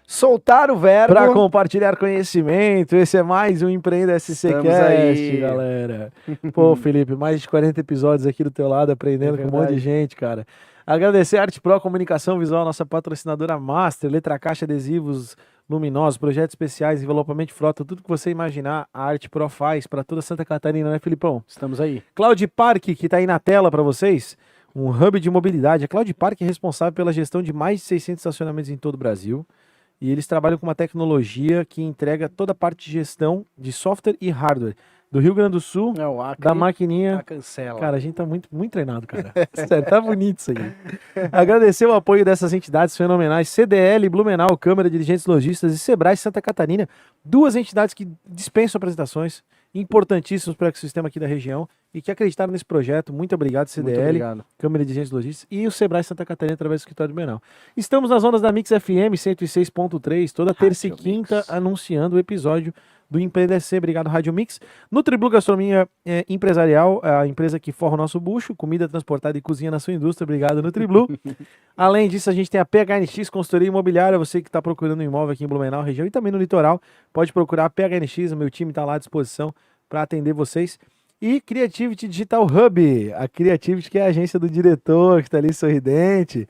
soltar o verbo. Para compartilhar conhecimento. Esse é mais um Empreenda SC Estamos Cast, aí. galera. Pô, Felipe, mais de 40 episódios aqui do teu lado, aprendendo com um monte de gente, cara. Agradecer a Arte Pro Comunicação Visual, nossa patrocinadora master, letra caixa, adesivos luminosos, projetos especiais, envelopamento de frota, tudo que você imaginar, a Arte Pro faz para toda Santa Catarina, né, Filipão? Estamos aí. Cloud Park, que tá aí na tela para vocês, um hub de mobilidade. A Cloud Park é responsável pela gestão de mais de 600 estacionamentos em todo o Brasil. E eles trabalham com uma tecnologia que entrega toda a parte de gestão de software e hardware. Do Rio Grande do Sul, Não, Acre, da maquininha. cancela. Cara, a gente tá muito, muito treinado, cara. Sério, tá bonito isso aí. Agradecer o apoio dessas entidades fenomenais, CDL, Blumenau, Câmara de Dirigentes Lojistas e Sebrae Santa Catarina. Duas entidades que dispensam apresentações, importantíssimos para o ecossistema aqui da região e que acreditaram nesse projeto. Muito obrigado, CDL, Muito obrigado. Câmara de Dirigentes Lojistas e o Sebrae Santa Catarina através do escritório de Blumenau. Estamos nas ondas da Mix FM 106.3, toda terça e Rádio quinta, Mix. anunciando o episódio do Empreender SC. Obrigado, Rádio Mix. Nutriblu Gastronomia Empresarial, a empresa que forra o nosso bucho, comida transportada e cozinha na sua indústria. Obrigado, Nutriblu. Além disso, a gente tem a PHNX, consultoria imobiliária. Você que está procurando um imóvel aqui em Blumenau, região e também no litoral, pode procurar a PHNX, o meu time está lá à disposição para atender vocês. E Creativity Digital Hub, a Creativity que é a agência do diretor, que está ali sorridente,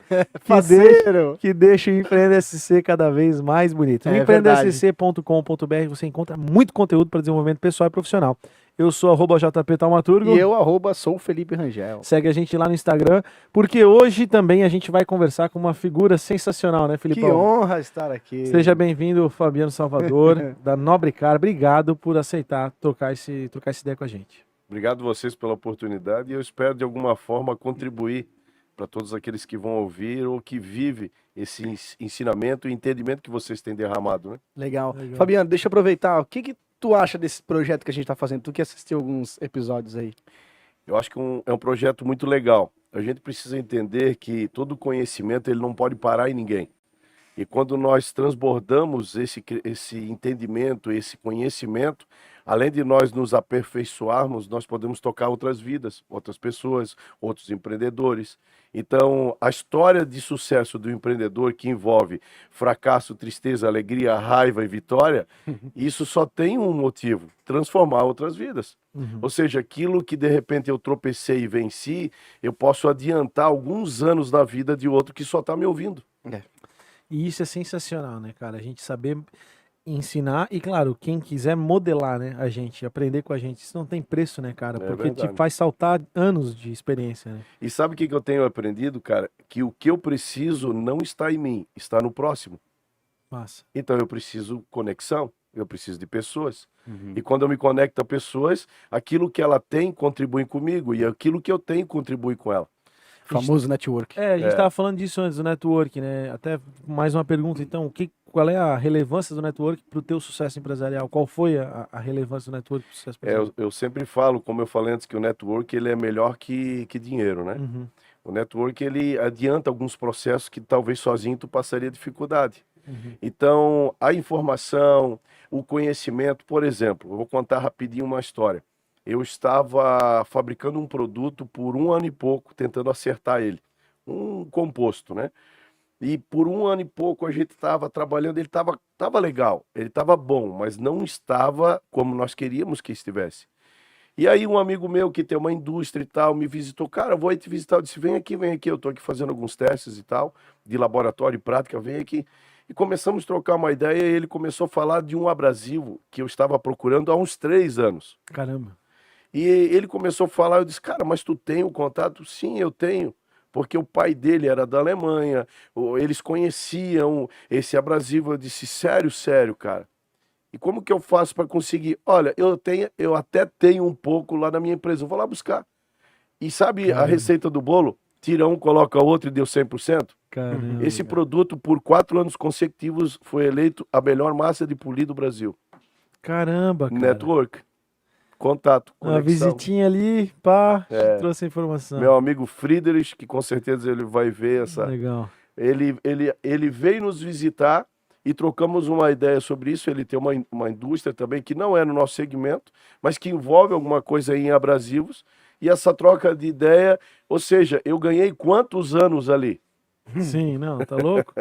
que deixa o Empreender SC cada vez mais bonito. No empreendesc.com.br você encontra muito conteúdo para desenvolvimento pessoal e profissional. Eu sou @JP Taumaturgo. E eu, sou Felipe Rangel. Segue a gente lá no Instagram, porque hoje também a gente vai conversar com uma figura sensacional, né, Felipão? Que honra estar aqui. Seja bem-vindo, Fabiano Salvador, da Nobrecar. Obrigado por aceitar trocar essa ideia com a gente. Obrigado vocês pela oportunidade e eu espero de alguma forma contribuir para todos aqueles que vão ouvir ou que vivem esse ensinamento e entendimento que vocês têm derramado, né? Legal. Fabiano, deixa eu aproveitar. O que tu acha desse projeto que a gente está fazendo? Tu que assistiu alguns episódios aí. Eu acho que é um projeto muito legal. A gente precisa entender que todo conhecimento ele não pode parar em ninguém. E quando nós transbordamos esse entendimento, esse conhecimento, além de nós nos aperfeiçoarmos, nós podemos tocar outras vidas, outras pessoas, outros empreendedores. Então, a história de sucesso do empreendedor que envolve fracasso, tristeza, alegria, raiva e vitória, isso só tem um motivo: transformar outras vidas. Ou seja, aquilo que de repente eu tropecei e venci, eu posso adiantar alguns anos da vida de outro que só está me ouvindo. E isso é sensacional, né, cara? A gente saber ensinar e, claro, quem quiser modelar, né, a gente, aprender com a gente, isso não tem preço, né, cara? Porque verdade. te faz saltar anos de experiência, né? E sabe o que eu tenho aprendido, cara? Que o que eu preciso não está em mim, está no próximo. Massa. Então eu preciso conexão, eu preciso de pessoas. E quando eu me conecto a pessoas, aquilo que ela tem contribui comigo e aquilo que eu tenho contribui com ela. Famoso network. A gente estava falando disso antes, do network, né? Até mais uma pergunta, então, qual é a relevância do network para o teu sucesso empresarial? Qual foi a relevância do network para o sucesso empresarial? Eu sempre falo, como eu falei antes, que o network ele é melhor que dinheiro, né? O network ele adianta alguns processos que talvez sozinho tu passaria dificuldade. Então, a informação, o conhecimento, por exemplo, eu vou contar rapidinho uma história. Eu estava fabricando um produto por 1 ano e pouco, tentando acertar ele. Um composto, né? E por 1 ano e pouco a gente estava trabalhando, ele estava legal, ele estava bom, mas não estava como nós queríamos que estivesse. E aí um amigo meu que tem uma indústria e tal, me visitou, cara, vou aí te visitar. Eu disse, vem aqui, eu estou aqui fazendo alguns testes e tal, de laboratório e prática, vem aqui. E começamos a trocar uma ideia e ele começou a falar de um abrasivo que eu estava procurando há uns 3 anos. Caramba. E ele começou a falar, eu disse, cara, mas tu tem o contato? Sim, eu tenho. Porque o pai dele era da Alemanha, eles conheciam esse abrasivo. Eu disse, sério, cara. E como que eu faço para conseguir? Olha, eu até tenho um pouco lá na minha empresa, eu vou lá buscar. E sabe a receita do bolo? Tira um, coloca outro e deu 100%? Caramba. Esse produto, por 4 anos consecutivos, foi eleito a melhor massa de polir do Brasil. Caramba, cara. Network. Contato, Uma conexão. visitinha ali, pá, trouxe a informação. Meu amigo Friedrich, que com certeza ele vai ver essa... Legal. Ele veio nos visitar e trocamos uma ideia sobre isso. Ele tem uma indústria também que não é no nosso segmento, mas que envolve alguma coisa em abrasivos. E essa troca de ideia, ou seja, eu ganhei quantos anos ali? Sim, não, tá louco?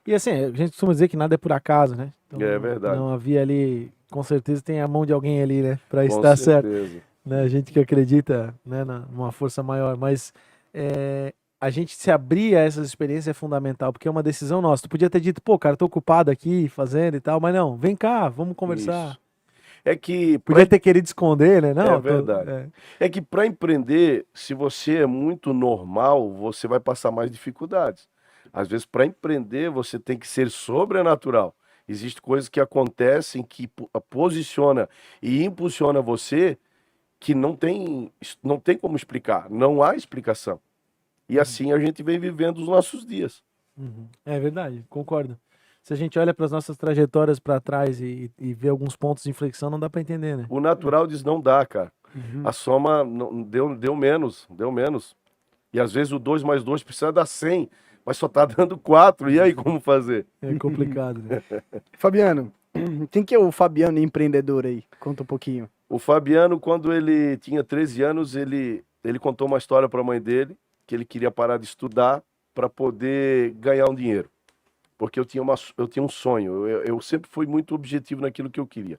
E assim, a gente costuma dizer que nada é por acaso, né? Então, É verdade. não havia ali, com certeza tem a mão de alguém ali, né? Pra Com estar certo. certeza. Né? A gente que acredita, né, numa força maior, mas a gente se abrir a essas experiências é fundamental, porque é uma decisão nossa. Tu podia ter dito, pô, cara, tô ocupado aqui fazendo e tal, mas não, vem cá, vamos conversar. Isso. É que Podia ter querido esconder, né? Não, É verdade. É que para empreender, se você é muito normal, você vai passar mais dificuldades. Às vezes, para empreender, você tem que ser sobrenatural. Existem coisas que acontecem que posiciona e impulsiona você que não tem como explicar, não há explicação. E assim a gente vem vivendo os nossos dias. Uhum. É verdade, concordo. Se a gente olha para as nossas trajetórias para trás e vê alguns pontos de inflexão, não dá para entender, né? O natural diz não dá, cara. Uhum. A soma deu menos, deu menos. E às vezes o 2 mais 2 precisa dar 100, mas só tá dando 4. E aí como fazer? É complicado, né? Fabiano, quem que é o Fabiano empreendedor aí? Conta um pouquinho. O Fabiano, quando ele tinha 13 anos, ele contou uma história para a mãe dele, que ele queria parar de estudar para poder ganhar um dinheiro. Porque eu tinha um sonho, eu sempre fui muito objetivo naquilo que eu queria.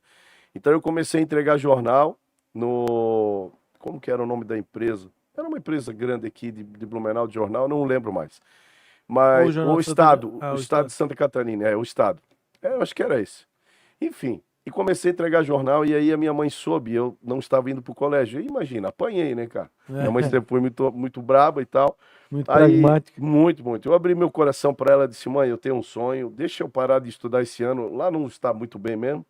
Então eu comecei a entregar jornal no... Como que era o nome da empresa? Era uma empresa grande aqui de Blumenau, de jornal, não lembro mais. O Mas Jornal o de Santa- Estado, Ah, o o Estado Estado. de Santa Catarina, o Estado. Eu acho que era esse. Enfim, e comecei a entregar jornal e aí a minha mãe soube, eu não estava indo para o colégio. E imagina, apanhei, né, cara? Minha mãe sempre foi muito braba e tal. Muito Aí, pragmático. muito. Eu abri meu coração para ela, disse: mãe, eu tenho um sonho, deixa eu parar de estudar esse ano, lá não está muito bem mesmo.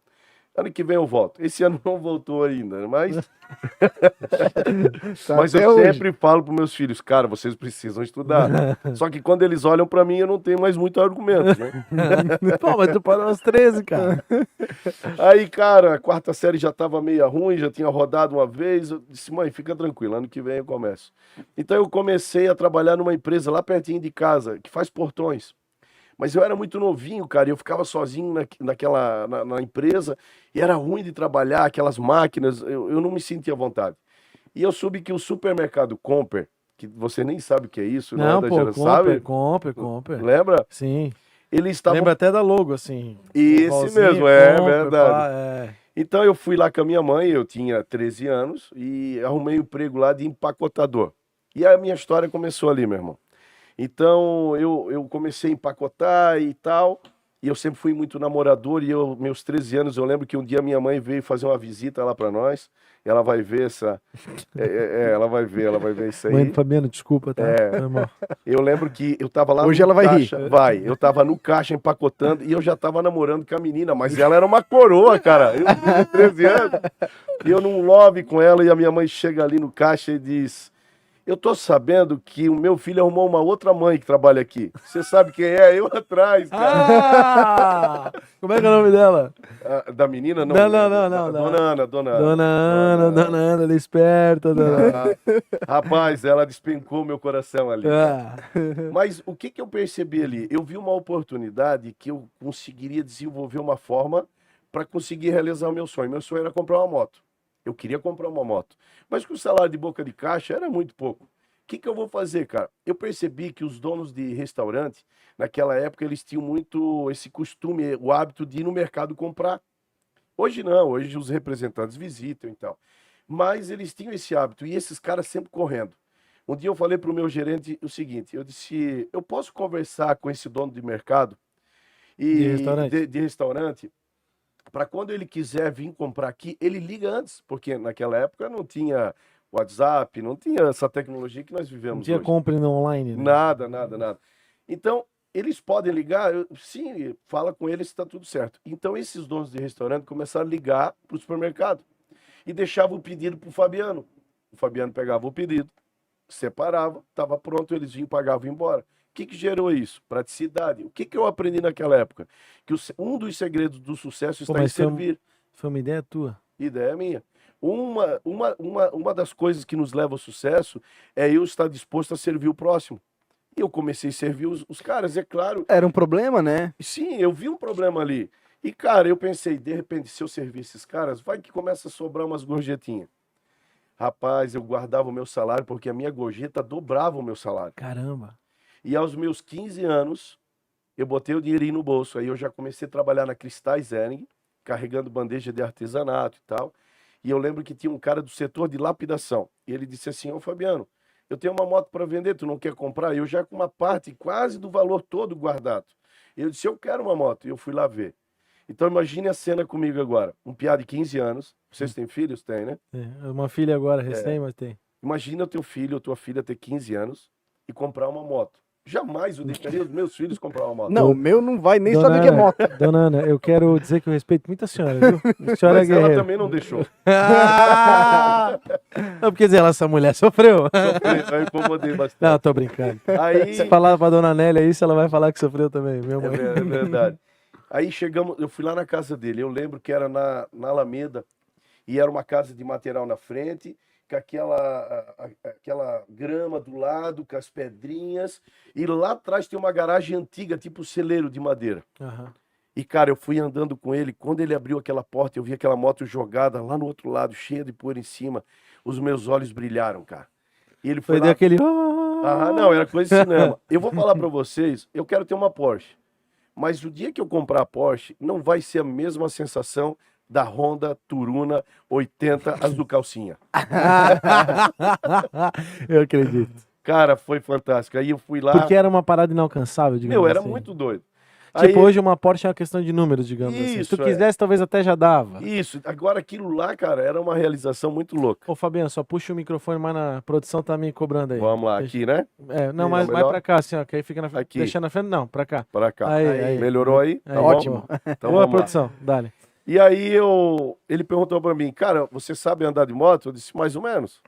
Ano que vem eu volto. Esse ano não voltou ainda, mas Tá mas até eu hoje. sempre falo para meus filhos, cara, vocês precisam estudar. Só que quando eles olham para mim, eu não tenho mais muito argumento, né? Pô, mas tu parou aos 13, cara. Aí, cara, a quarta série já estava meio ruim, já tinha rodado uma vez. Eu disse: mãe, fica tranquila, ano que vem eu começo. Então eu comecei a trabalhar numa empresa lá pertinho de casa, que faz portões. Mas eu era muito novinho, cara, e eu ficava sozinho na empresa, e era ruim de trabalhar, aquelas máquinas, eu não me sentia à vontade. E eu soube que o supermercado Comper, que você nem sabe o que é isso, não é Não, da pô, geração, Comper. lembra? Sim. Eles estavam... Lembra até da logo, assim. Esse Ovalzinho, mesmo, é Comper, verdade. pá, é. Então eu fui lá com a minha mãe, eu tinha 13 anos, e arrumei um emprego lá de empacotador. E a minha história começou ali, meu irmão. Então eu comecei a empacotar e tal, e eu sempre fui muito namorador, e meus 13 anos, eu lembro que um dia minha mãe veio fazer uma visita lá para nós, e ela vai ver ela vai ver isso Mãe do aí. Fabiano, desculpa, tá? Foi mal. Eu lembro que eu tava lá Hoje no ela vai rir. caixa, eu tava no caixa empacotando, e eu já tava namorando com a menina, mas ela era uma coroa, cara, eu tinha 13 anos, e eu num lobby com ela, e a minha mãe chega ali no caixa e diz: eu tô sabendo que o meu filho arrumou uma outra mãe que trabalha aqui. Você sabe quem é? Eu atrás, cara. Ah! Como é que é o nome dela? Da menina, não. Não, lembro. não. Dona Ana, dona Ana. Dona Ana, ela é esperta, dona Ana. Rapaz, ela despencou meu coração ali. Ah. Mas o que eu percebi ali? Eu vi uma oportunidade que eu conseguiria desenvolver uma forma para conseguir realizar o meu sonho. Meu sonho era comprar uma moto. Eu queria comprar uma moto. Mas com o salário de boca de caixa era muito pouco. O que eu vou fazer, cara? Eu percebi que os donos de restaurante, naquela época, eles tinham muito esse costume, o hábito de ir no mercado comprar. Hoje não, hoje os representantes visitam e tal. Mas eles tinham esse hábito e esses caras sempre correndo. Um dia eu falei para o meu gerente o seguinte, eu disse: eu posso conversar com esse dono de mercado De restaurante. de restaurante, para quando ele quiser vir comprar aqui, ele liga antes, porque naquela época não tinha WhatsApp, não tinha essa tecnologia que nós Um vivemos dia hoje. compre no online, né? Nada. Então, eles podem ligar, sim, fala com eles se está tudo certo. Então, esses donos de restaurante começaram a ligar para o supermercado e deixavam o pedido para o Fabiano. O Fabiano pegava o pedido, separava, estava pronto, eles vinham, pagavam e iam embora. O que gerou isso? Praticidade. O que eu aprendi naquela época? Que um dos segredos do sucesso está em mas servir. foi uma ideia tua. Ideia minha. Uma das coisas que nos leva ao sucesso é eu estar disposto a servir o próximo. E eu comecei a servir os caras, é claro. Era um problema, né? Sim, eu vi um problema ali. E, cara, eu pensei, de repente, se eu servir esses caras, vai que começa a sobrar umas gorjetinhas. Rapaz, eu guardava o meu salário porque a minha gorjeta dobrava o meu salário. Caramba. E aos meus 15 anos, eu botei o dinheirinho no bolso. Aí eu já comecei a trabalhar na Cristais Hering, carregando bandeja de artesanato e tal. E eu lembro que tinha um cara do setor de lapidação. E ele disse assim: ô Fabiano, eu tenho uma moto para vender, tu não quer comprar? Eu já com uma parte quase do valor todo guardado. Eu disse: eu quero uma moto. E eu fui lá ver. Então imagine a cena comigo agora. Um piá de 15 anos. Vocês têm filhos? Tem, né? É, uma filha agora, recém, mas tem. Imagina o teu filho ou tua filha ter 15 anos e comprar uma moto. Jamais eu deixaria os meus filhos comprar uma moto. Não, o meu não vai nem Dona saber o que é Ana, moto. Dona Ana, eu quero dizer que eu respeito muito a senhora, viu? A senhora Mas é ela guerreira. também não deixou. Não, porque dizer, essa mulher sofreu. Eu incomodei Não, bastante. tô brincando. Aí, Se falar pra Dona Nélia isso, ela vai falar que sofreu também, minha mãe. é verdade. Aí chegamos, eu fui lá na casa dele. Eu lembro que era na Alameda e era uma casa de material na frente, com aquela grama do lado, com as pedrinhas. E lá atrás tem uma garagem antiga, tipo celeiro de madeira. Aham. E, cara, eu fui andando com ele. Quando ele abriu aquela porta, eu vi aquela moto jogada lá no outro lado, cheia de poeira em cima. Os meus olhos brilharam, cara. E ele foi Foi lá. daquele. Ah, não, era coisa de cinema. Eu vou falar pra vocês, eu quero ter uma Porsche. Mas o dia que eu comprar a Porsche, não vai ser a mesma sensação da Honda Turuna 80 azul calcinha. Eu acredito. Cara, foi fantástico. Aí eu fui lá. Porque era uma parada inalcançável, digamos Meu, era assim. muito doido. Tipo, Aí- hoje uma Porsche é uma questão de números, digamos assim. Se Isso, tu é. quisesse, talvez até já dava. Isso, agora aquilo lá, cara, era uma realização muito louca. Ô, Fabiano, só puxa o microfone mais na produção, tá me cobrando aí. Vamos lá, Deixa- aqui, né? É, não, Isso, mais melhor? pra cá, assim, ó, que aí fica na frente. Aqui. Deixando na frente, não, pra cá. Pra cá. Aí. Melhorou aí? Aí, Tá bom? ótimo. Então Boa vamos lá. produção, dale. E aí ele perguntou pra mim, cara, você sabe andar de moto? Eu disse, mais ou menos.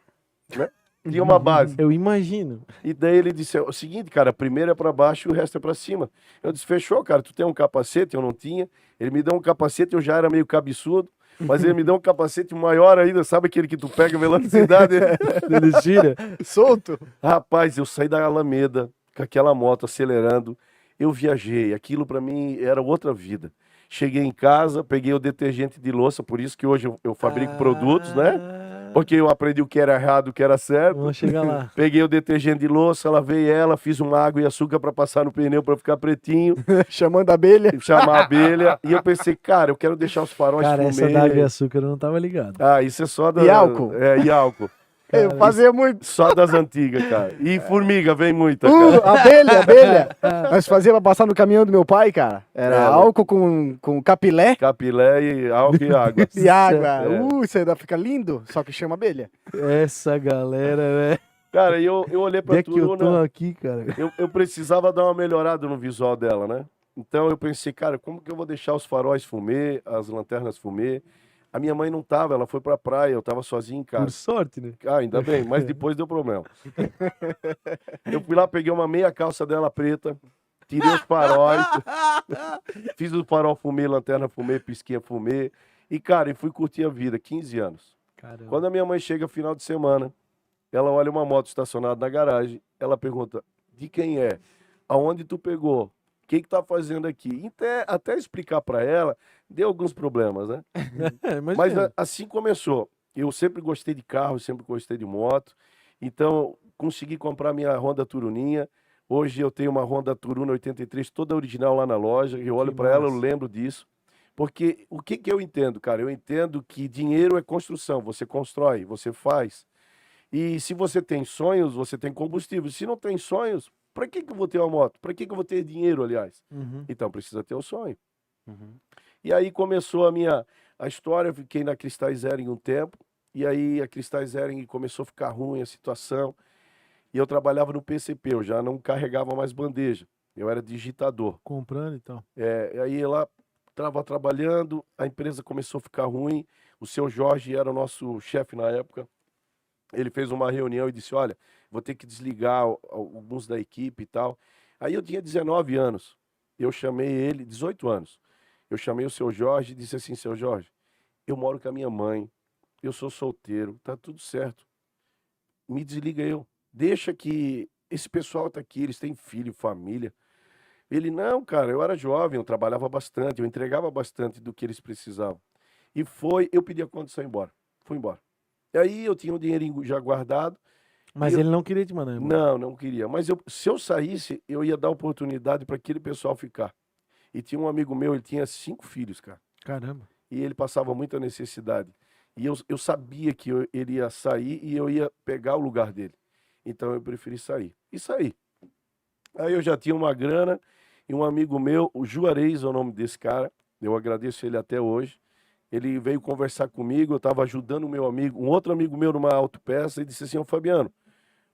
Né? Tinha uma base. Eu imagino. E daí ele disse, é o seguinte, cara, primeiro é pra baixo e o resto é pra cima. Eu disse, fechou, cara, tu tem um capacete? Eu não tinha. Ele me deu um capacete, eu já era meio cabeçudo, mas ele me deu um capacete maior ainda, sabe aquele que tu pega velocidade? Ele gira. Solto. Rapaz, eu saí da Alameda com aquela moto acelerando, eu viajei, aquilo pra mim era outra vida. Cheguei em casa, peguei o detergente de louça, por isso que hoje eu fabrico produtos, né? Porque eu aprendi o que era errado, o que era certo. Vamos chegar lá. Peguei o detergente de louça, lavei ela, fiz uma água e açúcar para passar no pneu para ficar pretinho, Chamando a abelha. chamar a abelha. E eu pensei, cara, eu quero deixar os faróis Cara, essa fumê. da água e açúcar eu não tava ligado. Ah, isso é só da... E álcool? É, e álcool. Eu fazia muito. Só das antigas, cara. E formiga, vem muita, cara. Abelha. Nós fazíamos pra passar no caminhão do meu pai, cara. Era É, álcool com capilé Capilé e álcool e água. e água. É. Isso aí fica lindo, só que chama abelha. Essa galera, velho. Cara, eu olhei pra Onde é que eu tô Turuna, aqui, cara? eu precisava dar uma melhorada no visual dela, né? Então eu pensei, cara, como que eu vou deixar os faróis fumê, as lanternas fumê? A minha mãe não tava, ela foi pra praia, eu tava sozinho em Por casa. sorte, né? Ah, ainda bem, mas depois deu problema. Eu fui lá, peguei uma meia calça dela preta, tirei os faróis, fiz o farol fumê, lanterna fumê, pisquinha fumê. E, cara, e fui curtir a vida, 15 anos. Caramba. Quando a minha mãe chega final de semana, ela olha uma moto estacionada na garagem, ela pergunta, de quem é? Aonde tu pegou? O que tá fazendo aqui? Até explicar para ela, deu alguns problemas, né? Mas Imagina. assim começou. Eu sempre gostei de carro, sempre gostei de moto. Então, consegui comprar minha Honda Turuninha. Hoje eu tenho uma Honda Turuna 83, toda original lá na loja. Eu olho Que para ela, eu massa. lembro disso. Porque o que que eu entendo, cara? Eu entendo que dinheiro é construção. Você constrói, você faz. E se você tem sonhos, você tem combustível. Se não tem sonhos, para que eu vou ter uma moto? Para que eu vou ter dinheiro, aliás? Uhum. Então precisa ter o sonho. Uhum. E aí começou a história, eu fiquei na Cristais Hering um tempo, e aí a Cristais Hering começou a ficar ruim a situação, e eu trabalhava no PCP, eu já não carregava mais bandeja, eu era digitador. Comprando, então. E aí ela estava trabalhando, a empresa começou a ficar ruim, o seu Jorge era o nosso chefe na época, ele fez uma reunião e disse, olha, vou ter que desligar alguns da equipe e tal. Aí eu tinha 19 anos, eu chamei ele, 18 anos, eu chamei o seu Jorge e disse assim, seu Jorge, eu moro com a minha mãe, eu sou solteiro, tá tudo certo. Me desliga eu. Deixa que esse pessoal tá aqui, eles têm filho, família. Ele, não, cara, eu era jovem, eu trabalhava bastante, eu entregava bastante do que eles precisavam. Eu pedi a condição embora. Fui embora. E aí eu tinha um dinheirinho já guardado. Mas E eu- ele não queria te mandar embora. Não queria. Mas se eu saísse, eu ia dar oportunidade para aquele pessoal ficar. E tinha um amigo meu, ele tinha 5 filhos, cara. Caramba. E ele passava muita necessidade. E eu sabia que ele ia sair e eu ia pegar o lugar dele. Então eu preferi sair. E saí. Aí eu já tinha uma grana e um amigo meu, o Juarez é o nome desse cara, eu agradeço ele até hoje. Ele veio conversar comigo, eu estava ajudando o meu amigo, um outro amigo meu numa autopeça, e disse assim: ô Fabiano,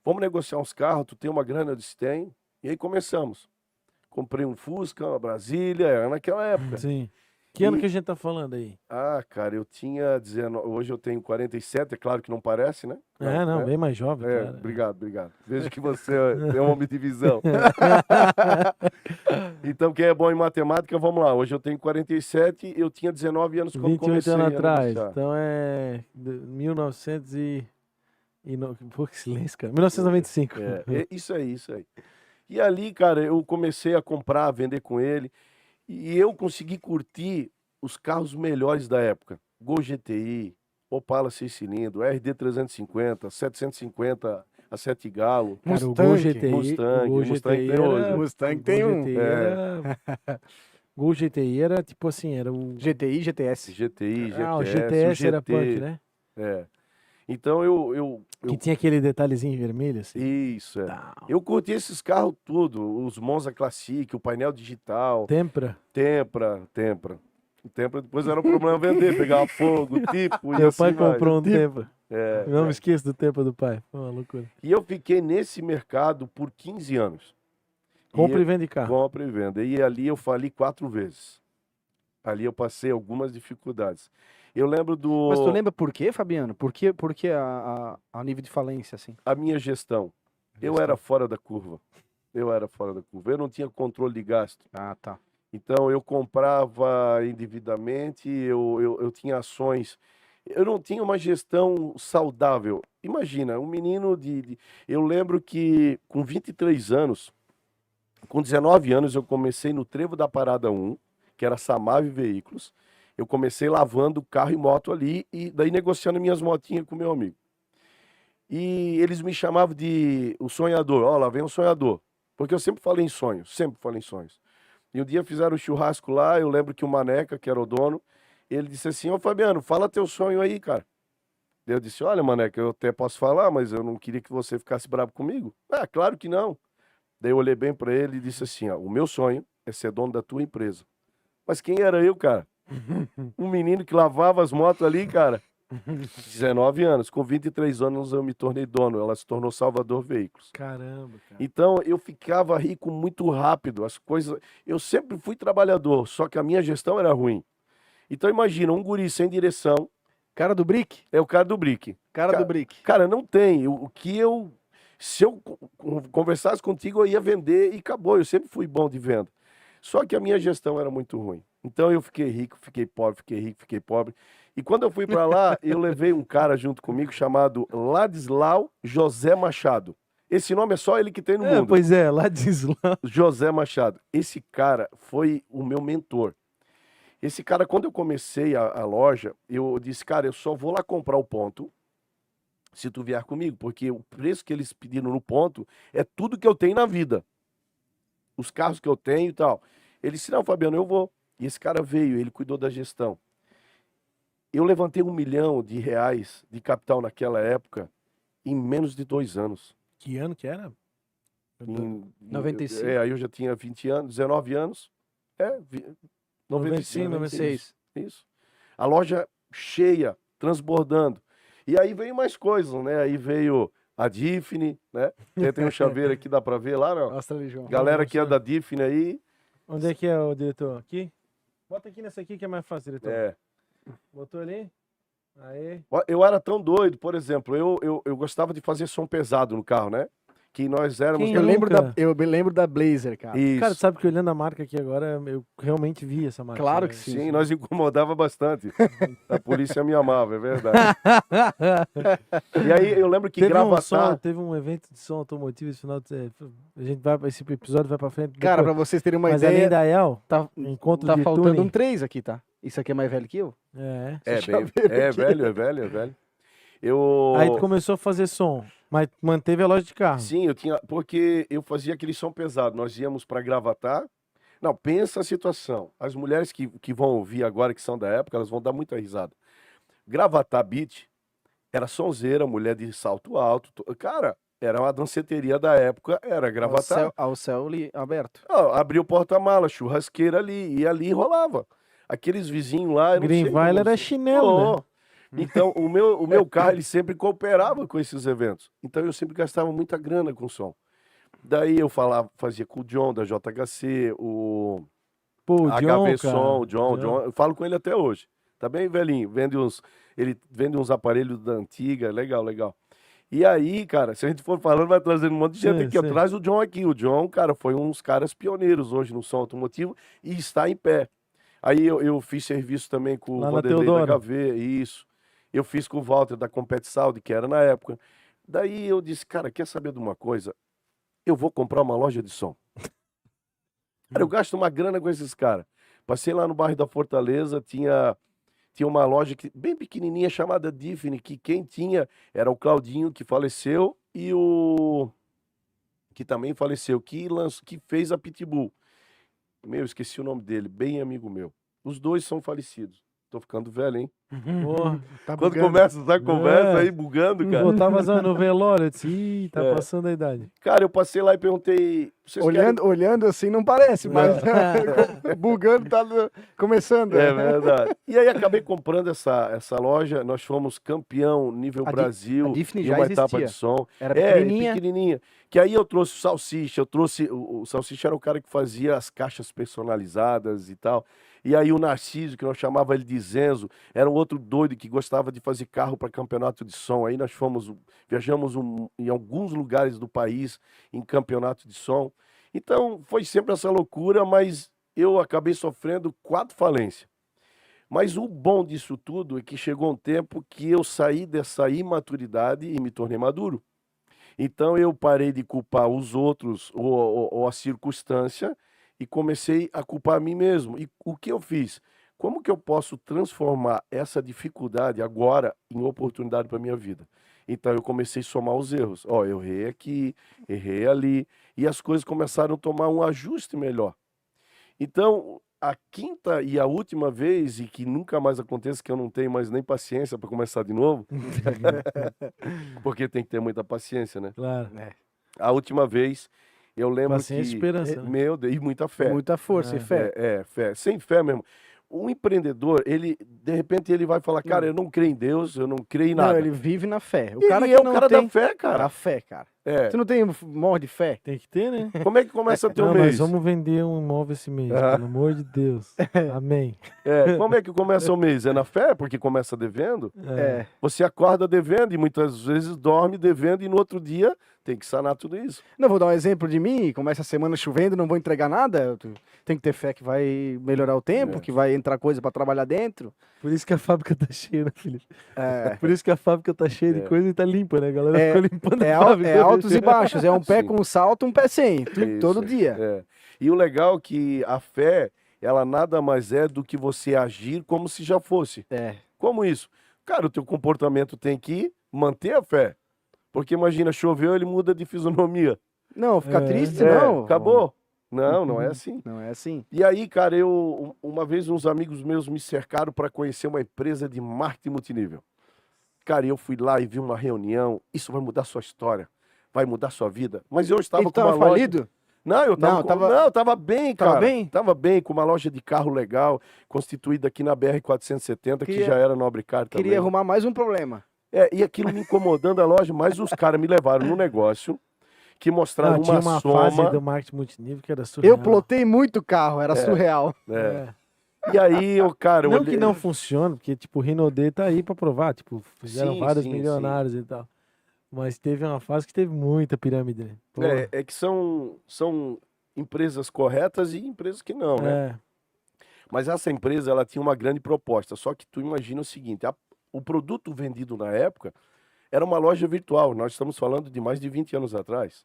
vamos negociar uns carros, tu tem uma grana? Eu disse: tenho. E aí começamos. Comprei um Fusca, uma Brasília, era naquela época. Sim. Que ano E- que a gente tá falando aí? Ah, cara, eu tinha 19, hoje eu tenho 47, é claro que não parece, né? Não, né? bem mais jovem, É, cara. obrigado. Vejo que você é um homem de visão. Então, quem é bom em matemática, vamos lá. Hoje eu tenho 47, eu tinha 19 anos quando 28 comecei anos a atrás. negociar. Então é 1900 Pô, que silêncio, cara. 1995. Isso aí. E ali, cara, eu comecei a comprar, a vender com ele, e eu consegui curtir os carros melhores da época. Gol GTI, Opala 6 cilindros, RD 350, 750 a 7 galo. Cara, o Mustang, Gol GTI, Mustang, o Gol Mustang GTI tem hoje. era, Mustang o tem Gol um. GTI era, Gol GTI era tipo assim, era o GTI, GTS. GTI, Ah, o GTS, GTS era GT, punk, né? É. Então eu Que tinha aquele detalhezinho vermelho assim. Isso, é. Tal. Eu curti esses carros tudo, os Monza Classic, o painel digital, Tempra. Tempra. O Tempra depois era um problema vender, pegava fogo, tipo, e Meu assim pai vai. comprou um Tempra. É, Não me esqueço do Tempra do pai. Foi uma loucura. E eu fiquei nesse mercado por 15 anos. Compra e E vende carro. compra e venda. E ali eu fali 4 vezes. Ali eu passei algumas dificuldades. Eu lembro Mas tu lembra por quê, Fabiano? Por que a nível de falência, assim? a minha gestão. Eu era fora da curva. Eu não tinha controle de gasto. Ah, tá. Então, eu comprava indevidamente, eu tinha ações. Eu não tinha uma gestão saudável. Imagina, um menino Eu lembro que com 23 anos, com 19 anos, eu comecei no Trevo da Parada 1, que era Samave Veículos. Eu comecei lavando carro e moto ali e daí negociando minhas motinhas com meu amigo. E eles me chamavam de o sonhador. Ó, lá vem o sonhador. Porque eu sempre falei em sonhos, sempre falei em sonhos. E um dia fizeram um churrasco lá, eu lembro que o Maneca, que era o dono, ele disse assim: ô Fabiano, fala teu sonho aí, cara. Eu disse: olha, Maneca, eu até posso falar, mas eu não queria que você ficasse bravo comigo. Ah, claro que não. Daí eu olhei bem para ele e disse assim: ó, o meu sonho é ser dono da tua empresa. Mas quem era eu, cara? Um menino que lavava as motos ali, cara. 19 anos. Com 23 anos eu me tornei dono. Ela se tornou Salvador Veículos. Caramba, cara. Então eu ficava rico muito rápido. As coisas. Eu sempre fui trabalhador, só que a minha gestão era ruim. Então imagina, um guri sem direção Cara do Brick? é o cara do brick. Cara do Brick. Cara, não tem. O que eu. Se eu conversasse contigo, eu ia vender e acabou. Eu sempre fui bom de venda. Só que a minha gestão era muito ruim. Então eu fiquei rico, fiquei pobre, fiquei rico, fiquei pobre. E quando eu fui para lá, eu levei um cara junto comigo chamado Ladislau José Machado. Esse nome é só ele que tem no mundo. Pois é, lá diz lá. José Machado. Esse cara foi o meu mentor. Esse cara, quando eu comecei a loja, eu disse: cara, eu só vou lá comprar o ponto se tu vier comigo, porque o preço que eles pediram no ponto é tudo que eu tenho na vida. Os carros que eu tenho e tal. Ele disse: não, Fabiano, eu vou. E esse cara veio, ele cuidou da gestão. Eu levantei R$1 milhão de capital naquela época em menos de 2 anos. Que ano que era? Em 95. Aí eu já tinha 20 anos, 19 anos. 95, 96. Isso. A loja cheia, transbordando. E aí veio mais coisas, né? Aí veio a Diffne, né? Tem um chaveiro aqui, dá pra ver lá, não? Mostra ali, João. Galera que é da Diffne aí. Onde é que é o diretor? Aqui? Bota aqui nessa aqui que é mais fácil, diretor. É. Botou ali? Aí. Eu era tão doido, por exemplo, eu gostava de fazer som pesado no carro, né? Que nós éramos. Quem Eu lembro, nunca? eu me lembro da Blazer, cara. Isso. Cara, tu sabe que olhando a marca aqui agora, eu realmente vi essa marca. Claro né? que sim. Sim, nós incomodava bastante. A polícia me amava, é verdade. E aí eu lembro que Teve um evento de som automotivo esse final de a gente vai, esse episódio vai pra frente. Cara, depois. pra vocês terem uma Mas além ideia, da El, tá, encontro tá de faltando tuning. um 3 aqui, tá? Isso aqui é mais velho que eu? É. É, Deixa eu bem, ver é aqui. velho, é velho, é velho. Aí tu começou a fazer som, mas manteve a loja de carro. Sim, eu tinha, porque eu fazia aquele som pesado. Nós íamos para Gravatar. Não, pensa a situação. As mulheres que vão ouvir agora, que são da época, elas vão dar muita risada. Gravatar Beat era sonzeira, mulher de salto alto. Cara, era uma danceteria da época, era Gravatar. Ao céu aberto. Abria o porta-mala, churrasqueira ali, e ali rolava. Aqueles vizinhos lá, eu não sei Greenville como- era chinelo, né? Então, o meu carro, ele sempre cooperava com esses eventos. Então, eu sempre gastava muita grana com som. Daí eu fazia com o John, da JHC, o Pô, o John, HV cara. Som, o John, eu falo com ele até hoje. Tá bem velhinho, ele vende uns aparelhos da antiga, legal, legal. E aí, cara, se a gente for falando, vai trazendo um monte de gente Sim, aqui. sim. Traz o John aqui. O John, cara, foi um dos caras pioneiros hoje no som automotivo e está em pé. Aí eu fiz serviço também com Lá o na Vanderlei da Teodoro. HV, isso. Eu fiz com o Walter da Compet Saúde, que era na época. Daí eu disse, cara, quer saber de uma coisa? Eu vou comprar uma loja de som. Cara, eu gasto uma grana com esses caras. Passei lá no bairro da Fortaleza, tinha uma loja bem pequenininha chamada Diffine, que quem tinha era o Claudinho, que faleceu, e o que também faleceu, que fez a Pitbull. Meu, esqueci o nome dele, bem amigo meu. Os dois são falecidos. Tô ficando velho, hein? Porra. Tá Quando bugando. começa essa conversa É. aí, bugando, cara. Eu tava no velório, eu disse, ih, tá É. passando a idade. Cara, eu passei lá e perguntei... Vocês Olhando assim não parece, mas bugando tá começando. É verdade. E aí acabei comprando essa loja, nós fomos campeão nível Brasil a Diffine em já uma etapa existia. de som. Era pequenininha. pequenininha. Que aí eu trouxe o Salsicha, o Salsicha era o cara que fazia as caixas personalizadas e tal. E aí o Narciso, que nós chamava ele de Zenzo, era um outro doido que gostava de fazer carro para campeonato de som. Aí nós viajamos em alguns lugares do país em campeonato de som. Então foi sempre essa loucura, mas eu acabei sofrendo 4 falências. Mas o bom disso tudo é que chegou um tempo que eu saí dessa imaturidade e me tornei maduro. Então eu parei de culpar os outros ou a circunstância e comecei a culpar a mim mesmo. E o que eu fiz? Como que eu posso transformar essa dificuldade agora em oportunidade para minha vida? Então eu comecei a somar os erros. Ó, eu errei aqui, errei ali, e as coisas começaram a tomar um ajuste melhor. Então, a quinta e a última vez, e que nunca mais aconteça, que eu não tenho mais nem paciência para começar de novo, porque tem que ter muita paciência, né? Claro. A última vez, eu lembro Paciência que... e esperança, né? Meu Deus, e muita fé. Muita força e fé. Fé. Sem fé mesmo. O empreendedor, ele, de repente, ele vai falar, cara, eu não creio em Deus, eu não creio em Não, nada. ele vive na fé. O Ele cara é que o não cara tem da fé, cara. a fé, cara. É. Você não tem morre de fé? Tem que ter, né? Como é que começa teu Não, mês? mas vamos vender um imóvel esse mês, Ah. pelo amor de Deus. Amém. Como é que começa o mês? É na fé, porque começa devendo? É. Você acorda devendo e muitas vezes dorme devendo e no outro dia tem que sanar tudo isso. Não, vou dar um exemplo de mim. Começa a semana chovendo, não vou entregar nada. Tem que ter fé que vai melhorar o tempo, que vai entrar coisa pra trabalhar dentro. Por isso que a fábrica tá cheia, né, Felipe? É. Por isso que a fábrica tá cheia de coisa e tá limpa, né? A galera É, ficou limpando É, a fábrica. é altos e baixos. É um pé Sim. com salto, um pé sem. Isso, Todo dia. É. E o legal é que a fé, ela nada mais é do que você agir como se já fosse. É. Como isso? Cara, o teu comportamento tem que manter a fé. Porque imagina, choveu, ele muda de fisionomia. Não, fica É. triste, não. Acabou. Não, não é assim. Não é assim. E aí, cara, uma vez uns amigos meus me cercaram para conhecer uma empresa de marketing multinível. Cara, eu fui lá e vi uma reunião, isso vai mudar sua história, vai mudar sua vida. Mas eu estava Ele com uma tava loja... falido? Não, eu tava, Não, tava bem, Tava cara. bem? Tava bem, com uma loja de carro legal, constituída aqui na BR-470, que Queria- já era Nobre Car também. Queria arrumar mais um problema. E aquilo me incomodando a loja, mas os caras me levaram no negócio, que mostraram Não, tinha uma uma soma... fase do marketing multinível que era surreal. Eu plotei muito carro, era surreal. É. E aí, cara, eu Não olhei- que não funciona, porque, tipo, o Rinodê tá aí pra provar, tipo, fizeram Sim, vários sim, milionários e tal. Mas teve uma fase que teve muita pirâmide, né? Pô, É que são empresas corretas e empresas que não, né? é. Mas essa empresa, ela tinha uma grande proposta. Só que tu imagina o seguinte, o produto vendido na época era uma loja virtual. Nós estamos falando de mais de 20 anos atrás.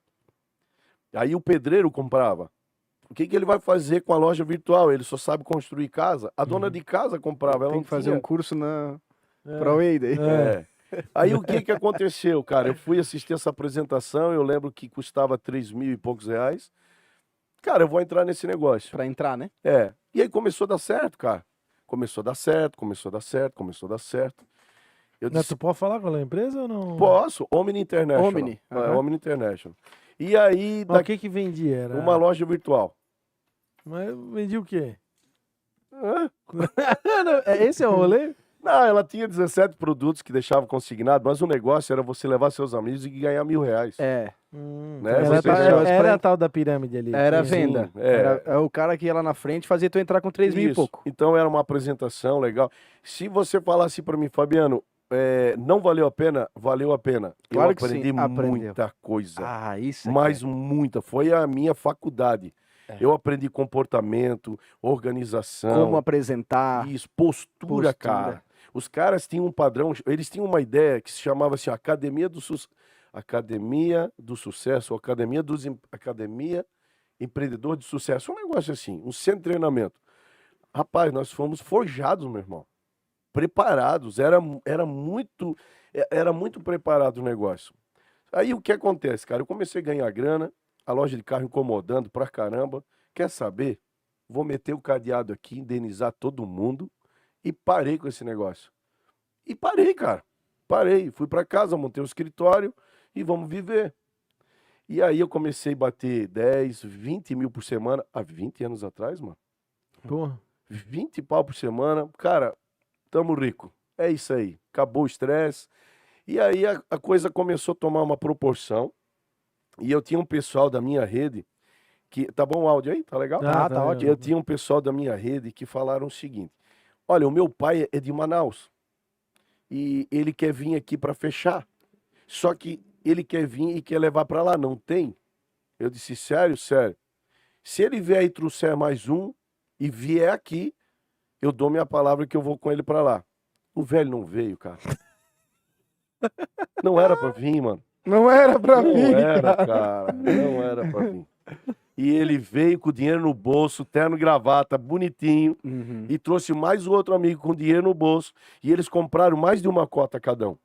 Aí o pedreiro comprava. O que ele vai fazer com a loja virtual? Ele só sabe construir casa. A dona de casa comprava. Ela Tem não que fazer tinha... um curso na ProWay daí. É. Aí o que que aconteceu, cara? Eu fui assistir essa apresentação, eu lembro que custava 3.000 e poucos reais. Cara, eu vou entrar nesse negócio. Pra entrar, né? É. E aí começou a dar certo, cara. Começou a dar certo, começou a dar certo, começou a dar certo. Eu Não, disse, tu pode falar qual é a empresa ou não? posso, Omni International. Omni, É, aham. Omni International. E aí, Mas o que que vendia? Era... uma loja virtual. Mas vendia o quê? Hã? Esse é o rolê? Não, ela tinha 17 produtos que deixava consignado, mas o negócio era você levar seus amigos e ganhar R$ 1.000. É. Né? Era, Você era, já- era a tal da pirâmide ali. Era Sim, venda. é. Era o cara que ia lá na frente fazia tu entrar com 3 mil e Isso. pouco. Então era uma apresentação legal. Se você falasse para mim, Fabiano, não valeu a pena, valeu a pena. Claro Eu que sim, aprendi aprendeu. muita coisa. Ah, isso Mas muita. Foi a minha faculdade. Eu aprendi comportamento, organização, como apresentar. isso, postura, Postura. cara. Os caras tinham um padrão, eles tinham uma ideia que se chamava assim, Academia do Sucesso, ou Academia Empreendedor de Sucesso. Um negócio assim, um centro de treinamento. Rapaz, nós fomos forjados, meu irmão. Preparados. Era muito preparado o negócio. Aí o que acontece, cara? Eu comecei a ganhar grana, a loja de carro incomodando pra caramba. Quer saber? Vou meter o cadeado aqui, indenizar todo mundo e parei com esse negócio. E parei, cara. Parei. Fui pra casa, montei um escritório e vamos viver. E aí eu comecei a bater 10, 20 mil por semana, há 20 anos atrás, mano. Porra. 20 pau por semana. Cara, tamo rico. É isso aí. Acabou o estresse. E aí a coisa começou a tomar uma proporção. E eu tinha um pessoal da minha rede que... Tá bom o áudio aí? Tá legal? Ah, tá ótimo. Eu tinha um pessoal da minha rede que falaram o seguinte. Olha, o meu pai é de Manaus. E ele quer vir aqui para fechar. Só que ele quer vir e quer levar para lá. Não tem? Eu disse, sério, sério. Se ele vier e trouxer mais um e vier aqui, eu dou minha palavra que eu vou com ele para lá. O velho não veio, cara. Não era para vir, mano. Não era pra Não mim. era, cara. Não era para vir. E ele veio com dinheiro no bolso, terno e gravata, bonitinho, Uhum. e trouxe mais um outro amigo com dinheiro no bolso. E eles compraram mais de uma cota cada um.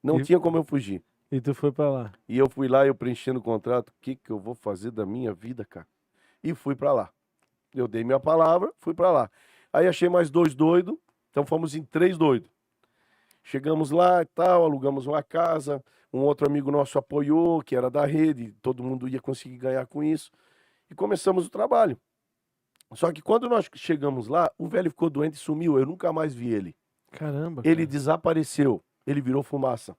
Não E- tinha como eu fugir. E tu foi pra lá. E eu fui lá, eu preenchendo o contrato. O que que eu vou fazer da minha vida, cara? E fui para lá. Eu dei minha palavra, fui para lá. Aí achei mais 2 doidos, então fomos em 3 doidos. Chegamos lá e tal, alugamos uma casa, um outro amigo nosso apoiou, que era da rede, todo mundo ia conseguir ganhar com isso. E começamos o trabalho. Só que quando nós chegamos lá, o velho ficou doente e sumiu, eu nunca mais vi ele. Caramba. Ele cara. desapareceu, ele virou fumaça.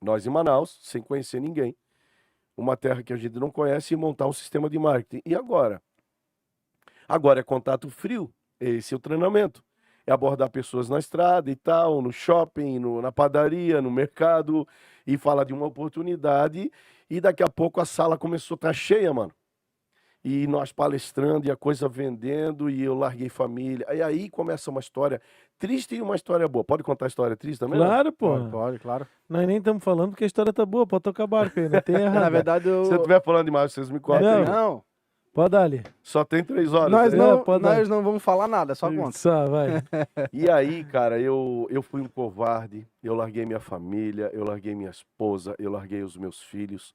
Nós em Manaus, sem conhecer ninguém, uma terra que a gente não conhece, e montar um sistema de marketing. E agora? Agora é contato frio, esse é o treinamento. É abordar pessoas na estrada e tal, no shopping, na padaria, no mercado, e falar de uma oportunidade. E daqui a pouco a sala começou a estar cheia, mano. E nós palestrando e a coisa vendendo, e eu larguei família. E aí começa uma história triste e uma história boa. Pode contar a história triste também? não? Claro, pô. Pode, claro. Nós nem estamos falando porque a história tá boa, pode tocar barco aí, não tem errado. Na verdade, eu... Se eu estiver falando demais, vocês me cortam. Não. aí. Não, Pode dar ali. Só tem 3 horas. nós né? não, pode dar. nós não vamos falar nada, só conta. Só, vai. E aí, cara, eu fui um covarde, eu larguei minha família, eu larguei minha esposa, eu larguei os meus filhos,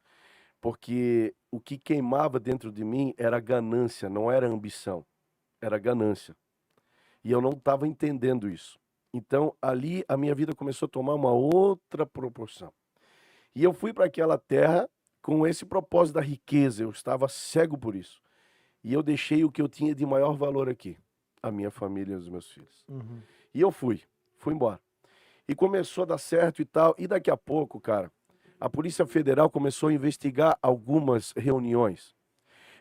porque o que queimava dentro de mim era ganância, não era ambição, era ganância. E eu não estava entendendo isso. Então, ali, a minha vida começou a tomar uma outra proporção. E eu fui para aquela terra com esse propósito da riqueza, eu estava cego por isso. E eu deixei o que eu tinha de maior valor aqui, a minha família e os meus filhos. Uhum. E eu fui embora. E começou a dar certo e tal. E daqui a pouco, cara, a Polícia Federal começou a investigar algumas reuniões.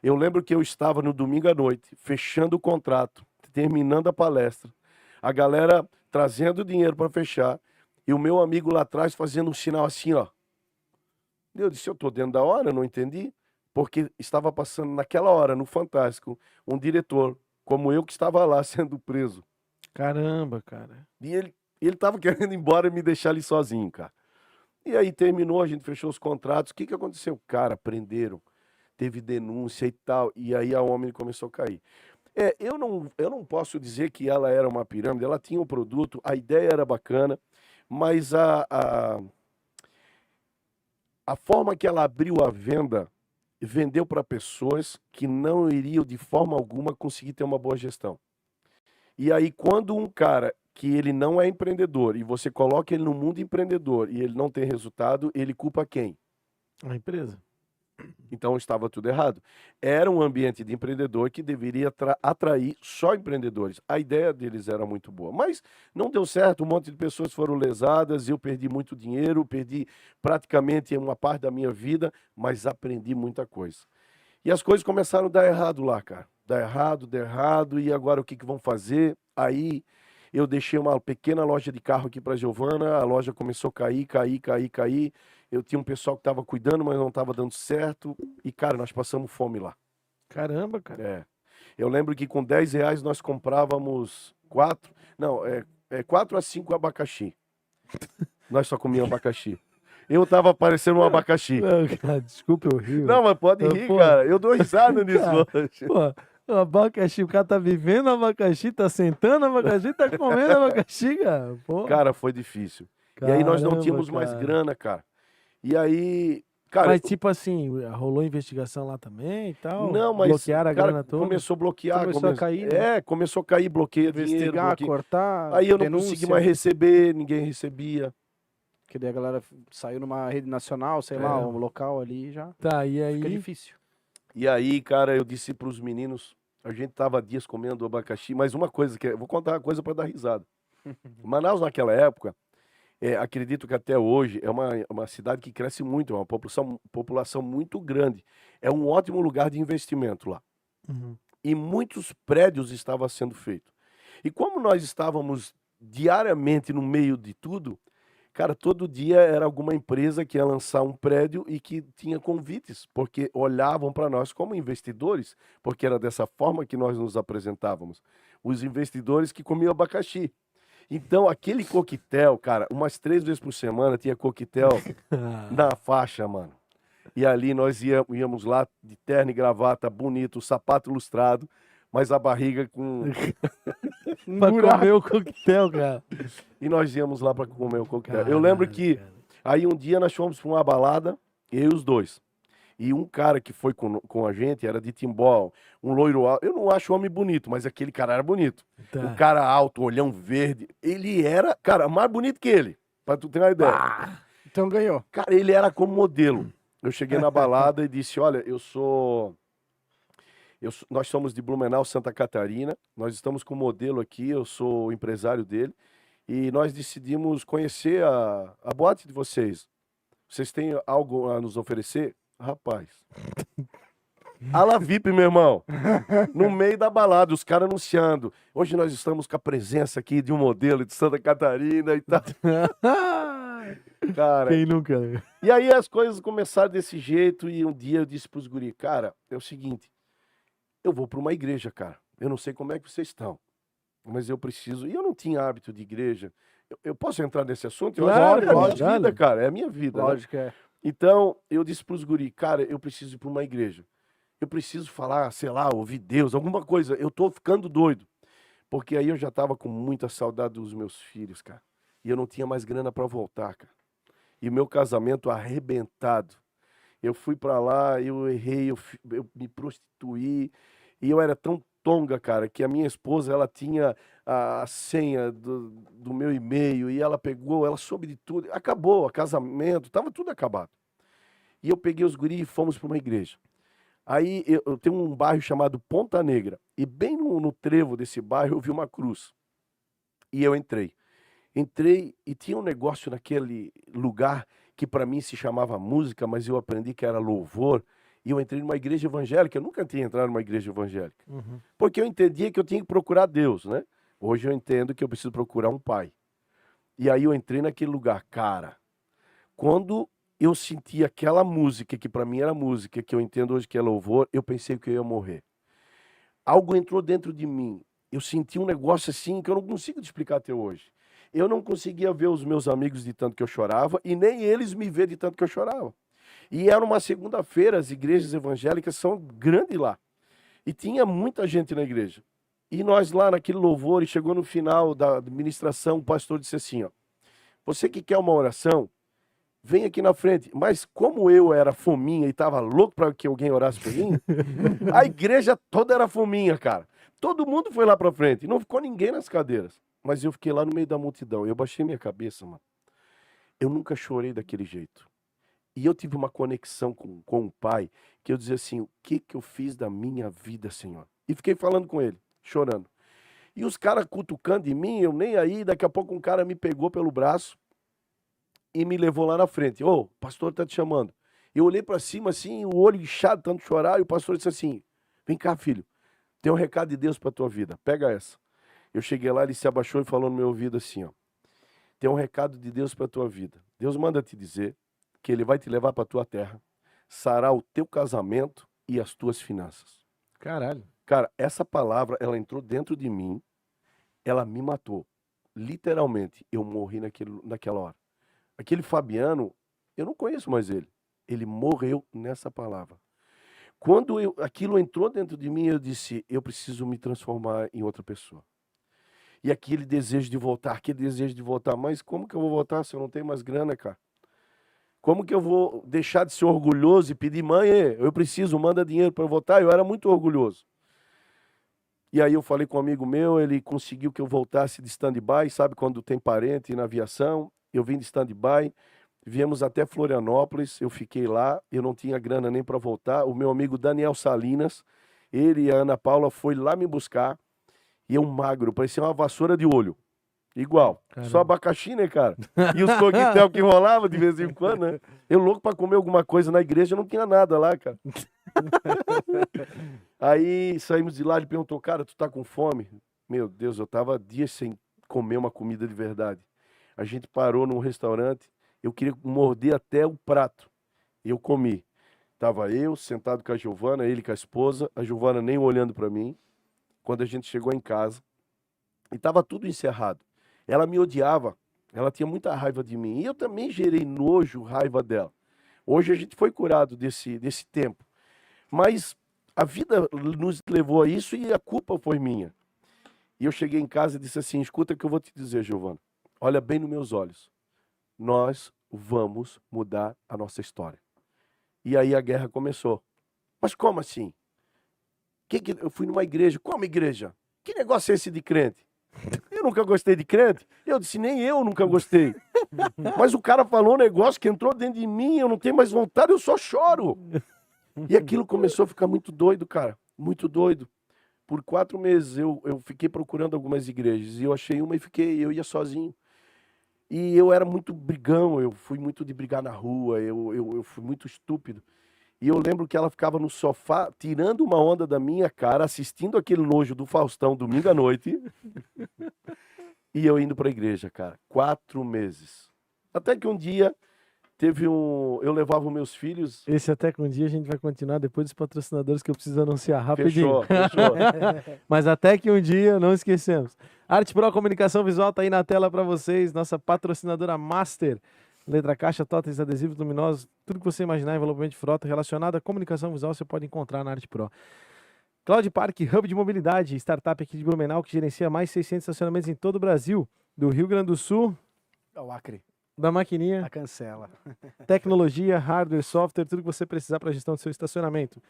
Eu lembro que eu estava no domingo à noite, fechando o contrato, terminando a palestra. A galera trazendo dinheiro para fechar. E o meu amigo lá atrás fazendo um sinal assim, ó. Eu disse, eu tô dentro da hora, não entendi. Porque estava passando naquela hora, no Fantástico, um diretor, como eu, que estava lá sendo preso. Caramba, cara. E ele tava querendo ir embora e me deixar ali sozinho, cara. E aí terminou, a gente fechou os contratos. O que que aconteceu? Cara, prenderam, teve denúncia e tal. E aí a Omni começou a cair. Eu não posso dizer que ela era uma pirâmide, ela tinha um produto, a ideia era bacana, mas a forma que ela abriu a venda, vendeu para pessoas que não iriam de forma alguma conseguir ter uma boa gestão. E aí, quando um cara que ele não é empreendedor e você coloca ele no mundo empreendedor e ele não tem resultado, ele culpa quem? A empresa. Então estava tudo errado. Era um ambiente de empreendedor que deveria atrair só empreendedores. A ideia deles era muito boa, mas não deu certo. Um monte de pessoas foram lesadas, eu perdi muito dinheiro, perdi praticamente uma parte da minha vida, mas aprendi muita coisa. E as coisas começaram a dar errado lá, cara. Dá errado, e agora o que vão fazer? Aí eu deixei uma pequena loja de carro aqui para Giovana, a loja começou a cair. Eu tinha um pessoal que estava cuidando, mas não estava dando certo. E, cara, nós passamos fome lá. Caramba, cara. É. Eu lembro que com R$10 nós comprávamos 4 a 5 abacaxi. Nós só comíamos abacaxi. Eu tava parecendo um abacaxi. Não, cara, desculpa, eu rio. Não, mas pode rir, Pô, cara. Eu dou risada nisso hoje. Pô, o abacaxi, o cara tá vivendo abacaxi, tá sentando abacaxi, tá comendo abacaxi, cara. Pô. Cara, foi difícil. E aí nós não Caramba, tínhamos mais cara. grana, cara. E aí, cara... Mas tipo assim, rolou investigação lá também e tal? Não, mas, bloquearam a cara, grana toda? começou a bloquear. Começou a cair, né? Começou a cair, bloqueia dinheiro. Investigar, Bloqueia. cortar, Aí eu não denúncia, consegui mais receber, ninguém recebia. que daí a galera saiu numa rede nacional, sei lá, um local ali já Tá, e aí? fica difícil. E aí, cara, eu disse pros meninos, a gente tava dias comendo abacaxi, mas uma coisa eu vou contar uma coisa para dar risada. Manaus naquela época, acredito que até hoje é uma cidade que cresce muito, é uma população muito grande. É um ótimo lugar de investimento lá. Uhum. E muitos prédios estavam sendo feitos. E como nós estávamos diariamente no meio de tudo, cara, todo dia era alguma empresa que ia lançar um prédio e que tinha convites, porque olhavam para nós como investidores, porque era dessa forma que nós nos apresentávamos. Os investidores que comiam abacaxi. Então, aquele coquetel, cara, umas 3 vezes por semana tinha coquetel na faixa, mano. E ali nós íamos lá de terno e gravata, bonito, sapato lustrado, mas a barriga com... Pra comer o coquetel, cara. E nós íamos lá para comer o coquetel. Eu lembro que aí um dia nós fomos para uma balada, eu e os dois. E um cara que foi com a gente era de Timbó, um loiro alto. Eu não acho o homem bonito, mas aquele cara era bonito. Tá. Um cara alto, olhão verde. Ele era, cara, mais bonito que ele, pra tu ter uma ideia. Então ganhou. Cara, ele era como modelo. Eu cheguei na balada e disse, olha, nós somos de Blumenau, Santa Catarina. Nós estamos com um modelo aqui, eu sou o empresário dele. E nós decidimos conhecer a boate de vocês. Vocês têm algo a nos oferecer? Rapaz. Ala VIP, meu irmão. No meio da balada, os caras anunciando. Hoje nós estamos com a presença aqui de um modelo de Santa Catarina e tal. Cara, Quem nunca? Né? e aí as coisas começaram desse jeito e um dia eu disse pros guri, cara, é o seguinte, eu vou para uma igreja, cara. Eu não sei como é que vocês estão, mas eu preciso. E eu não tinha hábito de igreja. Eu posso entrar nesse assunto? Claro, É a minha pode, vida, dale. cara. É a minha vida. Né? Lógico que é. Então, eu disse pros guri, cara, eu preciso ir para uma igreja. Eu preciso falar, sei lá, ouvir Deus, alguma coisa. Eu tô ficando doido. Porque aí eu já tava com muita saudade dos meus filhos, cara. E eu não tinha mais grana para voltar, cara. E meu casamento arrebentado. Eu fui para lá, eu errei, eu me prostituí. E eu era tão tonga, cara, que a minha esposa, ela tinha a senha do meu e-mail. E ela pegou, ela soube de tudo. Acabou o casamento, tava tudo acabado. E eu peguei os guris e fomos para uma igreja. Aí eu tenho um bairro chamado Ponta Negra. E bem no trevo desse bairro eu vi uma cruz. E eu entrei. Entrei e tinha um negócio naquele lugar que para mim se chamava música, mas eu aprendi que era louvor. E eu entrei numa igreja evangélica. Eu nunca tinha entrado numa igreja evangélica. Uhum. Porque eu entendia que eu tinha que procurar Deus, né? Hoje eu entendo que eu preciso procurar um pai. E aí eu entrei naquele lugar. Cara, quando eu senti aquela música, que para mim era música, que eu entendo hoje que é louvor, eu pensei que eu ia morrer. Algo entrou dentro de mim. Eu senti um negócio assim que eu não consigo te explicar até hoje. Eu não conseguia ver os meus amigos de tanto que eu chorava e nem eles me ver de tanto que eu chorava. E era uma segunda-feira, as igrejas evangélicas são grandes lá. E tinha muita gente na igreja. E nós lá naquele louvor, e chegou no final da ministração, o pastor disse assim, ó, Você que quer uma oração, vem aqui na frente. Mas como eu era fominha e tava louco para que alguém orasse por mim, a igreja toda era fominha, cara. Todo mundo foi lá pra frente. Não ficou ninguém nas cadeiras. Mas eu fiquei lá no meio da multidão. Eu baixei minha cabeça, mano. Eu nunca chorei daquele jeito. E eu tive uma conexão com o Pai, que eu dizia assim, o que eu fiz da minha vida, Senhor? E fiquei falando com ele, chorando. E os caras cutucando em mim, eu nem aí, daqui a pouco um cara me pegou pelo braço e me levou lá na frente. Ô, o pastor tá te chamando. Eu olhei pra cima assim, o olho inchado, tanto chorar, e o pastor disse assim, vem cá, filho, tem um recado de Deus pra tua vida, pega essa. Eu cheguei lá, ele se abaixou e falou no meu ouvido assim, ó, tem um recado de Deus pra tua vida. Deus manda te dizer que ele vai te levar pra tua terra, sarar o teu casamento e as tuas finanças. Caralho. Cara, essa palavra, ela entrou dentro de mim, ela me matou. Literalmente, eu morri naquela hora. Aquele Fabiano, eu não conheço mais ele. Ele morreu nessa palavra. Quando aquilo entrou dentro de mim, eu disse, eu preciso me transformar em outra pessoa. E aquele desejo de voltar, mas como que eu vou voltar se eu não tenho mais grana, cara? Como que eu vou deixar de ser orgulhoso e pedir, mãe, eu preciso, manda dinheiro para eu voltar? Eu era muito orgulhoso. E aí eu falei com um amigo meu, ele conseguiu que eu voltasse de stand-by, sabe quando tem parente na aviação? Eu vim de stand-by, viemos até Florianópolis, eu fiquei lá, eu não tinha grana nem para voltar. O meu amigo Daniel Salinas, ele e a Ana Paula foi lá me buscar, e eu magro, parecia uma vassoura de olho. Igual. Caramba. Só abacaxi, né, cara? E os coquetel que rolava de vez em quando, né? Eu louco pra comer alguma coisa na igreja, não tinha nada lá, cara. Aí saímos de lá, ele perguntou, cara, tu tá com fome? Meu Deus, eu tava dias sem comer uma comida de verdade. A gente parou num restaurante, eu queria morder até o prato. E eu comi. Tava eu sentado com a Giovana, ele com a esposa, a Giovana nem olhando pra mim. Quando a gente chegou em casa, e tava tudo encerrado. Ela me odiava, ela tinha muita raiva de mim. E eu também gerei nojo, raiva dela. Hoje a gente foi curado desse tempo. Mas a vida nos levou a isso e a culpa foi minha. E eu cheguei em casa e disse assim, escuta o que eu vou te dizer, Giovana. Olha bem nos meus olhos. Nós vamos mudar a nossa história. E aí a guerra começou. Mas como assim? Eu fui numa igreja. Como igreja? Que negócio é esse de crente? Eu nunca gostei de crente. Eu disse, nem eu nunca gostei. Mas o cara falou um negócio que entrou dentro de mim, eu não tenho mais vontade, eu só choro. E aquilo começou a ficar muito doido, cara. Muito doido. Por 4 meses eu fiquei procurando algumas igrejas. E eu achei uma e eu ia sozinho. E eu era muito brigão, eu fui muito de brigar na rua, eu fui muito estúpido. E eu lembro que ela ficava no sofá, tirando uma onda da minha cara, assistindo aquele nojo do Faustão domingo à noite. E eu indo pra igreja, cara. 4 meses. Até que um dia, eu levava meus filhos... Esse até que um dia a gente vai continuar depois dos patrocinadores que eu preciso anunciar rapidinho. Fechou. Mas até que um dia, não esquecemos. Arte Pro Comunicação Visual tá aí na tela para vocês, nossa patrocinadora Master. Letra caixa, totens, adesivos luminosos, tudo que você imaginar, envolvimento de frota relacionado à comunicação visual, você pode encontrar na Arte Pro. Cloud Park, hub de mobilidade, startup aqui de Blumenau, que gerencia mais 600 estacionamentos em todo o Brasil, do Rio Grande do Sul, O Acre, da maquininha, a cancela. tecnologia, hardware, software, tudo que você precisar para a gestão do seu estacionamento.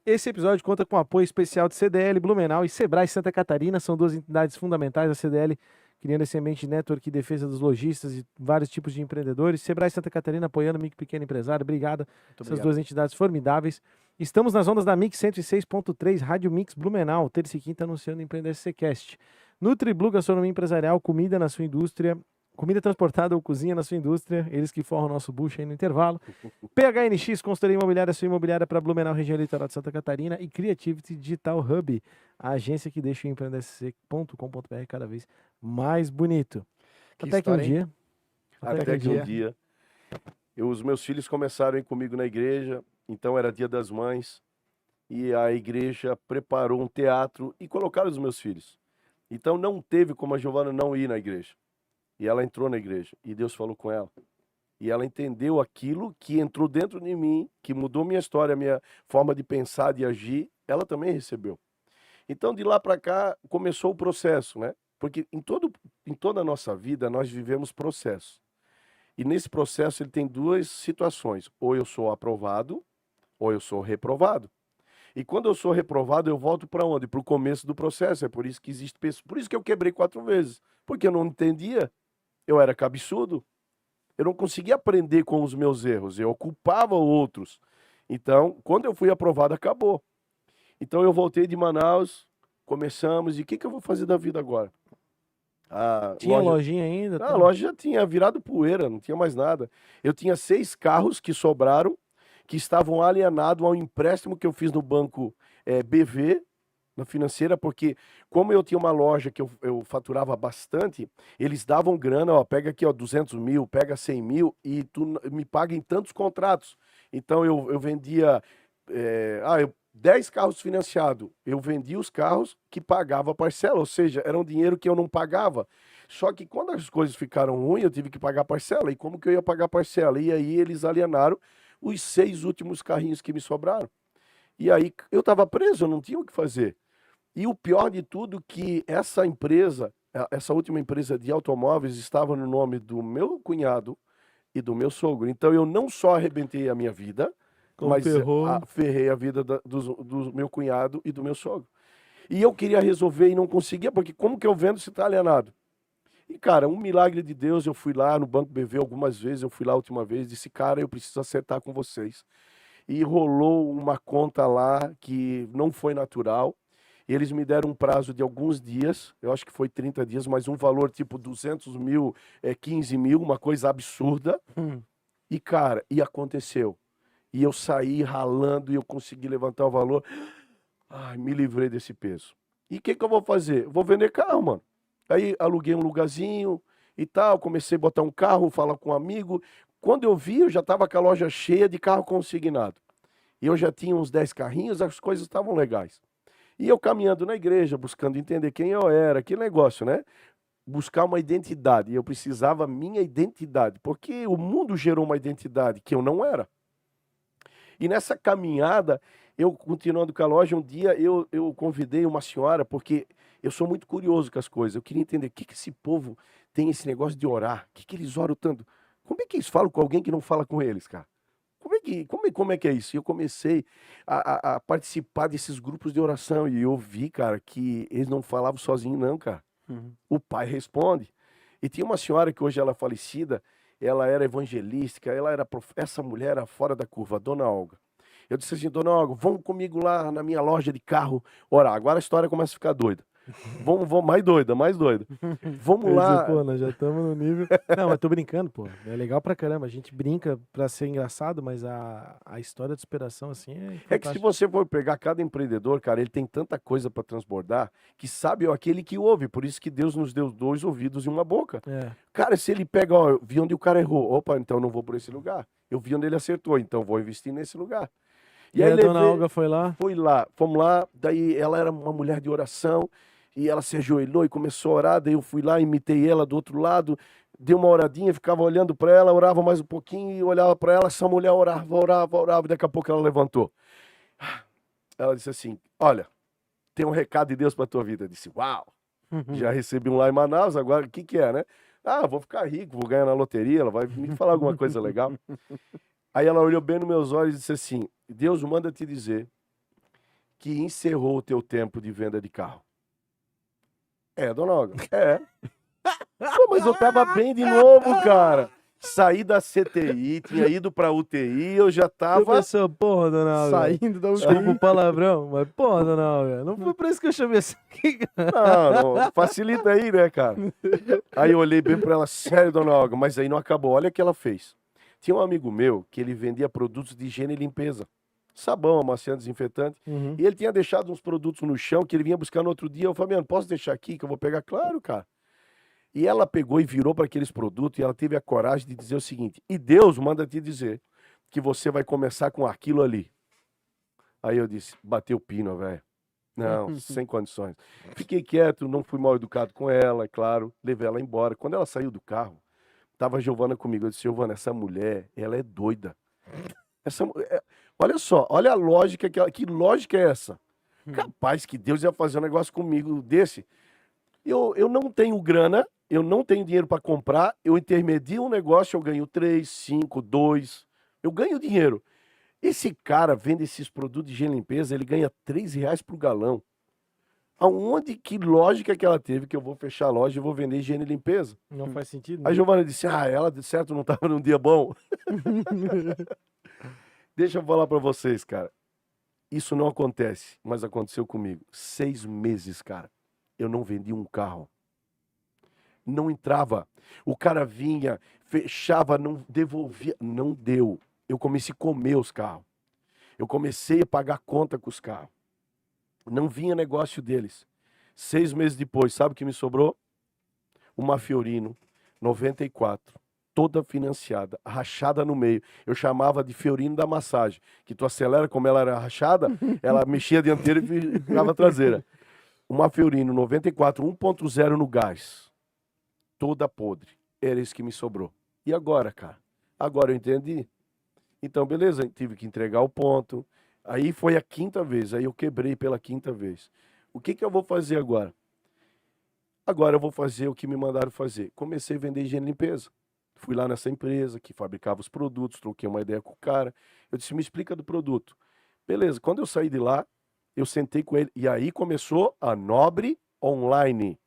Esse episódio conta com o apoio especial de CDL Blumenau e Sebrae Santa Catarina, são 2 entidades fundamentais, a CDL criando esse ambiente de network e defesa dos lojistas e vários tipos de empreendedores. Sebrae Santa Catarina apoiando o micro e pequeno empresário. Obrigado. Essas 2 entidades formidáveis. Estamos nas ondas da Mix 106.3, Rádio Mix Blumenau, terça e quinta anunciando o Empreender CCast. NutriBlu, gastronomia empresarial, comida na sua indústria, comida transportada ou cozinha na sua indústria, eles que forram o nosso bucho aí no intervalo. PHNX, consultoria imobiliária, sua imobiliária para Blumenau, região litoral de Santa Catarina, e Creativity Digital Hub, a agência que deixa o empreendedorcc.com.br cada vez mais bonito. Até que um dia. Os meus filhos começaram a ir comigo na igreja, então era Dia das Mães, e a igreja preparou um teatro e colocaram os meus filhos. Então não teve como a Giovana não ir na igreja. E ela entrou na igreja, e Deus falou com ela. E ela entendeu aquilo que entrou dentro de mim, que mudou minha história, minha forma de pensar, de agir, ela também recebeu. Então, de lá para cá, começou o processo, né? Porque em toda a nossa vida, nós vivemos processo. E nesse processo ele tem duas situações. Ou eu sou aprovado, ou eu sou reprovado. E quando eu sou reprovado, eu volto para onde? Para o começo do processo. É por isso que existe pessoas. Por isso que eu quebrei 4 vezes. Porque eu não entendia. Eu era cabeçudo. Eu não conseguia aprender com os meus erros. Eu culpava outros. Então, quando eu fui aprovado, acabou. Então eu voltei de Manaus, começamos. E o que eu vou fazer da vida agora? Tinha lojinha ainda? A loja já tinha virado poeira, não tinha mais nada. Eu tinha 6 carros que sobraram, que estavam alienados ao empréstimo que eu fiz no banco BV, na financeira, porque como eu tinha uma loja que eu faturava bastante, eles davam grana, ó, pega aqui, ó, 200 mil, pega 100 mil e tu me paga em tantos contratos. Então eu vendia 10 carros financiados, eu vendia os carros que pagava a parcela, ou seja, era um dinheiro que eu não pagava. Só que quando as coisas ficaram ruins, eu tive que pagar a parcela. E como que eu ia pagar a parcela? E aí eles alienaram os 6 últimos carrinhos que me sobraram. E aí eu estava preso, eu não tinha o que fazer. E o pior de tudo que essa empresa, essa última empresa de automóveis, estava no nome do meu cunhado e do meu sogro. Então eu não só arrebentei a minha vida, mas ferrei a vida do meu cunhado e do meu sogro. E eu queria resolver e não conseguia, porque como que eu vendo se está alienado? E, cara, um milagre de Deus, eu fui lá no Banco BV algumas vezes, eu fui lá a última vez, disse, cara, eu preciso acertar com vocês. E rolou uma conta lá que não foi natural. E eles me deram um prazo de alguns dias, eu acho que foi 30 dias, mas um valor tipo 200 mil, 15 mil, uma coisa absurda. E, cara, e aconteceu. E eu saí ralando e eu consegui levantar o valor. Ai, me livrei desse peso. E o que eu vou fazer? Vou vender carro, mano. Aí aluguei um lugarzinho e tal, comecei a botar um carro, falar com um amigo. Quando eu vi, eu já estava com a loja cheia de carro consignado. E eu já tinha uns 10 carrinhos, as coisas estavam legais. E eu caminhando na igreja, buscando entender quem eu era, que negócio, né? Buscar uma identidade. E eu precisava minha identidade, porque o mundo gerou uma identidade que eu não era. E nessa caminhada, eu continuando com a loja, um dia eu convidei uma senhora, porque eu sou muito curioso com as coisas. Eu queria entender o que esse povo tem esse negócio de orar. O que eles oram tanto? Como é que eles falam com alguém que não fala com eles, cara? Como é que é isso? E eu comecei a participar desses grupos de oração e eu vi, cara, que eles não falavam sozinhos, não, cara. O pai responde. E tinha uma senhora que hoje ela é falecida, ela era evangelística, essa mulher era fora da curva, a Dona Olga. Eu disse assim, Dona Olga, vamos comigo lá na minha loja de carro orar. Agora a história começa a ficar doida. Vamos, mais doida. Vamos lá. Pô, nós já estamos no nível. Não, mas tô brincando, pô. É legal pra caramba. A gente brinca pra ser engraçado, mas a história de superação, assim, é que se você for pegar cada empreendedor, cara, ele tem tanta coisa pra transbordar que sabe aquele que ouve. Por isso que Deus nos deu 2 ouvidos e uma boca. Cara, se ele pega, ó, eu vi onde o cara errou. Opa, então eu não vou por esse lugar. Eu vi onde ele acertou, então vou investir nesse lugar. E aí a Dona Olga foi lá? Fui lá, fomos lá. Daí ela era uma mulher de oração. E ela se ajoelhou e começou a orar, daí eu fui lá, imitei ela do outro lado, dei uma oradinha, ficava olhando para ela, orava mais um pouquinho e olhava para ela, essa mulher orava, e daqui a pouco ela levantou. Ela disse assim, olha, tem um recado de Deus para tua vida. Eu disse, uau, já recebi um lá em Manaus, agora o que é, né? Vou ficar rico, vou ganhar na loteria, ela vai me falar alguma coisa legal. Aí ela olhou bem nos meus olhos e disse assim, Deus manda te dizer que encerrou o teu tempo de venda de carro. Dona Olga. Pô, mas eu tava bem de novo, cara. Saí da CTI, tinha ido pra UTI, eu já tava... Professor, porra, Dona Olga. Saindo da UTI. Desculpa o palavrão, mas porra, Dona Olga. Não foi por isso que eu chamei essa aqui, cara. Não, facilita aí, né, cara? Aí eu olhei bem pra ela, sério, Dona Olga, mas aí não acabou. Olha o que ela fez. Tinha um amigo meu que ele vendia produtos de higiene e limpeza. Sabão, amaciante, desinfetante. E ele tinha deixado uns produtos no chão que ele vinha buscar no outro dia. Eu falei, Fabiano, posso deixar aqui que eu vou pegar? Claro, cara. E ela pegou e virou para aqueles produtos e ela teve a coragem de dizer o seguinte, e Deus manda te dizer que você vai começar com aquilo ali. Aí eu disse, bateu pino, velho. Não, sem condições. Fiquei quieto, não fui mal educado com ela, é claro, levei ela embora. Quando ela saiu do carro, tava a Giovana comigo. Eu disse, Giovana, essa mulher, ela é doida. Olha só, olha a lógica, que lógica é essa? Capaz que Deus ia fazer um negócio comigo desse. Eu não tenho grana, eu não tenho dinheiro para comprar, eu intermedio um negócio, eu ganho 3, 5, 2, eu ganho dinheiro. Esse cara vende esses produtos de higiene e limpeza, ele ganha R$ 3 por galão. Aonde, que lógica que ela teve que eu vou fechar a loja e vou vender higiene e limpeza? Não faz sentido, A né? Giovana disse, ela de certo não estava num dia bom. Deixa eu falar para vocês, cara. Isso não acontece, mas aconteceu comigo. 6 meses, cara. Eu não vendi um carro. Não entrava. O cara vinha, fechava, não devolvia. Não deu. Eu comecei a comer os carros. Eu comecei a pagar conta com os carros. Não vinha negócio deles. 6 meses depois, sabe o que me sobrou? Uma Fiorino 94, toda financiada, rachada no meio. Eu chamava de Fiorino da massagem, que tu acelera, como ela era rachada, ela mexia a dianteira e ficava a traseira. Uma Fiorino 94, 1.0 no gás, toda podre. Era isso que me sobrou. E agora, cara? Agora eu entendi. Então, beleza, tive que entregar o ponto. Aí foi a 5ª vez, aí eu quebrei pela 5ª vez. O que que eu vou fazer agora? Agora eu vou fazer o que me mandaram fazer. Comecei a vender higiene e limpeza. Fui lá nessa empresa que fabricava os produtos, troquei uma ideia com o cara. Eu disse, me explica do produto. Beleza, quando eu saí de lá, eu sentei com ele. E aí começou a Nobre Online.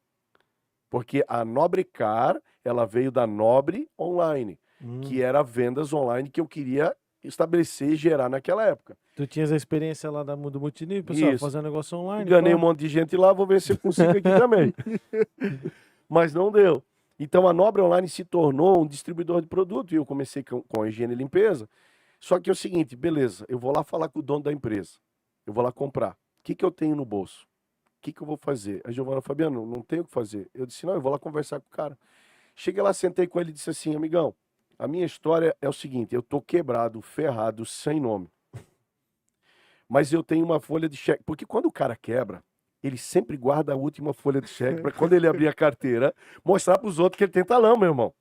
Porque a Nobre Car, ela veio da Nobre Online, que era vendas online que eu queria estabelecer e gerar naquela época. Tu tinhas a experiência lá do multinível, pessoal, Isso. fazendo negócio online. Enganei um pá. monte de gente lá, vou ver se eu consigo aqui também. Mas não deu. Então a Nobre Online se tornou um distribuidor de produto e eu comecei com a higiene e limpeza. Só que é o seguinte, beleza, eu vou lá falar com o dono da empresa. Eu vou lá comprar. O que que eu tenho no bolso? O que que eu vou fazer? A Giovana, Fabiano, não tenho o que fazer. Eu disse, não, eu vou lá conversar com o cara. Cheguei lá, sentei com ele e disse assim, amigão, a minha história é o seguinte, eu tô quebrado, ferrado, sem nome. Mas eu tenho uma folha de cheque. Porque quando o cara quebra, ele sempre guarda a última folha de cheque para quando ele abrir a carteira, mostrar para os outros que ele tem talão, meu irmão.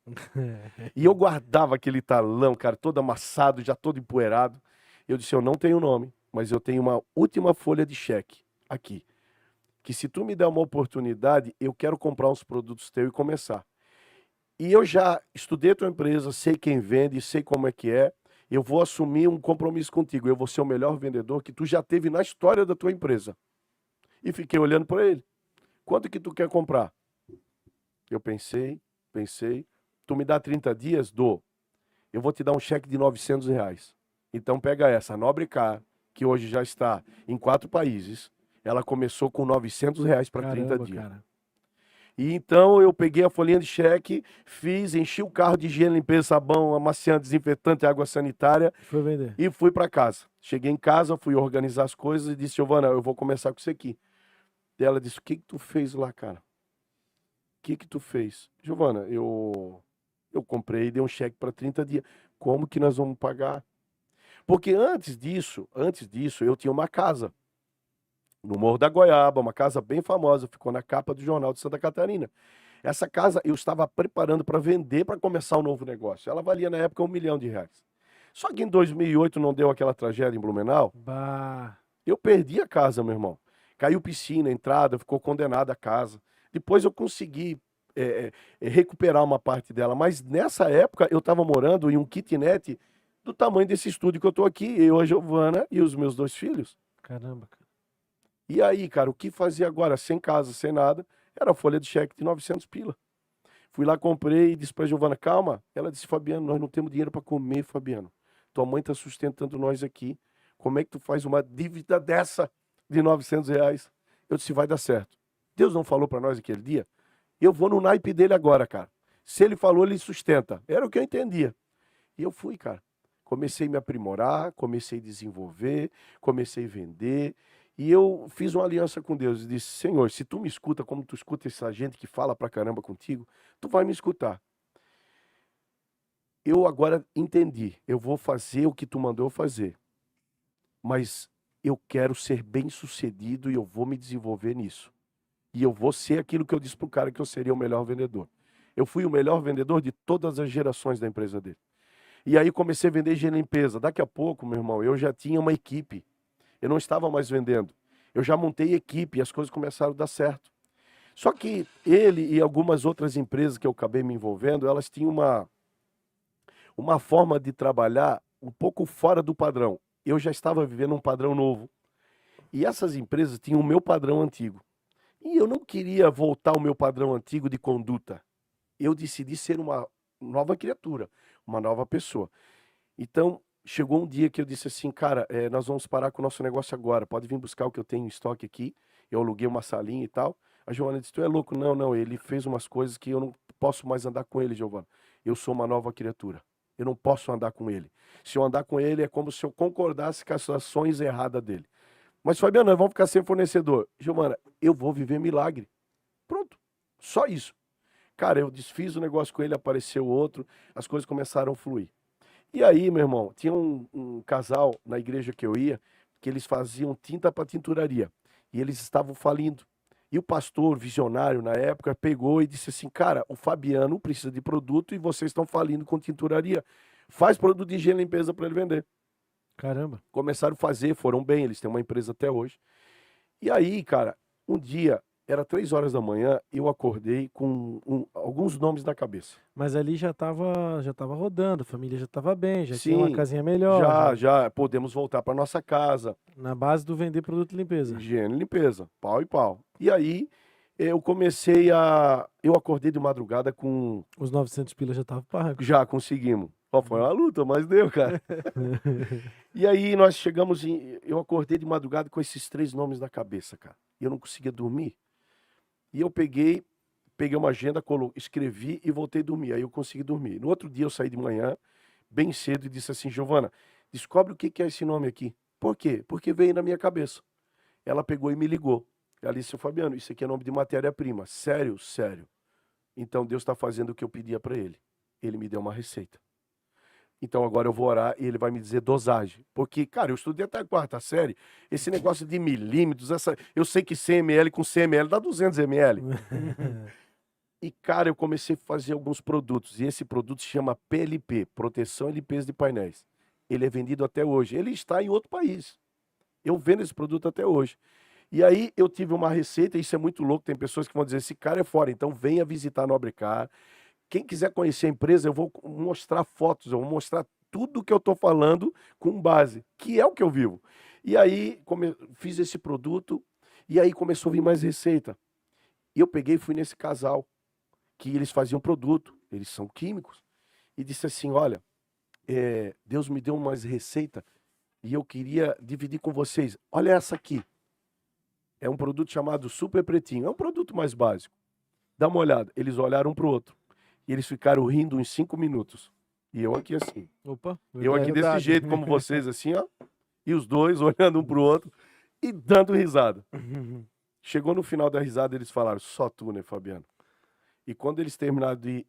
E eu guardava aquele talão, cara, todo amassado, já todo empoeirado. Eu disse, eu não tenho nome, mas eu tenho uma última folha de cheque aqui. Que se tu me der uma oportunidade, eu quero comprar uns produtos teus e começar. E eu já estudei a tua empresa, sei quem vende, sei como é que é. Eu vou assumir um compromisso contigo. Eu vou ser o melhor vendedor que tu já teve na história da tua empresa. E fiquei olhando para ele. Quanto que tu quer comprar? Eu pensei. Tu me dá 30 dias? Dou. Eu vou te dar um cheque de R$ 900. Então pega essa, Nobre Car, que hoje já está em 4 países. Ela começou com R$ 900 para 30 dias. Cara. E então eu peguei a folhinha de cheque, enchi o carro de higiene, limpeza, sabão, amaciante, desinfetante, água sanitária Foi vender. e fui para casa. Cheguei em casa, fui organizar as coisas e disse, Giovana, eu vou começar com isso aqui. E ela disse, o que que tu fez lá, cara? O que que tu fez? Giovana, eu comprei e dei um cheque para 30 dias. Como que nós vamos pagar? Porque antes disso, eu tinha uma casa no Morro da Goiaba, uma casa bem famosa, ficou na capa do Jornal de Santa Catarina. Essa casa eu estava preparando para vender, para começar um novo negócio. Ela valia na época R$ 1 milhão. Só que em 2008 não deu aquela tragédia em Blumenau. Bah. Eu perdi a casa, meu irmão. Caiu piscina, entrada, ficou condenada a casa. Depois eu consegui recuperar uma parte dela, mas nessa época eu estava morando em um kitnet do tamanho desse estúdio que eu estou aqui, eu, a Giovana e os meus 2 filhos. Caramba, cara. E aí, cara, o que fazia agora? Sem casa, sem nada, era a folha de cheque de 900 pila. Fui lá, comprei e disse pra Giovana, calma. Ela disse, Fabiano, nós não temos dinheiro para comer, Fabiano. Tua mãe tá sustentando nós aqui. Como é que tu faz uma dívida dessa de R$ 900? Eu disse, vai dar certo. Deus não falou para nós aquele dia? Eu vou no naipe dele agora, cara. Se ele falou, ele sustenta. Era o que eu entendia. E eu fui, cara. Comecei a me aprimorar, comecei a desenvolver, comecei a vender. E eu fiz uma aliança com Deus e disse, Senhor, se tu me escuta como tu escuta essa gente que fala pra caramba contigo, tu vai me escutar. Eu agora entendi, eu vou fazer o que tu mandou eu fazer. Mas eu quero ser bem sucedido e eu vou me desenvolver nisso. E eu vou ser aquilo que eu disse pro cara que eu seria o melhor vendedor. Eu fui o melhor vendedor de todas as gerações da empresa dele. E aí comecei a vender higiene e limpeza. Daqui a pouco, meu irmão, eu já tinha uma equipe. Eu não estava mais vendendo. Eu já montei equipe e as coisas começaram a dar certo. Só que ele e algumas outras empresas que eu acabei me envolvendo, elas tinham uma forma de trabalhar um pouco fora do padrão. Eu já estava vivendo um padrão novo. E essas empresas tinham o meu padrão antigo. E eu não queria voltar ao meu padrão antigo de conduta. Eu decidi ser uma nova criatura, uma nova pessoa. Então, chegou um dia que eu disse assim, cara, nós vamos parar com o nosso negócio agora. Pode vir buscar o que eu tenho em estoque aqui. Eu aluguei uma salinha e tal. A Giovana disse, tu é louco? Não, não, ele fez umas coisas que eu não posso mais andar com ele, Giovana. Eu sou uma nova criatura. Eu não posso andar com ele. Se eu andar com ele, é como se eu concordasse com as ações erradas dele. Mas, Fabiano, nós vamos ficar sem fornecedor. Giovana, eu vou viver milagre. Pronto. Só isso. Cara, eu desfiz o negócio com ele, apareceu outro, as coisas começaram a fluir. E aí, meu irmão, tinha um casal na igreja que eu ia, que eles faziam tinta para tinturaria. E eles estavam falindo. E o pastor, visionário na época, pegou e disse assim, cara, o Fabiano precisa de produto e vocês estão falindo com tinturaria. Faz produto de higiene e limpeza para ele vender. Caramba. Começaram a fazer, foram bem, eles têm uma empresa até hoje. E aí, cara, um dia, era 3 horas da manhã, eu acordei com alguns nomes na cabeça. Mas ali já tava rodando, a família já tava bem, já tinha uma Sim, casinha melhor. já podemos voltar para nossa casa. Na base do vender produto de limpeza. Higiene e limpeza, pau e pau. E aí, eu acordei de madrugada com... Os 900 pilas já estavam pagos. Já conseguimos. Ó, foi uma luta, mas deu, cara. E aí nós chegamos eu acordei de madrugada com esses 3 nomes na cabeça, cara. E eu não conseguia dormir. E eu peguei uma agenda, escrevi e voltei a dormir. Aí eu consegui dormir. No outro dia eu saí de manhã, bem cedo, e disse assim, Giovana, descobre o que é esse nome aqui. Por quê? Porque veio na minha cabeça. Ela pegou e me ligou. Ela disse, seu Fabiano, isso aqui é nome de matéria-prima. Sério? Sério. Então Deus está fazendo o que eu pedia para ele. Ele me deu uma receita. Então agora eu vou orar e ele vai me dizer dosagem. Porque, cara, eu estudei até a 4ª série. Esse negócio de milímetros, eu sei que 100 ml com 100 ml dá 200 ml. E, cara, eu comecei a fazer alguns produtos. E esse produto se chama PLP, Proteção e Limpeza de Painéis. Ele é vendido até hoje. Ele está em outro país. Eu vendo esse produto até hoje. E aí eu tive uma receita, e isso é muito louco. Tem pessoas que vão dizer, esse cara é fora. Então venha visitar a Nobrecar. Quem quiser conhecer a empresa, eu vou mostrar fotos, eu vou mostrar tudo que eu estou falando com base, que é o que eu vivo. E aí fiz esse produto, e aí começou a vir mais receita. E eu peguei e fui nesse casal, que eles faziam produto, eles são químicos, e disse assim, olha, Deus me deu umas receitas, e eu queria dividir com vocês. Olha essa aqui. É um produto chamado Super Pretinho, é um produto mais básico. Dá uma olhada. Eles olharam um para o outro. E eles ficaram rindo uns 5 minutos. E eu aqui assim. Opa. Eu aqui desse jeito, como vocês, assim, ó. E os dois olhando um pro outro e dando risada. Chegou no final da risada, eles falaram, só tu, né, Fabiano? E quando eles terminaram de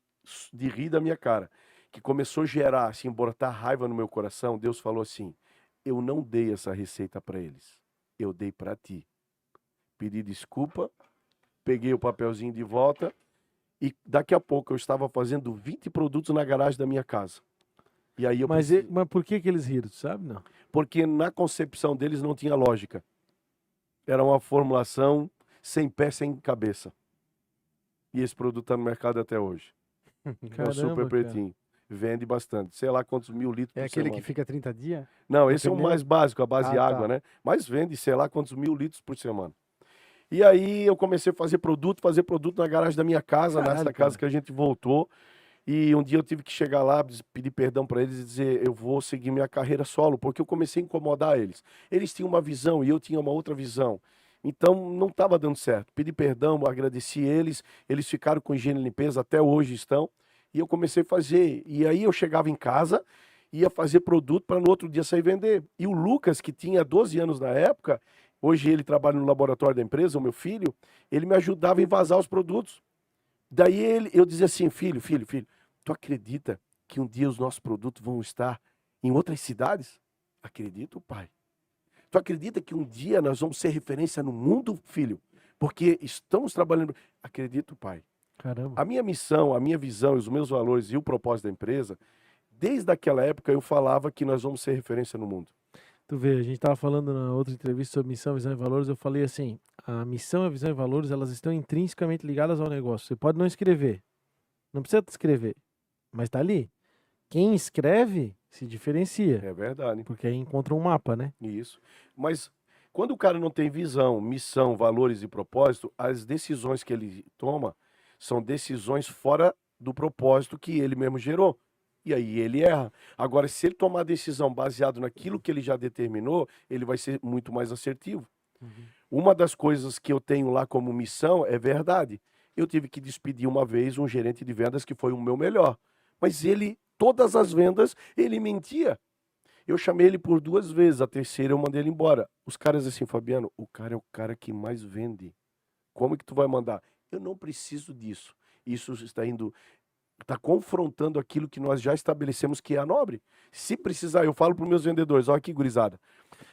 rir da minha cara, que começou a gerar, assim, botar raiva no meu coração, Deus falou assim, eu não dei essa receita para eles. Eu dei para ti. Pedi desculpa, peguei o papelzinho de volta. E daqui a pouco eu estava fazendo 20 produtos na garagem da minha casa. E aí mas por que eles riram, sabe? Não. Porque na concepção deles não tinha lógica. Era uma formulação sem pé, sem cabeça. E esse produto está no mercado até hoje. Caramba, é o Super Pretinho. Vende bastante. Sei lá quantos 1000 litros por aquele semana. que fica 30 dias? Não, esse é o Dependendo. mais básico, a base de água, tá. né? Mas vende, sei lá quantos 1000 litros por semana. E aí eu comecei a fazer produto na garagem da minha casa, Caralho, nessa casa cara. que a gente voltou. E um dia eu tive que chegar lá, pedir perdão para eles e dizer, eu vou seguir minha carreira solo, porque eu comecei a incomodar eles. Eles tinham uma visão e eu tinha uma outra visão. Então não estava dando certo. Pedi perdão, agradeci eles ficaram com higiene e limpeza, até hoje estão. E eu comecei a fazer. E aí eu chegava em casa, ia fazer produto para no outro dia sair vender. E o Lucas, que tinha 12 anos na época, hoje ele trabalha no laboratório da empresa, o meu filho, ele me ajudava a envasar os produtos. Daí eu dizia assim, filho, tu acredita que um dia os nossos produtos vão estar em outras cidades? Acredito, pai. Tu acredita que um dia nós vamos ser referência no mundo, filho? Porque estamos trabalhando... Acredito, pai. Caramba. A minha missão, a minha visão, os meus valores e o propósito da empresa, desde aquela época eu falava que nós vamos ser referência no mundo. Tu vê, a gente tava falando na outra entrevista sobre missão, visão e valores, eu falei assim, a missão, a visão e valores, elas estão intrinsecamente ligadas ao negócio. Você pode não escrever, não precisa escrever, mas tá ali. Quem escreve se diferencia, É verdade. porque aí encontra um mapa, né? Isso. Mas quando o cara não tem visão, missão, valores e propósito, as decisões que ele toma são decisões fora do propósito que ele mesmo gerou. E aí ele erra. Agora, se ele tomar decisão baseado naquilo que ele já determinou, ele vai ser muito mais assertivo. Uma das coisas que eu tenho lá como missão é verdade. Eu tive que despedir uma vez um gerente de vendas que foi o meu melhor. Mas ele, todas as vendas, ele mentia. Eu chamei ele por 2 vezes, a terceira eu mandei ele embora. Os caras assim, Fabiano, o cara é o cara que mais vende. Como que tu vai mandar? Eu não preciso disso. Isso está confrontando aquilo que nós já estabelecemos que é a nobre. Se precisar, eu falo para os meus vendedores, olha aqui, gurizada,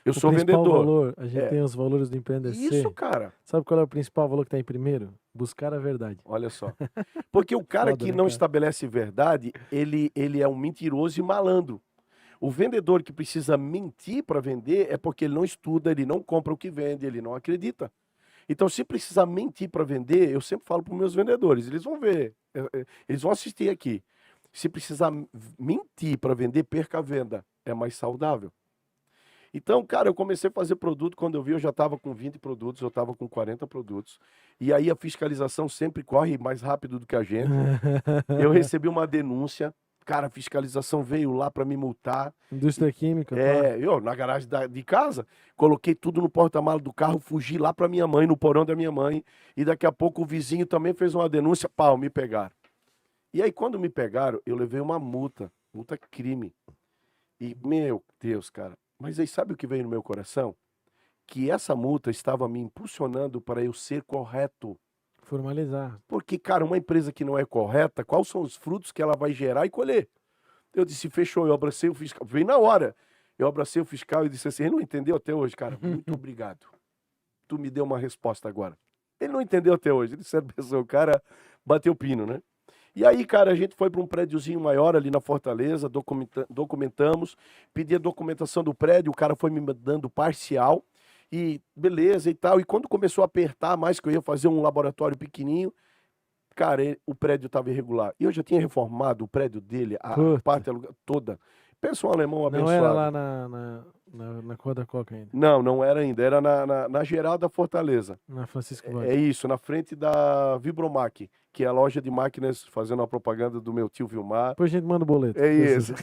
eu O sou principal vendedor. valor, a gente É. tem os valores do empreender. Isso, cara. Sabe qual é o principal valor que está em primeiro? Buscar a verdade. Olha só. Porque o cara Foda, que né, não cara? estabelece verdade, ele é um mentiroso e malandro. O vendedor que precisa mentir para vender é porque ele não estuda, ele não compra o que vende, ele não acredita. Então, se precisar mentir para vender, eu sempre falo para os meus vendedores, eles vão ver, eles vão assistir aqui. Se precisar mentir para vender, perca a venda. É mais saudável. Então, cara, eu comecei a fazer produto, quando eu vi eu já estava com 20 produtos, eu estava com 40 produtos. E aí a fiscalização sempre corre mais rápido do que a gente. Eu recebi uma denúncia, cara, a fiscalização veio lá para me multar. Indústria química, pá. Eu, na garagem de casa, coloquei tudo no porta-malas do carro, fugi lá para minha mãe, no porão da minha mãe, e daqui a pouco o vizinho também fez uma denúncia, pau, me pegaram. E aí, quando me pegaram, eu levei uma multa crime. E, meu Deus, cara, mas aí sabe o que veio no meu coração? Que essa multa estava me impulsionando para eu ser correto. Formalizar. Porque, cara, uma empresa que não é correta, quais são os frutos que ela vai gerar e colher? Eu disse, fechou, eu abracei o fiscal, veio na hora. Eu abracei o fiscal e disse assim, ele não entendeu até hoje, cara, muito obrigado. Tu me deu uma resposta agora. Ele não entendeu até hoje, ele disse, o cara bateu pino, né? E aí, cara, a gente foi para um prédiozinho maior ali na Fortaleza, documentamos, pedi a documentação do prédio, o cara foi me dando parcial, e beleza e tal. E quando começou a apertar mais, que eu ia fazer um laboratório pequenininho, cara, o prédio estava irregular. E eu já tinha reformado o prédio dele, a Puta. parte toda. Pensa um alemão Não abençoado. era lá na Rua da Coca ainda. Não era ainda. Era na geral da Fortaleza. Na Francisco É Vale. isso, na frente da Vibromac, que é a loja de máquinas, fazendo a propaganda do meu tio Vilmar. Depois a gente manda o boleto. É isso.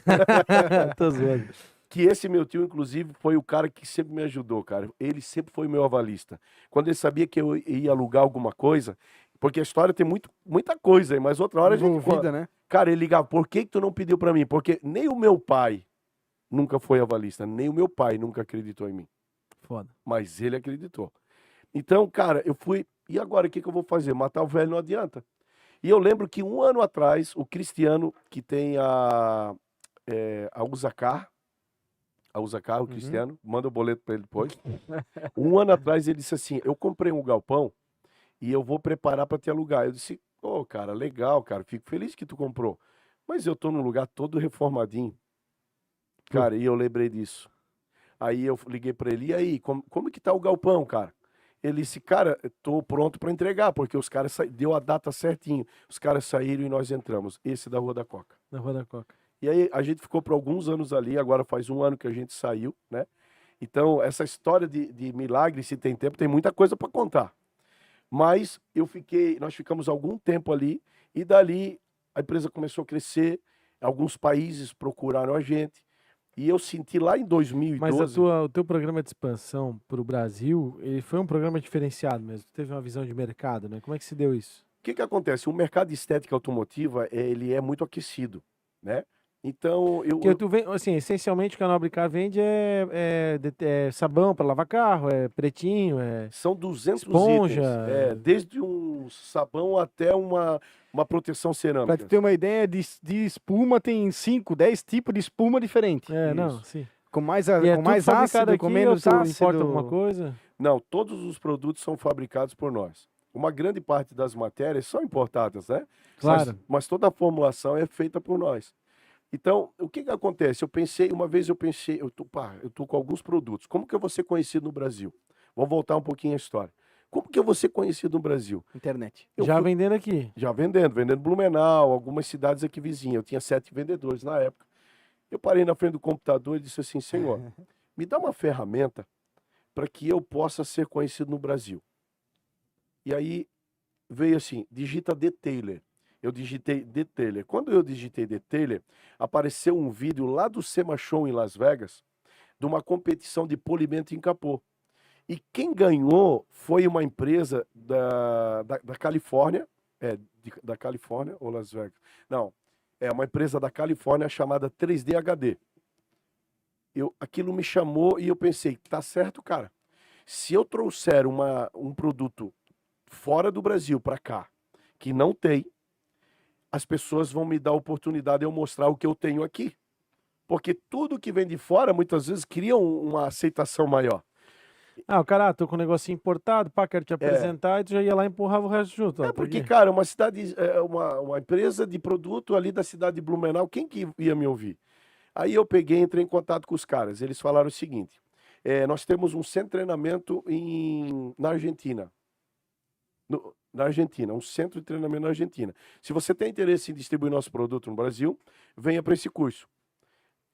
Tô zoando. Que esse meu tio, inclusive, foi o cara que sempre me ajudou, cara. Ele sempre foi meu avalista. Quando ele sabia que eu ia alugar alguma coisa, porque a história tem muita coisa aí, mas outra hora a gente Envolvida, conta. né? Cara, ele ligava, por que tu não pediu pra mim? Porque nem o meu pai nunca foi avalista, nem o meu pai nunca acreditou em mim. Foda. Mas ele acreditou. Então, cara, eu fui, e agora o que eu vou fazer? Matar o velho não adianta. E eu lembro que 1 ano atrás, o Cristiano, que tem a Usacar, o Cristiano, manda o boleto pra ele depois. 1 ano atrás ele disse assim, eu comprei um galpão e eu vou preparar para te alugar. Eu disse, cara, legal, cara, fico feliz que tu comprou. Mas eu tô num lugar todo reformadinho. Cara, e eu lembrei disso. Aí eu liguei para ele, e aí, como que tá o galpão, cara? Ele disse, cara, eu tô pronto para entregar, porque os caras deu a data certinho. Os caras saíram e nós entramos. Esse da Rua da Coca. Na Rua da Coca. E aí a gente ficou por alguns anos ali, agora faz 1 ano que a gente saiu, né? Então, essa história de milagre, se tem tempo, tem muita coisa para contar. Mas nós ficamos algum tempo ali, e dali a empresa começou a crescer, alguns países procuraram a gente, e eu senti lá em 2012... Mas o teu programa de expansão para o Brasil, ele foi um programa diferenciado mesmo. Tu teve uma visão de mercado, né? Como é que se deu isso? O que acontece? O mercado de estética automotiva, ele é muito aquecido, né? Então, Porque tu vem, assim, essencialmente o que a Nobre Car vende é sabão para lavar carro, é pretinho, são 200 esponja. itens, desde um sabão até uma proteção cerâmica. Pra tu ter uma ideia, de espuma tem 5, 10 tipos de espuma diferentes. Não, sim. Com mais, E com mais tudo fabricado ácido, com aqui, menos ou tu ácido. importa alguma coisa? Não, todos os produtos são fabricados por nós. Uma grande parte das matérias são importadas, né? Claro. Mas toda a formulação é feita por nós. Então, o que acontece? Uma vez eu pensei, eu tô com alguns produtos. Como que eu vou ser conhecido no Brasil? Vou voltar um pouquinho à história. Como que eu vou ser conhecido no Brasil? Internet. Vendendo aqui. Já vendendo Blumenau, algumas cidades aqui vizinhas. Eu tinha 7 vendedores na época. Eu parei na frente do computador e disse assim, Senhor, me dá uma ferramenta para que eu possa ser conhecido no Brasil. E aí veio assim, digita Detailer. Eu digitei Detailer. Quando eu digitei Detailer, apareceu um vídeo lá do SEMA Show em Las Vegas, de uma competição de polimento em capô. E quem ganhou foi uma empresa da Califórnia, da Califórnia ou Las Vegas? Não, é uma empresa da Califórnia chamada 3D HD. Aquilo me chamou e eu pensei, tá certo, cara. Se eu trouxer um produto fora do Brasil para cá, que não tem, as pessoas vão me dar a oportunidade de eu mostrar o que eu tenho aqui. Porque tudo que vem de fora, muitas vezes, cria uma aceitação maior. O cara, tô com um negocinho importado, pá, quero te apresentar, e tu já ia lá e empurrava o resto junto. Ó, Porque, cara, uma cidade, uma empresa de produto ali da cidade de Blumenau, quem que ia me ouvir? Aí eu peguei e entrei em contato com os caras. Eles falaram o seguinte, nós temos um centro de treinamento na Argentina. Na Argentina, um centro de treinamento na Argentina. Se você tem interesse em distribuir nosso produto no Brasil, venha para esse curso.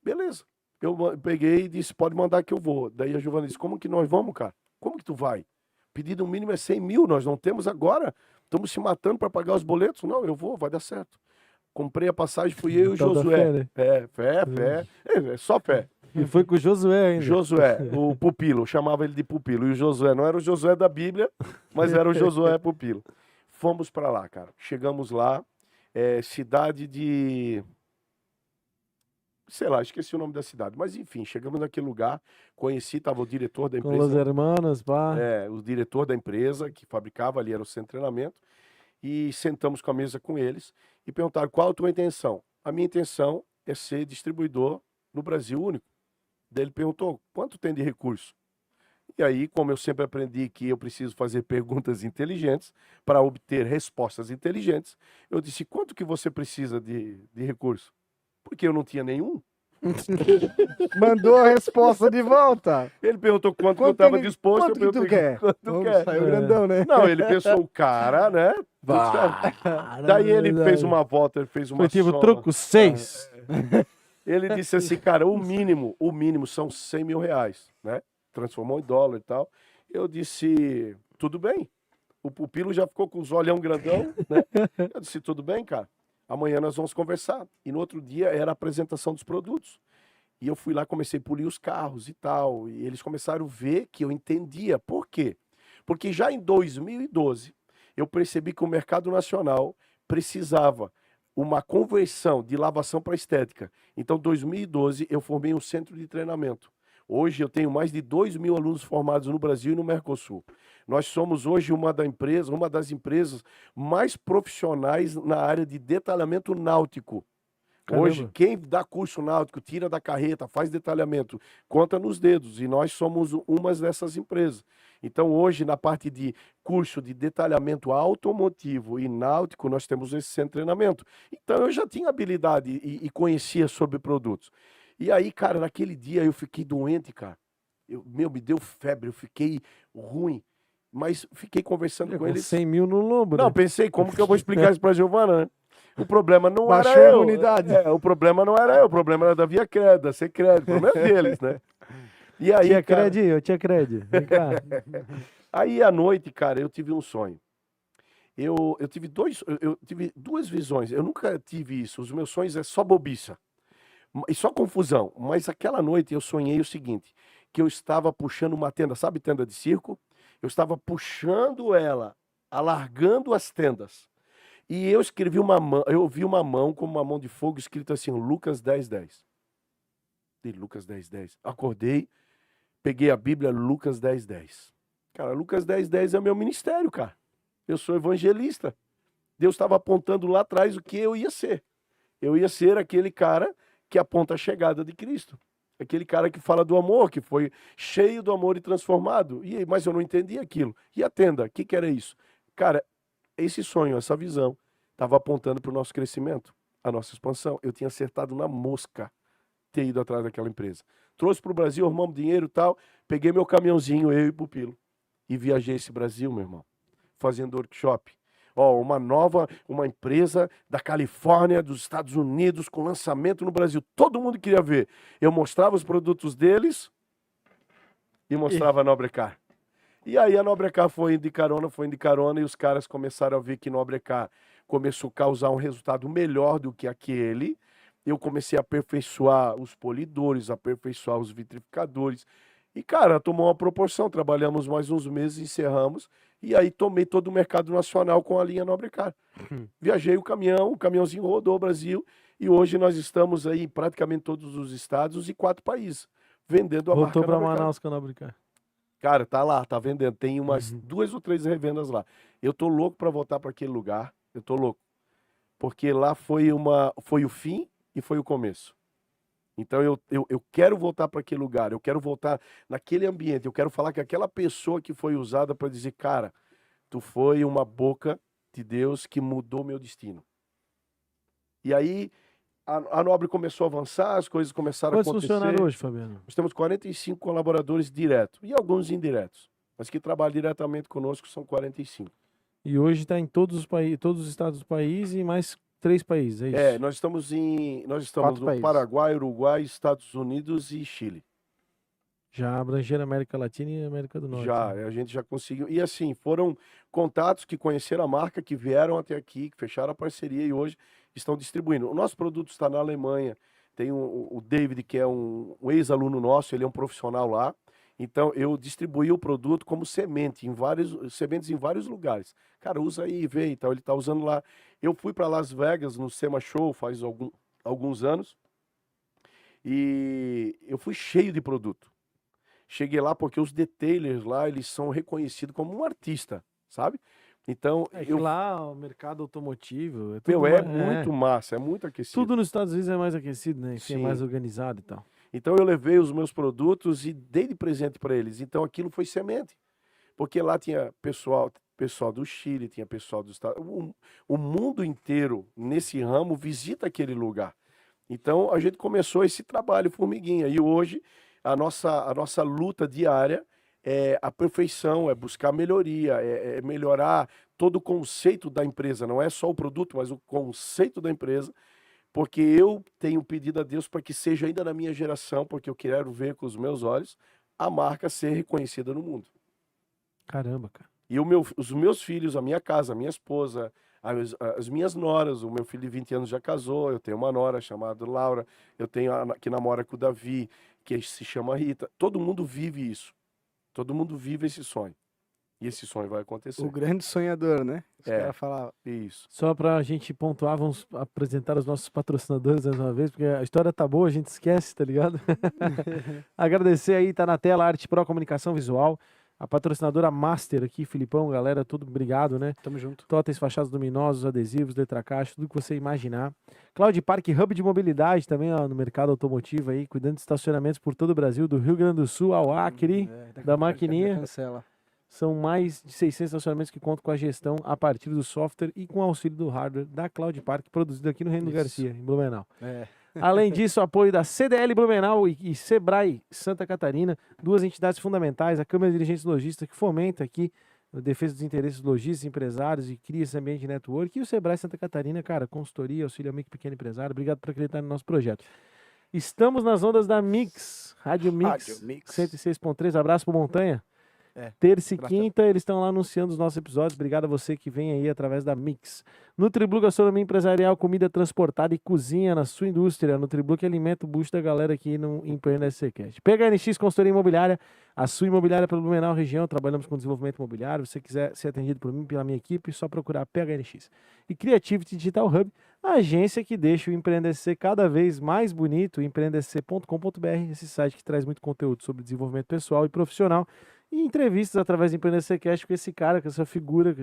Beleza. Eu peguei e disse, pode mandar que eu vou. Daí a Giovana disse, como que nós vamos, cara? Como que tu vai? Pedido mínimo é 100 mil, nós não temos agora. Estamos se matando para pagar os boletos. Não, eu vou, vai dar certo. Comprei a passagem, fui eu e o Josué. Fé, né? Fé. É só fé. E foi com o Josué ainda. Josué, o pupilo, eu chamava ele de pupilo. E o Josué, não era o Josué da Bíblia, mas era o Josué pupilo. Fomos para lá, cara. Chegamos lá, cidade de... Sei lá, esqueci o nome da cidade. Mas enfim, chegamos naquele lugar, conheci, estava o diretor da empresa. Com os hermanos, pá. O diretor da empresa, que fabricava ali, era o centro de treinamento. E sentamos com a mesa com eles e perguntaram, qual a tua intenção? A minha intenção é ser distribuidor no Brasil único. Daí ele perguntou, quanto tem de recurso? E aí, como eu sempre aprendi que eu preciso fazer perguntas inteligentes para obter respostas inteligentes, eu disse, quanto que você precisa de recurso? Porque eu não tinha nenhum. Mandou a resposta de volta. Ele perguntou quanto eu estava disposto. Quanto que tu quer? Quanto tu quer? Saiu grandão, né? Não, ele pensou, o cara, né? Daí ele fez uma volta, ele fez uma Foi tipo, soma. troco 6. Ele disse assim, cara, o mínimo são 100 mil reais, né? Transformou em dólar e tal. Eu disse, tudo bem. O pupilo já ficou com os olhão grandão, né? Eu disse, tudo bem, cara. Amanhã nós vamos conversar. E no outro dia era a apresentação dos produtos. E eu fui lá, comecei a polir os carros e tal. E eles começaram a ver que eu entendia. Por quê? Porque já em 2012, eu percebi que o mercado nacional precisava uma conversão de lavação para estética. Então, em 2012, eu formei um centro de treinamento. Hoje eu tenho mais de 2.000 alunos formados no Brasil e no Mercosul. Nós somos hoje uma das empresas mais profissionais na área de detalhamento náutico. Caramba. Hoje, quem dá curso náutico, tira da carreta, faz detalhamento, conta nos dedos. E nós somos uma dessas empresas. Então, hoje, na parte de curso de detalhamento automotivo e náutico, nós temos esse centro de treinamento. Então, eu já tinha habilidade e conhecia sobre produtos. E aí, cara, naquele dia eu fiquei doente, cara. Me deu febre, eu fiquei ruim. Mas fiquei conversando com eles. 100 mil no lombo, Não, né? pensei, como que eu vou explicar isso pra Giovana, né? O problema não Baixou era a eu. imunidade. O problema não era eu, o problema era da Via Crédito, da Secred, o problema é deles, né? E aí, Tia cara, Cred, eu tinha Cred. Vem cá. aí à noite, cara, eu tive um sonho. Eu tive duas visões. Eu nunca tive isso. Os meus sonhos é só bobiça. E só confusão. Mas aquela noite eu sonhei o seguinte, que eu estava puxando uma tenda, sabe tenda de circo? Eu estava puxando ela, alargando as tendas. E eu escrevi eu vi uma mão como uma mão de fogo escrito assim, Lucas 10:10. De Lucas 10:10. Acordei, peguei a Bíblia, Lucas 10:10. Cara, Lucas 10:10 é o meu ministério, cara. Eu sou evangelista. Deus estava apontando lá atrás o que eu ia ser. Eu ia ser aquele cara que aponta a chegada de Cristo. Aquele cara que fala do amor, que foi cheio do amor e transformado. Mas eu não entendi aquilo. E a tenda, o que era isso? Cara, esse sonho, essa visão, estava apontando para o nosso crescimento, a nossa expansão. Eu tinha acertado na mosca ter ido atrás daquela empresa. Trouxe para o Brasil, arrumamos dinheiro e tal, peguei meu caminhãozinho, eu e o pupilo. e viajei esse Brasil, meu irmão, fazendo workshop. Uma empresa da Califórnia, dos Estados Unidos, com lançamento no Brasil. Todo mundo queria ver. Eu mostrava os produtos deles e mostrava a Nobrecar. E aí a Nobrecar foi indo de carona, e os caras começaram a ver que Nobrecar começou a causar um resultado melhor do que aquele. Eu comecei a aperfeiçoar os polidores, aperfeiçoar os vitrificadores. E, cara, tomou uma proporção. Trabalhamos mais uns meses, encerramos. E aí tomei todo o mercado nacional com a linha Nobrecar. Viajei o caminhãozinho rodou o Brasil. E hoje nós estamos aí em praticamente todos os estados e 4 países, vendendo a marca Voltou pra Nobrecar. Manaus com a Nobrecar. Cara, tá lá, tá vendendo. Tem umas 2 ou 3 revendas lá. Eu tô louco pra voltar pra aquele lugar. Eu tô louco. Porque lá foi o fim e foi o começo. Então eu quero voltar para aquele lugar, eu quero voltar naquele ambiente, eu quero falar que aquela pessoa que foi usada para dizer, cara, tu foi uma boca de Deus que mudou meu destino. E aí a Nobre começou a avançar, as coisas começaram a Quantos acontecer. funcionários hoje, Fabiano? Nós temos 45 colaboradores diretos e alguns indiretos, mas que trabalham diretamente conosco são 45. E hoje está em todos os estados do país e mais 3 países, é isso? Nós estamos 4 no países. Paraguai, Uruguai, Estados Unidos e Chile. Já abranger a América Latina e a América do Norte. Já, né? a gente já conseguiu. E assim, foram contatos que conheceram a marca, que vieram até aqui, que fecharam a parceria e hoje estão distribuindo. O nosso produto está na Alemanha. Tem o David, que é um ex-aluno nosso, ele é um profissional lá. Então, eu distribuí o produto como sementes em vários lugares. Cara, usa aí e vê e tal. Ele está usando lá. Eu fui para Las Vegas no SEMA Show faz alguns anos e eu fui cheio de produto. Cheguei lá porque os detailers lá, eles são reconhecidos como um artista, sabe? Então, É que lá o mercado automotivo muito massa, é muito aquecido. Tudo nos Estados Unidos é mais aquecido, né? Enfim, é Sim. mais organizado e tal. Então eu levei os meus produtos e dei de presente para eles. Então aquilo foi semente. Porque lá tinha pessoal do Chile, tinha pessoal dos Estados Unidos. O mundo inteiro nesse ramo visita aquele lugar. Então a gente começou esse trabalho formiguinha. E hoje a nossa luta diária é a perfeição, é buscar melhoria, é melhorar todo o conceito da empresa. Não é só o produto, mas o conceito da empresa. Porque eu tenho pedido a Deus para que seja ainda na minha geração, porque eu quero ver com os meus olhos a marca ser reconhecida no mundo. Caramba, cara. E os meus filhos, a minha casa, a minha esposa, as minhas noras, o meu filho de 20 anos já casou, eu tenho uma nora chamada Laura, eu tenho que namora com o Davi, que se chama Rita. Todo mundo vive isso. Todo mundo vive esse sonho. E esse sonho vai acontecer. O grande sonhador, né? Os caras falavam. Isso. Só pra gente pontuar, vamos apresentar os nossos patrocinadores mais uma vez, porque a história tá boa, a gente esquece, tá ligado? Agradecer aí, tá na tela, Arte Pro Comunicação Visual, a patrocinadora Master aqui, Filipão, galera, tudo obrigado, né? Tamo junto. Totens, fachadas luminosos, adesivos, letra caixa, tudo que você imaginar. Cloud Park, hub de mobilidade também ó, no mercado automotivo aí, cuidando de estacionamentos por todo o Brasil, do Rio Grande do Sul ao Acre, da maquininha. Cancela. São mais de 600 estacionamentos que contam com a gestão a partir do software e com o auxílio do hardware da Cloud Park, produzido aqui no Reino do Garcia, em Blumenau. Além disso, apoio da CDL Blumenau e Sebrae Santa Catarina, 2 entidades fundamentais, a Câmara de Dirigentes Lojistas, que fomenta aqui a defesa dos interesses lojistas, empresários e cria esse ambiente de network, e o Sebrae Santa Catarina, cara, consultoria, auxílio ao micro e pequeno empresário. Obrigado por acreditar no nosso projeto. Estamos nas ondas da Mix, Rádio Mix, 106.3, abraço pro Montanha. Terça e quinta, eles estão lá anunciando os nossos episódios. Obrigado a você que vem aí através da Mix. Nutriblu Gastronomia Empresarial, comida transportada e cozinha na sua indústria. Nutriblu que alimenta o bucho da galera aqui no Empreenda SCCast. PHNX Consultoria Imobiliária, a sua imobiliária pelo Blumenau região. Trabalhamos com desenvolvimento imobiliário. Se você quiser ser atendido por mim, pela minha equipe, é só procurar PHNX. E Creativity Digital Hub, a agência que deixa o Empreenda SC cada vez mais bonito. empreendesc.com.br, esse site que traz muito conteúdo sobre desenvolvimento pessoal e profissional. E entrevistas através do Empreender SCCast com esse cara, com essa figura, com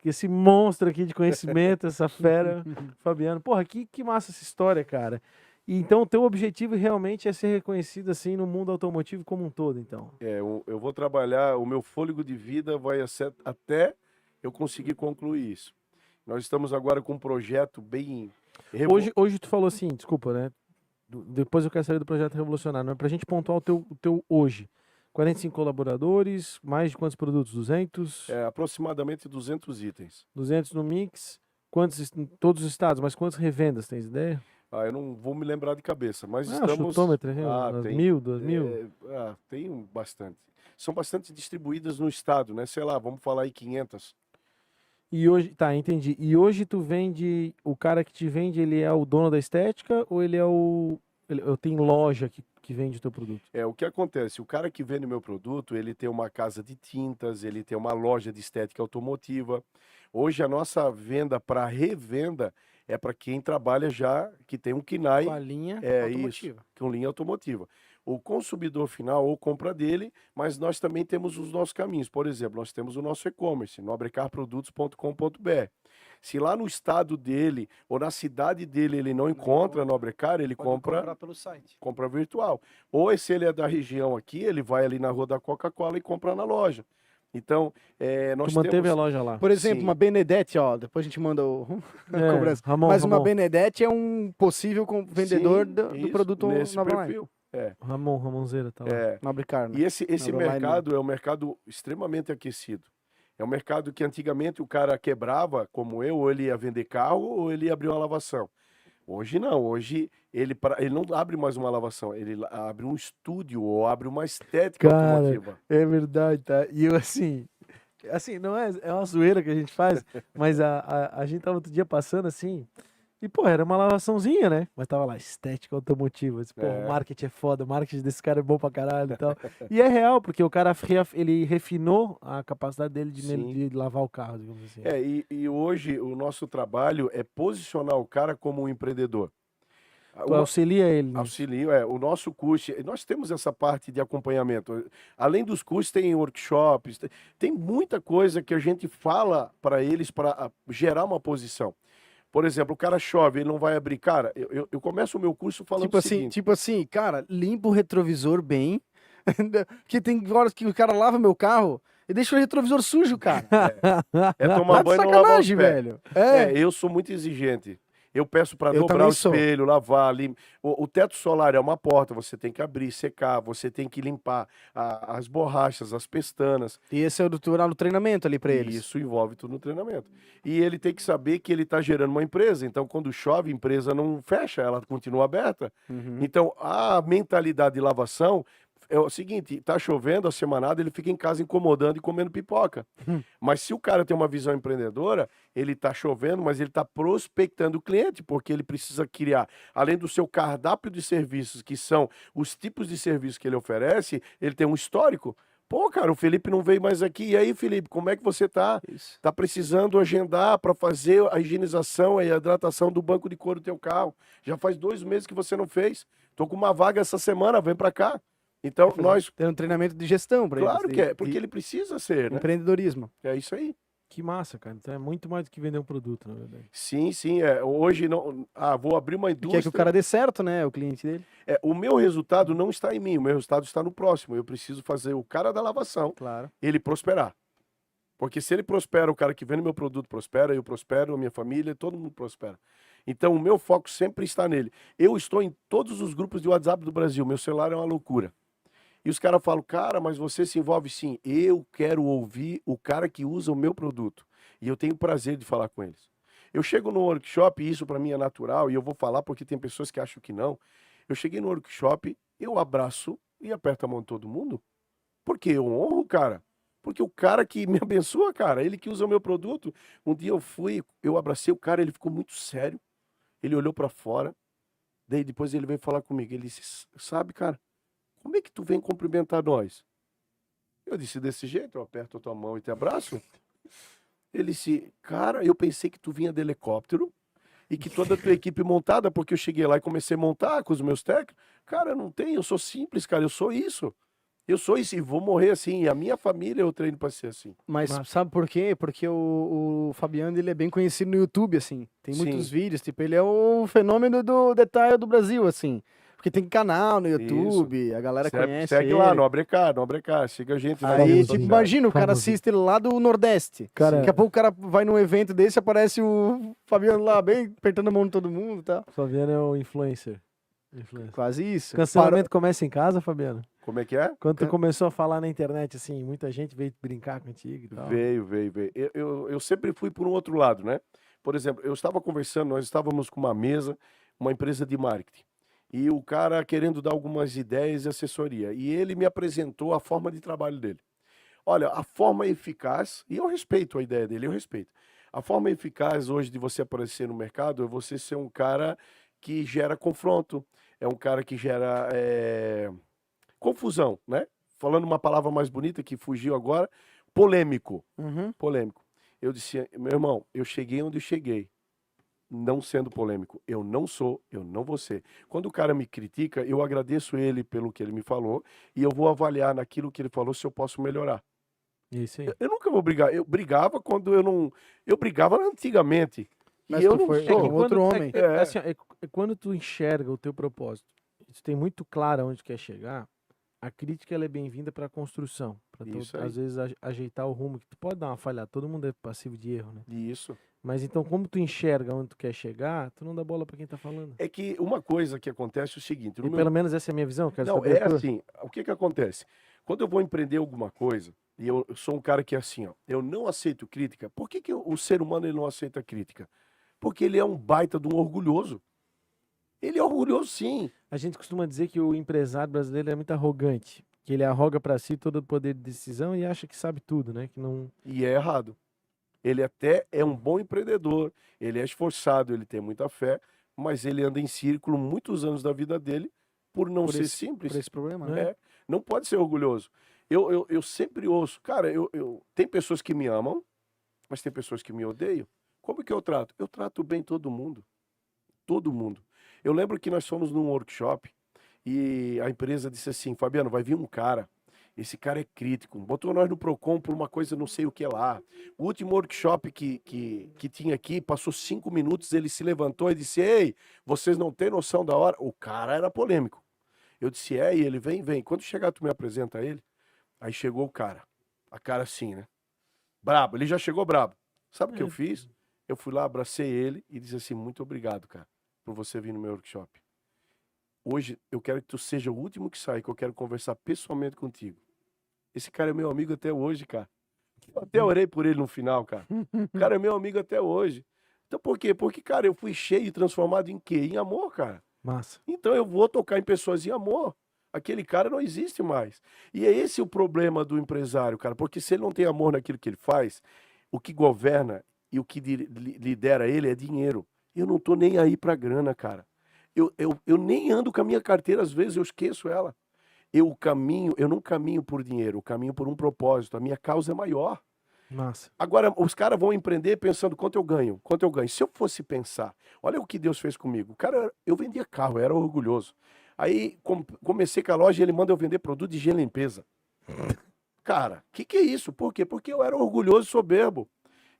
esse monstro aqui de conhecimento, essa fera, Fabiano. Porra, que massa essa história, cara. E então, o teu objetivo realmente é ser reconhecido assim no mundo automotivo como um todo, então. Eu vou trabalhar, o meu fôlego de vida vai até eu conseguir concluir isso. Nós estamos agora com um projeto bem... Hoje tu falou assim, desculpa, né? Depois eu quero saber do projeto revolucionário, mas pra gente pontuar o teu hoje. 45 colaboradores, mais de quantos produtos? 200? Aproximadamente 200 itens. 200 no mix. Quantos em todos os estados, mas quantas revendas, tens ideia? Eu não vou me lembrar de cabeça, mas Ah, estamos... chutômetro, tem, 1.000, 2.000? tem bastante. São bastante distribuídas no estado, né? Sei lá, vamos falar aí 500. E hoje, tá, entendi. E hoje tu vende, o cara que te vende, ele é o dono da estética ou ele é eu tenho loja que vende o teu produto? O que acontece? O cara que vende meu produto, ele tem uma casa de tintas, ele tem uma loja de estética automotiva. Hoje a nossa venda para revenda é para quem trabalha já, que tem um KINAI. Com a linha automotiva. Isso, com linha automotiva. O consumidor final ou compra dele, mas nós também temos os nossos caminhos. Por exemplo, nós temos o nosso e-commerce, nobrecarprodutos.com.br. Se lá no estado dele ou na cidade dele ele não encontra Nobrecar, ele compra pelo site. Compra virtual. Ou se ele é da região aqui, ele vai ali na rua da Coca-Cola e compra na loja. Então, nós Tu manteve temos... a loja lá. Por exemplo, Sim. uma Benedete, ó, depois a gente manda a cobrança. Mas uma Ramon. Benedete é um possível vendedor Sim, do isso, produto nesse Nobreline. perfil. Ramonzeira tá lá. Nobrecar, né? E esse Nobreline. mercado é um mercado extremamente aquecido. É um mercado que antigamente o cara quebrava, como eu, ou ele ia vender carro, ou ele ia abrir uma lavação. Hoje não, hoje ele não abre mais uma lavação, ele abre um estúdio ou abre uma estética automotiva. É verdade, tá? E eu assim, não é uma zoeira que a gente faz, mas a gente tava outro dia passando assim, e pô, era uma lavaçãozinha, né? Mas tava lá, estética automotiva. Pô, o marketing é foda, o marketing desse cara é bom pra caralho e tal. E é real, porque o cara ele refinou a capacidade dele de lavar o carro, digamos assim. E hoje o nosso trabalho é posicionar o cara como um empreendedor. Tu auxilia ele nisso. Auxilio, o nosso curso, nós temos essa parte de acompanhamento. Além dos cursos, tem workshops, tem muita coisa que a gente fala para eles para gerar uma posição. Por exemplo, o cara chove, ele não vai abrir. Cara, eu começo o meu curso falando o seguinte. Tipo assim, cara, limpa o retrovisor bem, porque tem horas que o cara lava meu carro e deixa o retrovisor sujo, cara. Tomar banho e não lavar os pés. Velho. Eu sou muito exigente. Eu peço para Eu dobrar o também sou. espelho, lavar, o teto solar é uma porta, você tem que abrir, secar, você tem que limpar as borrachas, as pestanas. E esse é o do treinamento ali pra eles. Isso envolve tudo no treinamento. E ele tem que saber que ele está gerando uma empresa, então quando chove, a empresa não fecha, ela continua aberta. Então, a mentalidade de lavação é o seguinte, tá chovendo a semanada, ele fica em casa incomodando e comendo pipoca. Mas se o cara tem uma visão empreendedora, ele tá chovendo, mas ele tá prospectando o cliente, porque ele precisa criar, além do seu cardápio de serviços, que são os tipos de serviços que ele oferece, ele tem um histórico. Pô, cara, o Felipe não veio mais aqui. E aí, Felipe, como é que você tá? Isso. Tá precisando agendar para fazer a higienização e a hidratação do banco de couro do teu carro. Já faz 2 meses que você não fez. Tô com uma vaga essa semana, vem para cá. Então, nós... Tem um treinamento de gestão pra eles. Claro que é, porque ele precisa ser, né? Empreendedorismo. É isso aí. Que massa, cara. Então é muito mais do que vender um produto, na verdade. Sim. Hoje, não... vou abrir uma indústria... Quer que o cara dê certo, né? O cliente dele. O meu resultado não está em mim, o meu resultado está no próximo. Eu preciso fazer o cara da lavação, Claro. ele prosperar. Porque se ele prospera, o cara que vende meu produto prospera, eu prospero, a minha família, todo mundo prospera. Então, o meu foco sempre está nele. Eu estou em todos os grupos de WhatsApp do Brasil, meu celular é uma loucura. E os caras falam, cara, mas você se envolve sim. Eu quero ouvir o cara que usa o meu produto. E eu tenho prazer de falar com eles. Eu chego no workshop, e isso para mim é natural, e eu vou falar porque tem pessoas que acham que não. Eu cheguei no workshop, eu abraço e aperto a mão de todo mundo. Porque eu honro o cara. Porque o cara que me abençoa, cara, ele que usa o meu produto. Um dia eu abracei o cara, ele ficou muito sério. Ele olhou para fora. Daí depois ele veio falar comigo. Ele disse, sabe, cara, como é que tu vem cumprimentar nós? Eu disse, desse jeito, eu aperto a tua mão e te abraço. Ele disse, cara, eu pensei que tu vinha de helicóptero e que toda a tua equipe montada, porque eu cheguei lá e comecei a montar com os meus técnicos. Cara, não tem, eu sou simples, cara, eu sou isso. Eu sou isso e vou morrer assim. E a minha família eu treino para ser assim. Mas sabe por quê? Porque o Fabiano, ele é bem conhecido no YouTube, assim. Tem muitos vídeos, tipo, ele é o fenômeno do detalhe do Brasil, assim. Porque tem canal no YouTube, a galera conhece segue ele. lá, Nobrecar, siga a gente. Aí, tipo, imagina, o cara assiste lá do Nordeste. Cara... Daqui a pouco o cara vai num evento desse, aparece o Fabiano lá, bem apertando a mão de todo mundo e tal. O Fabiano é o influencer. Influencer. Quase isso. Cancelamento começa em casa, Fabiano? Como é que é? Quando tu começou a falar na internet, assim, muita gente veio brincar contigo e tal. Veio. Eu sempre fui por um outro lado, né? Por exemplo, eu estava conversando, nós estávamos com uma mesa, uma empresa de marketing, e o cara querendo dar algumas ideias e assessoria, e ele me apresentou a forma de trabalho dele. Olha, a forma eficaz, e eu respeito a ideia dele, eu respeito. A forma eficaz hoje de você aparecer no mercado é você ser um cara que gera confronto, é um cara que gera confusão, né? Falando uma palavra mais bonita que fugiu agora, polêmico. Polêmico. Eu disse, meu irmão, eu cheguei onde eu cheguei, não sendo polêmico. Eu não sou, eu não vou ser. Quando o cara me critica, eu agradeço ele pelo que ele me falou e eu vou avaliar naquilo que ele falou se eu posso melhorar. Isso aí. Eu nunca vou brigar. Eu brigava quando eu não... Eu brigava antigamente. Mas E eu tu não foi sou. um outro homem. Assim, quando tu enxerga o teu propósito, tu tem muito claro aonde quer chegar, a crítica ela é bem-vinda para a construção, para às vezes ajeitar o rumo, que tu pode dar uma falhada, todo mundo é passivo de erro, né? Isso. Mas então, como tu enxerga onde tu quer chegar, tu não dá bola para quem tá falando. É que uma coisa que acontece é o seguinte... E pelo menos essa é a minha visão, quero Não, saber. é assim, o que acontece? Quando eu vou empreender alguma coisa, e eu sou um cara que é assim, ó, eu não aceito crítica. Por que o ser humano ele não aceita crítica? Porque ele é um baita de um orgulhoso. Ele é orgulhoso, sim. A gente costuma dizer que o empresário brasileiro é muito arrogante, que ele arroga para si todo o poder de decisão e acha que sabe tudo, né? Que não... E é errado. Ele até é um bom empreendedor, ele é esforçado, ele tem muita fé, mas ele anda em círculo muitos anos da vida dele por não ser simples. Por esse problema, né? Não pode ser orgulhoso. Eu sempre ouço, cara, tem pessoas que me amam, mas tem pessoas que me odeiam. Como que eu trato? Eu trato bem todo mundo. Todo mundo. Eu lembro que nós fomos num workshop e a empresa disse assim, Fabiano, vai vir um cara, esse cara é crítico, botou nós no Procon por uma coisa não sei o que lá. O último workshop que tinha aqui, passou 5 minutos, ele se levantou e disse, ei, vocês não têm noção da hora? O cara era polêmico. Eu disse, e ele, vem. Quando chegar, tu me apresenta ele. Aí chegou o cara, a cara assim, né? Brabo, ele já chegou brabo. Sabe o que eu fiz? Eu fui lá, abracei ele e disse assim, muito obrigado, cara, por você vir no meu workshop. Hoje eu quero que tu seja o último que sai, que eu quero conversar pessoalmente contigo. Esse cara é meu amigo até hoje, cara. Eu até orei por ele no final, cara. O cara é meu amigo até hoje. Então por quê? Porque, cara, eu fui cheio e transformado em quê? Em amor, cara. Massa. Então eu vou tocar em pessoas em amor. Aquele cara não existe mais. E é esse o problema do empresário, cara. Porque se ele não tem amor naquilo que ele faz, o que governa e o que lidera ele é dinheiro. Eu não tô nem aí pra grana, cara. Eu nem ando com a minha carteira, às vezes eu esqueço ela. Eu não caminho por dinheiro, eu caminho por um propósito. A minha causa é maior. Massa. Agora, os caras vão empreender pensando quanto eu ganho. Se eu fosse pensar, olha o que Deus fez comigo. Cara, eu vendia carro, eu era orgulhoso. Aí comecei com a loja e ele manda eu vender produto de higiene e limpeza. Cara, que é isso? Por quê? Porque eu era orgulhoso e soberbo.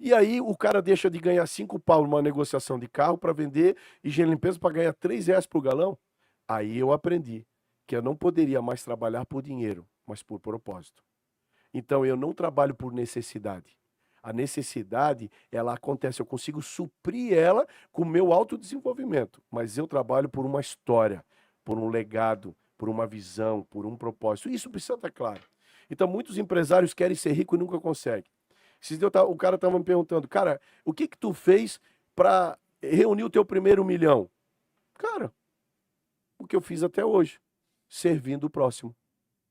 E aí o cara deixa de ganhar 5 pau numa negociação de carro para vender higiene e limpeza para ganhar R$3 por galão. Aí eu aprendi que eu não poderia mais trabalhar por dinheiro, mas por propósito. Então eu não trabalho por necessidade. A necessidade, ela acontece, eu consigo suprir ela com o meu autodesenvolvimento, mas eu trabalho por uma história, por um legado, por uma visão, por um propósito. Isso precisa estar claro. Então muitos empresários querem ser ricos e nunca conseguem. O cara estava me perguntando, cara, o que tu fez para reunir o teu primeiro 1 milhão? Cara, o que eu fiz até hoje, servindo o próximo,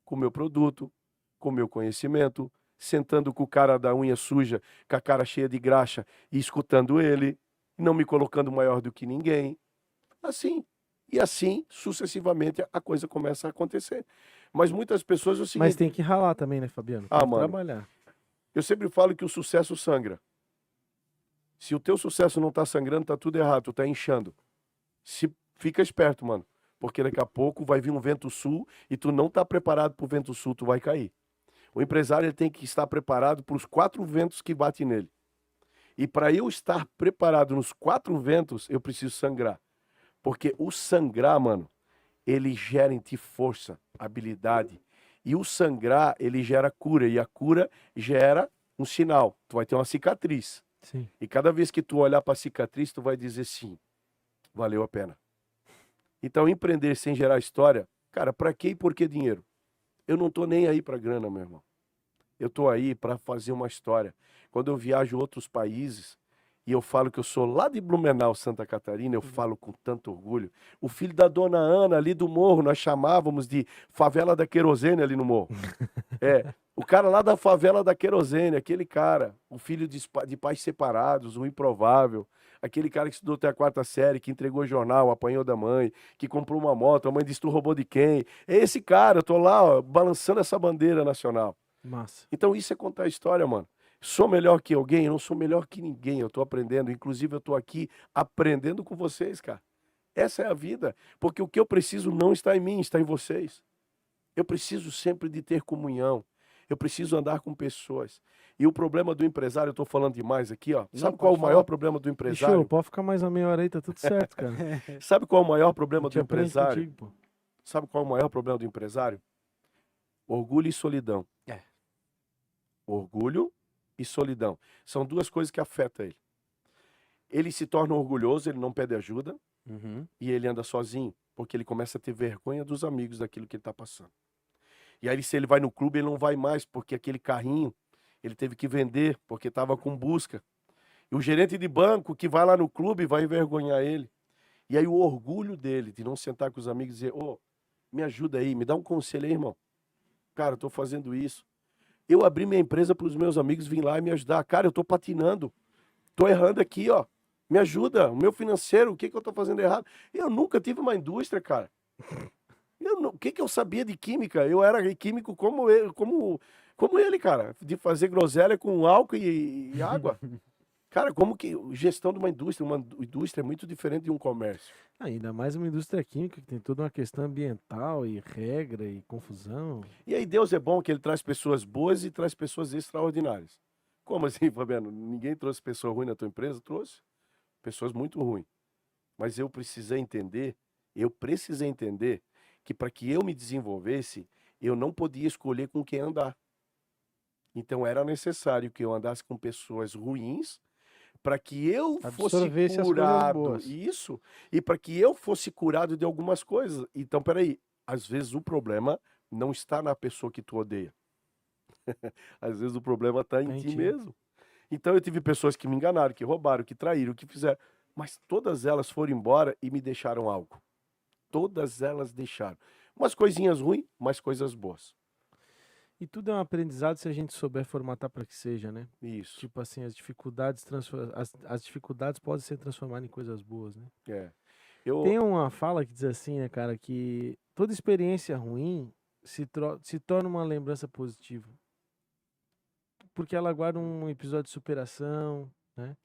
com o meu produto, com o meu conhecimento, sentando com o cara da unha suja, com a cara cheia de graxa e escutando ele, não me colocando maior do que ninguém. Assim. E assim, sucessivamente, a coisa começa a acontecer. Mas muitas pessoas... Mas tem que ralar também, né, Fabiano? Tem que trabalhar. Eu sempre falo que o sucesso sangra. Se o teu sucesso não tá sangrando, tá tudo errado, tu tá inchando. Fica esperto, mano. Porque daqui a pouco vai vir um vento sul e tu não tá preparado pro vento sul, tu vai cair. O empresário ele tem que estar preparado para os 4 ventos que batem nele. E para eu estar preparado nos 4 ventos, eu preciso sangrar. Porque o sangrar, mano, ele gera em ti força, habilidade. E o sangrar, ele gera cura. E a cura gera um sinal. Tu vai ter uma cicatriz. Sim. E cada vez que tu olhar para a cicatriz, tu vai dizer sim, valeu a pena. Então, empreender sem gerar história, cara, para que e por que dinheiro? Eu não tô nem aí para grana, meu irmão. Eu tô aí para fazer uma história. Quando eu viajo a outros países e eu falo que eu sou lá de Blumenau, Santa Catarina, eu falo com tanto orgulho. O filho da dona Ana ali do morro, nós chamávamos de favela da querosene ali no morro. O cara lá da favela da querosene, aquele cara, o filho de pais separados, o improvável, aquele cara que estudou até a 4ª série, que entregou jornal, apanhou da mãe, que comprou uma moto, a mãe disse, tu roubou de quem? É esse cara, eu tô lá, ó, balançando essa bandeira nacional. Massa. Então isso é contar a história, mano. Sou melhor que alguém? Eu não sou melhor que ninguém, eu tô aprendendo. Inclusive eu tô aqui aprendendo com vocês, cara. Essa é a vida, porque o que eu preciso não está em mim, está em vocês. Eu preciso sempre de ter comunhão. Eu preciso andar com pessoas. E o problema do empresário, eu tô falando demais aqui, ó. Sabe qual é o maior problema do empresário? Show, pode ficar mais uma meia hora aí, tá tudo certo, cara. Sabe qual é o maior problema A gente do aprende empresário? contigo, pô. Sabe qual é o maior problema do empresário? Orgulho e solidão. Orgulho e solidão. São duas coisas que afetam ele. Ele se torna orgulhoso, ele não pede ajuda, e ele anda sozinho, porque ele começa a ter vergonha dos amigos daquilo que ele está passando. E aí, se ele vai no clube, ele não vai mais, porque aquele carrinho ele teve que vender, porque estava com busca. E o gerente de banco que vai lá no clube vai envergonhar ele. E aí o orgulho dele de não sentar com os amigos e dizer, ô, me ajuda aí, me dá um conselho aí, irmão. Cara, eu tô fazendo isso. Eu abri minha empresa para os meus amigos virem lá e me ajudar. Cara, eu tô patinando. Tô errando aqui, ó. Me ajuda, o meu financeiro, o que eu tô fazendo errado? Eu nunca tive uma indústria, cara. O que eu sabia de química? Eu era químico como ele, cara. De fazer groselha com álcool e água. Cara, como que gestão de uma indústria é muito diferente de um comércio. Ainda mais uma indústria química que tem toda uma questão ambiental e regra e confusão. E aí Deus é bom que ele traz pessoas boas e traz pessoas extraordinárias. Como assim, Fabiano? Ninguém trouxe pessoa ruim na tua empresa? Trouxe. Pessoas muito ruins. Mas eu precisei entender que para que eu me desenvolvesse, eu não podia escolher com quem andar. Então era necessário que eu andasse com pessoas ruins para que eu fosse curado. Isso. E para que eu fosse curado de algumas coisas. Então, peraí. Às vezes o problema não está na pessoa que tu odeia. Às vezes o problema está em ti mesmo. Então eu tive pessoas que me enganaram, que roubaram, que traíram, que fizeram. Mas todas elas foram embora e me deixaram algo. Todas elas deixaram. Umas coisinhas ruins, mas coisas boas. E tudo é um aprendizado se a gente souber formatar para que seja, né? Isso. Tipo assim, as dificuldades podem ser transformadas em coisas boas, né? Tem uma fala que diz assim, né, cara, que toda experiência ruim se torna uma lembrança positiva. Porque ela guarda um episódio de superação, né?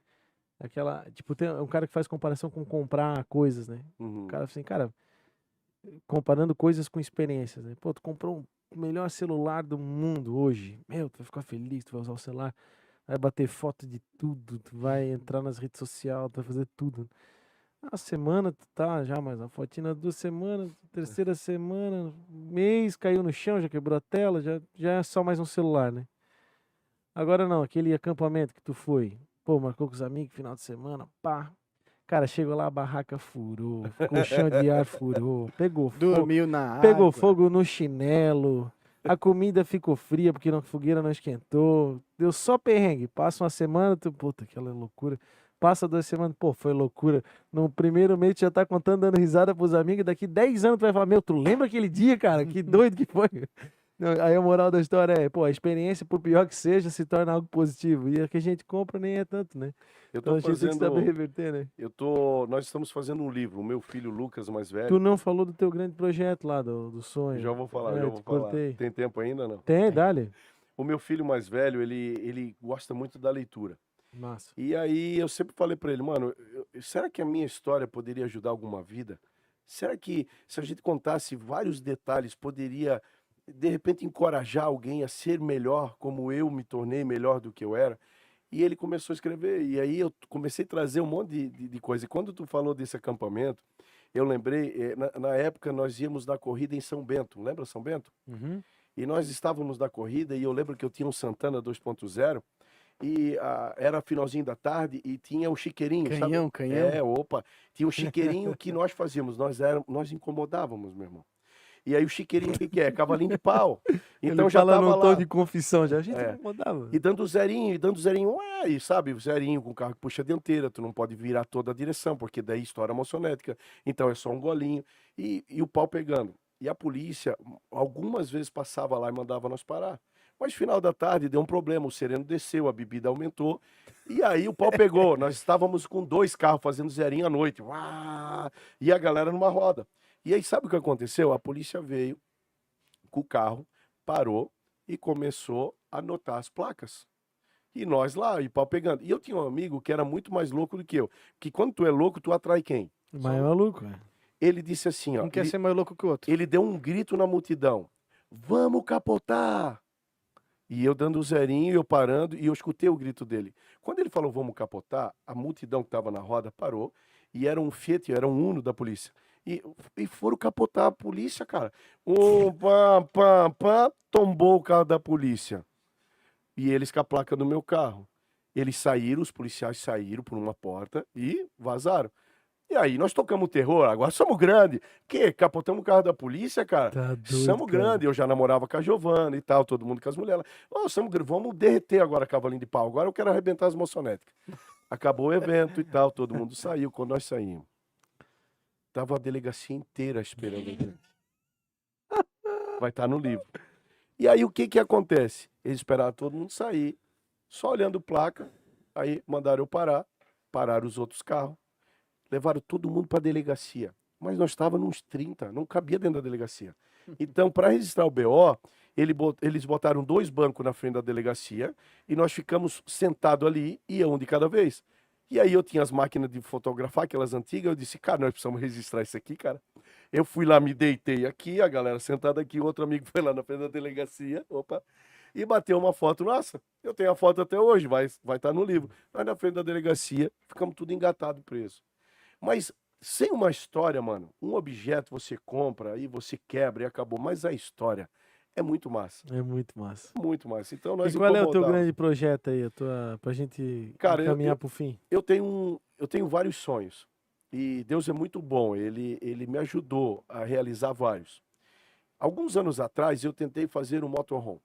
Tipo, tem um cara que faz comparação com comprar coisas, né? O cara assim, cara, comparando coisas com experiências, né? Pô, tu comprou o melhor celular do mundo hoje. Meu, tu vai ficar feliz, tu vai usar o celular, vai bater foto de tudo, tu vai entrar nas redes sociais, tu vai fazer tudo. A semana tu tá já mais uma fotinha, 2 semanas, 3ª semana, mês, caiu no chão, já quebrou a tela, já é só mais um celular, né? Agora não, aquele acampamento que tu foi, pô, marcou com os amigos, final de semana, pá. Cara, chegou lá, a barraca furou, o colchão de ar furou, pegou fogo. Dormiu na Pegou água. fogo no chinelo, a comida ficou fria porque a fogueira não esquentou, deu só perrengue. Passa uma semana, puta, aquela loucura. Passa 2 semanas, pô, foi loucura. No primeiro mês tu já tá contando, dando risada pros amigos, daqui 10 anos tu vai falar, meu, tu lembra aquele dia, cara? Que doido que foi. Aí a moral da história é, pô, a experiência, por pior que seja, se torna algo positivo. E a que a gente compra nem é tanto, né? Então a gente tem que saber reverter, né? Nós estamos fazendo um livro, o meu filho Lucas, mais velho. Tu não falou do teu grande projeto lá, do sonho. Já vou falar, já vou falar. Tem tempo ainda, não? Tem, dale. O meu filho mais velho, ele gosta muito da leitura. Massa. E aí eu sempre falei pra ele, mano, será que a minha história poderia ajudar alguma vida? Será que se a gente contasse vários detalhes, poderia, de repente, encorajar alguém a ser melhor, como eu me tornei melhor do que eu era? E ele começou a escrever, e aí eu comecei a trazer um monte de coisa. E quando tu falou desse acampamento, eu lembrei, na época nós íamos na corrida em São Bento, lembra São Bento? Uhum. E nós estávamos na corrida, e eu lembro que eu tinha um Santana 2.0, e era finalzinho da tarde e tinha o chiqueirinho, Canhão, sabe? canhão. Opa, tinha o chiqueirinho que nós fazíamos, nós incomodávamos, meu irmão. E aí o chiqueirinho, o que que é? Cavalinho de pau. Então Ele já fala tava num tom lá. de confissão, já a gente É. mandava. E dando zerinho, ué, e sabe, o zerinho com o carro que puxa a dianteira, tu não pode virar toda a direção, porque daí estoura a moçonética, então é só um golinho, e o pau pegando. E a polícia, algumas vezes passava lá e mandava nós parar. Mas final da tarde deu um problema, o sereno desceu, a bebida aumentou, e aí o pau pegou. Nós estávamos com 2 carros fazendo zerinho à noite, uá, e a galera numa roda. E aí sabe o que aconteceu? A polícia veio com o carro, parou e começou a anotar as placas. E nós lá, e pau pegando. E eu tinha um amigo que era muito mais louco do que eu. Que quando tu é louco, tu atrai quem? Mas é maluco, é. Ele disse assim, ó. Um quer ser mais louco que o outro. Ele deu um grito na multidão. Vamos capotar! E eu dando o zerinho, eu parando, e eu escutei o grito dele. Quando ele falou vamos capotar, a multidão que estava na roda parou, e era um Fiat, era um Uno da polícia. E foram capotar a polícia, cara. Pam, pam, pam, tombou o carro da polícia. E eles com a placa do meu carro. Eles saíram, os policiais saíram por uma porta e vazaram. E aí nós tocamos terror, agora somos grandes. Que? Capotamos o carro da polícia, cara? Tá doido, Somos cara. grandes. Eu já namorava com a Giovana e tal, todo mundo com as mulheres. Ô, vamos derreter agora cavalinho de pau. Agora eu quero arrebentar as moçonéticas. Acabou o evento e tal, todo mundo saiu. Quando nós saímos, tava a delegacia inteira esperando a gente. Vai estar no livro. E aí o que que acontece? Eles esperaram todo mundo sair, só olhando placa, aí mandaram eu parar, pararam os outros carros, levaram todo mundo para a delegacia. Mas nós estávamos uns 30, não cabia dentro da delegacia. Então, para registrar o BO, eles botaram 2 bancos na frente da delegacia e nós ficamos sentados ali, ia um de cada vez. E aí eu tinha as máquinas de fotografar, aquelas antigas, eu disse, cara, nós precisamos registrar isso aqui, cara. Eu fui lá, me deitei aqui, a galera sentada aqui, outro amigo foi lá na frente da delegacia, opa, e bateu uma foto. Nossa, eu tenho a foto até hoje, vai estar no livro. Nós na frente da delegacia, ficamos tudo engatado preso. Mas sem uma história, mano, um objeto você compra e você quebra e acabou, mas a história é muito massa. É muito massa. Muito massa. Então nós E qual é o teu incomodávamos. grande projeto aí, pra gente Cara, caminhar pro fim? Eu tenho vários sonhos. E Deus é muito bom, ele me ajudou a realizar vários. Alguns anos atrás eu tentei fazer um motorhome.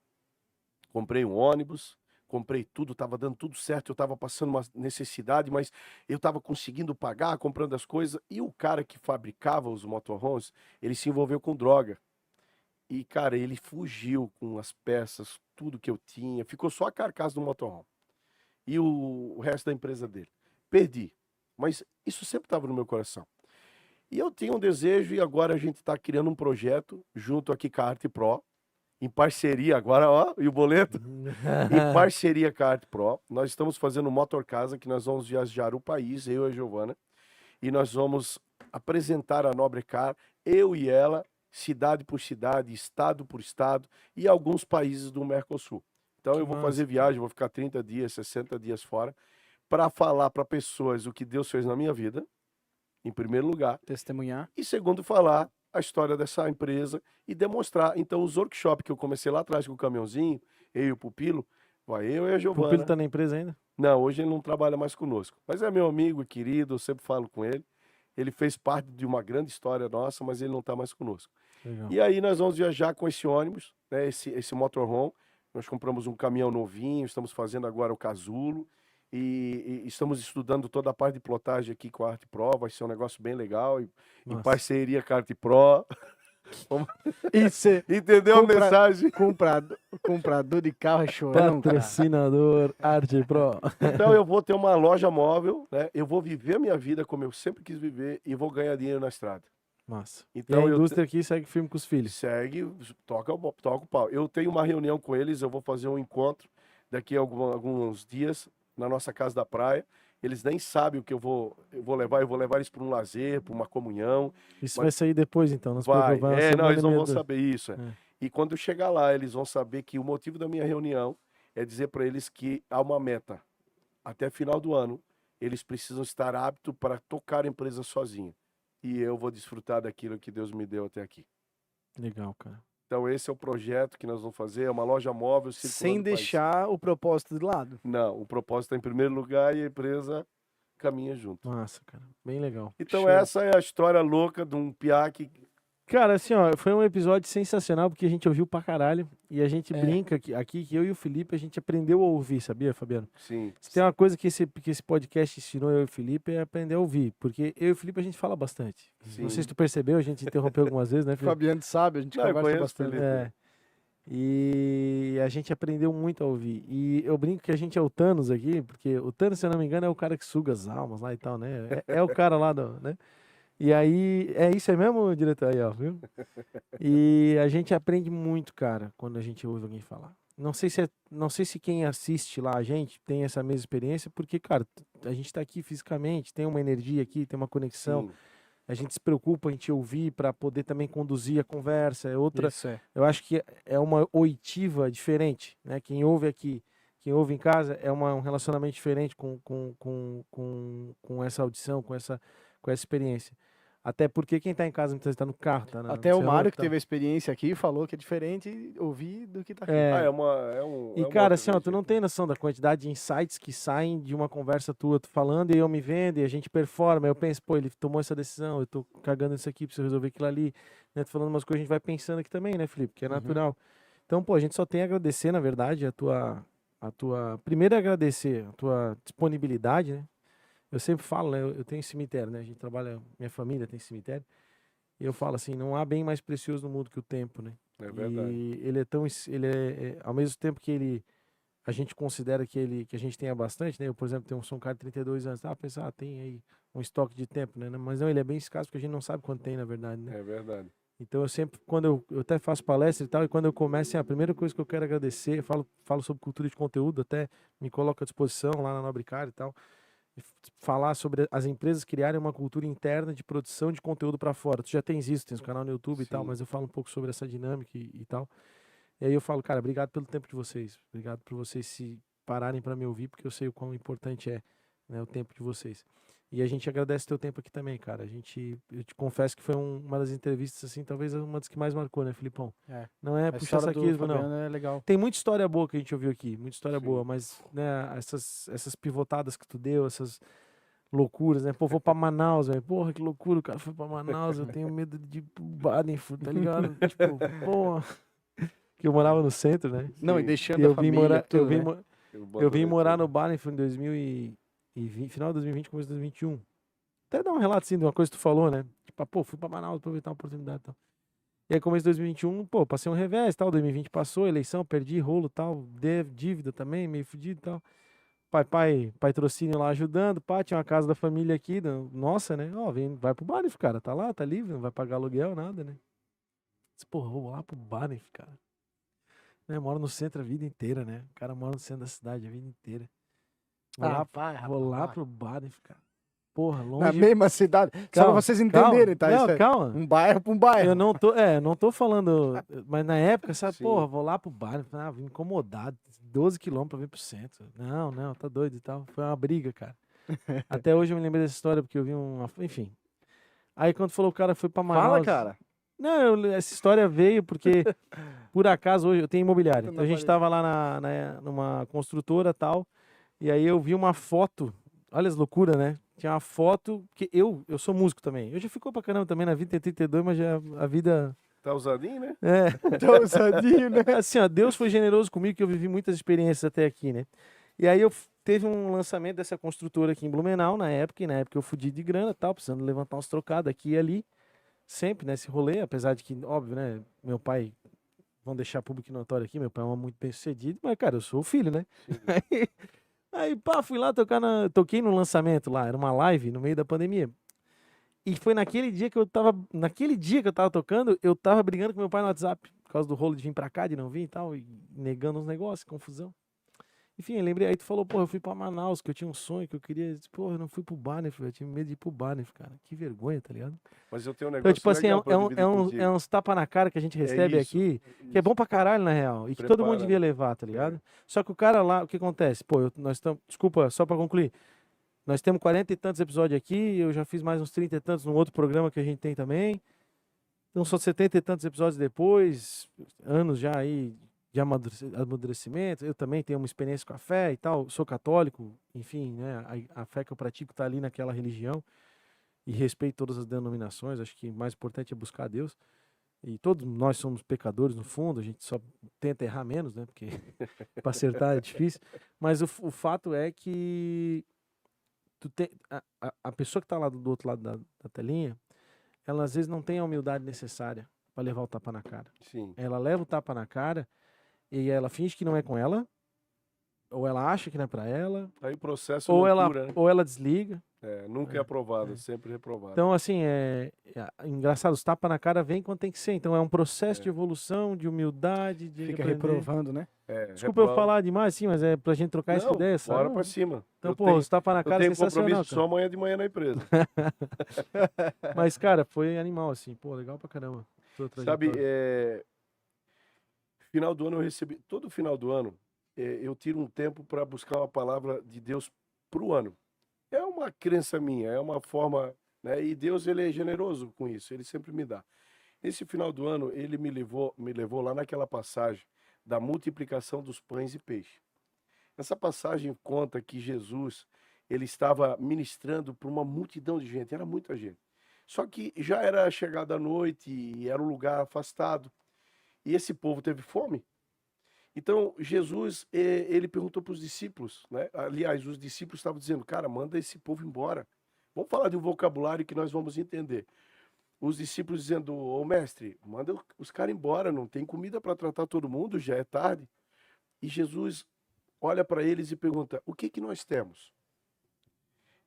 Comprei um ônibus, comprei tudo, estava dando tudo certo, eu estava passando uma necessidade, mas eu estava conseguindo pagar, comprando as coisas. E o cara que fabricava os motorhomes, ele se envolveu com droga. E, cara, ele fugiu com as peças, tudo que eu tinha. Ficou só a carcaça do motorhome. E o resto da empresa dele. Perdi. Mas isso sempre estava no meu coração. E eu tinha um desejo e agora a gente está criando um projeto junto aqui com a Arte Pro, em parceria agora, ó, e o boleto? Em parceria com a Arte Pro. Nós estamos fazendo um Motor Casa, que nós vamos viajar o país, eu e a Giovana, e nós vamos apresentar a Nobre Car, eu e ela, cidade por cidade, estado por estado, e alguns países do Mercosul. Então eu vou fazer viagem, vou ficar 30 dias, 60 dias fora, para falar para pessoas o que Deus fez na minha vida, em primeiro lugar. Testemunhar. E segundo, falar a história dessa empresa e demonstrar. Então, os workshops que eu comecei lá atrás com o caminhãozinho, eu e o Pupilo, vai eu e a O Giovana. Pupilo tá na empresa ainda? Não, hoje ele não trabalha mais conosco. Mas é meu amigo e querido, eu sempre falo com ele. Ele fez parte de uma grande história nossa, mas ele não está mais conosco. Legal. E aí nós vamos viajar com esse ônibus, né, esse motorhome. Nós compramos um caminhão novinho, estamos fazendo agora o casulo. E estamos estudando toda a parte de plotagem aqui com a Arte Pro, vai ser um negócio bem legal, em Nossa. parceria com a Arte Pro. Isso é Entendeu a mensagem? comprador de carro é chorão, cara. Patrocinador Arte Pro. Então eu vou ter uma loja móvel, né? Eu vou viver a minha vida como eu sempre quis viver e vou ganhar dinheiro na estrada. Massa. Então, e a eu indústria aqui segue firme com os filhos. Segue, toca o pau. Eu tenho uma reunião com eles, eu vou fazer um encontro daqui a alguns dias na nossa casa da praia. Eles nem sabem o que eu vou levar. Eu vou levar eles para um lazer, para uma comunhão. Isso vai sair depois, então. Não se Vai. preocupe, uma Não, semana eles e não meia vão depois. saber isso. E quando eu chegar lá, eles vão saber que o motivo da minha reunião é dizer para eles que há uma meta. Até final do ano, eles precisam estar aptos para tocar a empresa sozinho. E eu vou desfrutar daquilo que Deus me deu até aqui. Legal, cara. Então esse é o projeto que nós vamos fazer, é uma loja móvel circulando Sem o país. deixar o propósito de lado. Não, o propósito é em primeiro lugar e a empresa caminha junto. Massa, cara. Bem legal. Então Show. essa é a história louca de um piá que... Cara, assim, ó, foi um episódio sensacional porque a gente ouviu pra caralho e a gente É. brinca aqui que eu e o Felipe a gente aprendeu a ouvir, sabia, Fabiano? Sim. Se tem uma coisa que esse podcast ensinou eu e o Felipe é aprender a ouvir, porque eu e o Felipe a gente fala bastante. Sim. Não sei se tu percebeu, a gente interrompeu algumas vezes, né, O Felipe? Fabiano sabe, a gente Não, eu conversa conheço o bastante. Felipe. É. E a gente aprendeu muito a ouvir. E eu brinco que a gente é o Thanos aqui, porque o Thanos, se eu não me engano, é o cara que suga as almas lá e tal, né? É o cara lá do, né? E aí, é isso aí mesmo, diretor? Aí, ó, viu? E a gente aprende muito, cara, quando a gente ouve alguém falar. Não sei se quem assiste lá a gente tem essa mesma experiência, porque, cara, a gente tá aqui fisicamente, tem uma energia aqui, tem uma conexão. Sim. A gente se preocupa em te ouvir para poder também conduzir a conversa. É outra. Isso é. Eu acho que é uma oitiva diferente, né? Quem ouve aqui, quem ouve em casa, é um relacionamento diferente com essa audição, com essa experiência. Até porque quem tá em casa muitas vezes tá no carro, tá na, Até no o celular, Mário, que tá. teve a experiência aqui, falou que é diferente ouvir do que tá aqui. É. Ah, E, é uma cara, outra assim, ó, tu não energia. tem noção da quantidade de insights que saem de uma conversa tua, tu falando e eu me vendo e a gente performa. Eu penso, pô, ele tomou essa decisão, eu tô cagando isso aqui, preciso resolver aquilo ali. Né? Tu falando umas coisas, a gente vai pensando aqui também, né, Felipe? Que é natural. Então, pô, a gente só tem a agradecer, na verdade, primeiro agradecer a tua disponibilidade, né? Eu sempre falo, né? Eu tenho cemitério, né? A gente trabalha, minha família tem cemitério. E eu falo assim, não há bem mais precioso no mundo que o tempo, né? É verdade. E ele é ao mesmo tempo que a gente considera que a gente tenha bastante, né? Eu, por exemplo, sou um cara de 32 anos, pensar, tem aí um estoque de tempo, né? Mas não, ele é bem escasso porque a gente não sabe quanto tem, na verdade, né? É verdade. Então eu sempre, quando eu até faço palestra e tal, e quando eu começo, assim, a primeira coisa que eu quero agradecer, eu falo sobre cultura de conteúdo, até me coloco à disposição lá na Nobricard e tal, e falar sobre as empresas criarem uma cultura interna de produção de conteúdo para fora. Tu já tens isso, tens um canal no YouTube e tal, Sim. mas eu falo um pouco sobre essa dinâmica e tal. E aí eu falo, cara, obrigado pelo tempo de vocês, obrigado por vocês se pararem para me ouvir, porque eu sei o quão importante é, né, o tempo de vocês. E a gente agradece o teu tempo aqui também, cara. Eu te confesso que foi uma das entrevistas, assim, talvez uma das que mais marcou, né, Filipão? É. Não é A puxa história do saquismo, Fabiano não. é legal. Tem muita história boa que a gente ouviu aqui, muita história Sim. boa, mas, né, essas pivotadas que tu deu, essas loucuras, né? Pô, vou pra Manaus, velho. Porra, que loucura, o cara foi pra Manaus, eu tenho medo de ir pro Baden-Württemberg, tá ligado? Tipo, porra. Que eu morava no centro, né? Não, e Sim. deixando E eu a vim família, morar, tudo, eu vim, né? mo- Eu eu vim morar no tudo. Baden-Württemberg em 2020, final de 2020, começo de 2021. Até dar um relato assim de uma coisa que tu falou, né? Tipo, pô, fui pra Manaus aproveitar a oportunidade e tal. E aí, começo de 2021, pô, passei um revés, tal, 2020 passou, eleição, perdi rolo, tal, dívida também, meio fudido e tal. Patrocínio lá ajudando, pá, tinha uma casa da família aqui, nossa, né? Ó, vai pro Banff, cara, tá lá, tá livre, não vai pagar aluguel, nada, né? Disse, porra, vou lá pro Banff, cara. Né, moro no centro a vida inteira, né? O cara mora no centro da cidade a vida inteira. Vou lá pro Banff, cara. Porra, Na longe. mesma cidade. Só pra Calma, vocês entenderem, tá? Não, Isso é calma. um bairro pra um bairro. Eu não tô falando, mas na época, sabe, Sim. porra, vou lá pro bar, vim incomodado, 12 quilômetros pra vir pro centro. Não, tá doido e tal. Foi uma briga, cara. Até hoje eu me lembrei dessa história, porque eu vi enfim. Aí quando falou o cara foi pra Manaus... Fala, cara. Não, essa história veio porque, por acaso, hoje eu tenho imobiliária. Eu Então a não gente falei. tava lá numa construtora e tal, e aí eu vi uma foto, olha as loucuras, né? Tinha uma foto, que eu sou músico também. Eu já ficou pra caramba também na vida, tem 32, mas já a vida... Tá usadinho, né? É, Tô ousadinho, né? assim, ó, Deus foi generoso comigo que eu vivi muitas experiências até aqui, né? E aí teve um lançamento dessa construtora aqui em Blumenau na época, e na época eu fudi de grana e tal, precisando levantar uns trocados aqui e ali, sempre nesse rolê, apesar de que, óbvio, né, meu pai, vão deixar público e notório aqui, meu pai é um homem muito bem sucedido, mas, cara, eu sou o filho, né? Aí, pá, fui lá toquei no lançamento lá, era uma live no meio da pandemia. E foi naquele dia que eu tava tocando, eu tava brigando com meu pai no WhatsApp, por causa do rolo de vir pra cá, de não vir e tal, e negando uns negócios, confusão. Enfim, eu lembrei, aí tu falou, porra, eu fui pra Manaus, que eu tinha um sonho, que eu queria, porra, eu não fui pro Banff, eu tinha medo de ir pro Banff, cara. Que vergonha, tá ligado? Mas eu tenho um Então, negócio tipo assim, legal pra dividir contigo. é uns tapa na cara que a gente recebe isso, aqui, que é bom pra caralho, na real, e que todo mundo Prepara. devia levar, tá ligado? Só que o cara lá, o que acontece? Pô, nós estamos, desculpa, só pra concluir, nós temos 40 e tantos episódios aqui, eu já fiz mais uns 30 e tantos num outro programa que a gente tem também. Então são 70 e tantos episódios depois, anos já aí de amadurecimento. Eu também tenho uma experiência com a fé e tal, sou católico, enfim, né? A fé que eu pratico está ali naquela religião e respeito todas as denominações. Acho que o mais importante é buscar a Deus. E todos nós somos pecadores no fundo, a gente só tenta errar menos, né? Porque para acertar é difícil. Mas o fato é que a pessoa que está lá do outro lado da telinha, ela às vezes não tem a humildade necessária para levar o tapa na cara. Sim. Ela leva o tapa na cara e ela finge que não é com ela, ou ela acha que não é para ela. Aí o processo ou loucura, ela, né? ou ela desliga. Nunca é aprovado, sempre reprovado. Então, assim, engraçado, os tapas na cara vem quando tem que ser. Então, é um processo de evolução, de humildade, de Fica aprender. reprovando, né? Desculpa eu falar demais, sim, mas é pra gente trocar essa ideia, sabe? Bora pra cima. Então, pô, os tapas na cara é eu tenho sensacional, compromisso cara. só amanhã de manhã na empresa. Mas, cara, foi animal, assim. Pô, legal pra caramba. Sabe, final do ano eu recebi... Todo final do ano, eu tiro um tempo para buscar uma palavra de Deus pro ano. É uma crença minha, é uma forma... Né? E Deus, ele é generoso com isso, ele sempre me dá. Nesse final do ano, ele me levou lá naquela passagem da multiplicação dos pães e peixes. Essa passagem conta que Jesus, ele estava ministrando para uma multidão de gente, era muita gente. Só que já era chegada a noite e era um lugar afastado. E esse povo teve fome. Então, Jesus, ele perguntou para os discípulos, né? Aliás, os discípulos estavam dizendo, cara, manda esse povo embora. Vamos falar de um vocabulário que nós vamos entender. Os discípulos dizendo, ô mestre, manda os caras embora, não tem comida para tratar todo mundo, já é tarde. E Jesus olha para eles e pergunta, o que nós temos?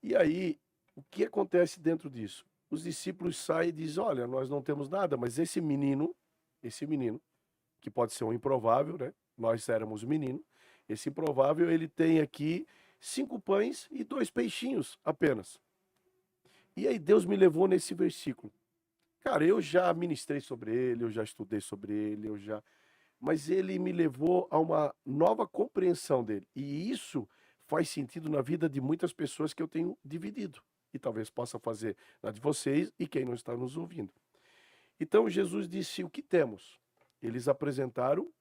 E aí, o que acontece dentro disso? Os discípulos saem e dizem, olha, nós não temos nada, mas esse menino, que pode ser um improvável, né? Nós éramos menino, esse improvável, ele tem aqui 5 pães e 2 peixinhos apenas. E aí Deus me levou nesse versículo. Cara, eu já ministrei sobre ele, eu já estudei sobre ele, mas ele me levou a uma nova compreensão dele. E isso faz sentido na vida de muitas pessoas que eu tenho dividido. E talvez possa fazer na de vocês e quem não está nos ouvindo. Então Jesus disse, o que temos? Eles apresentaram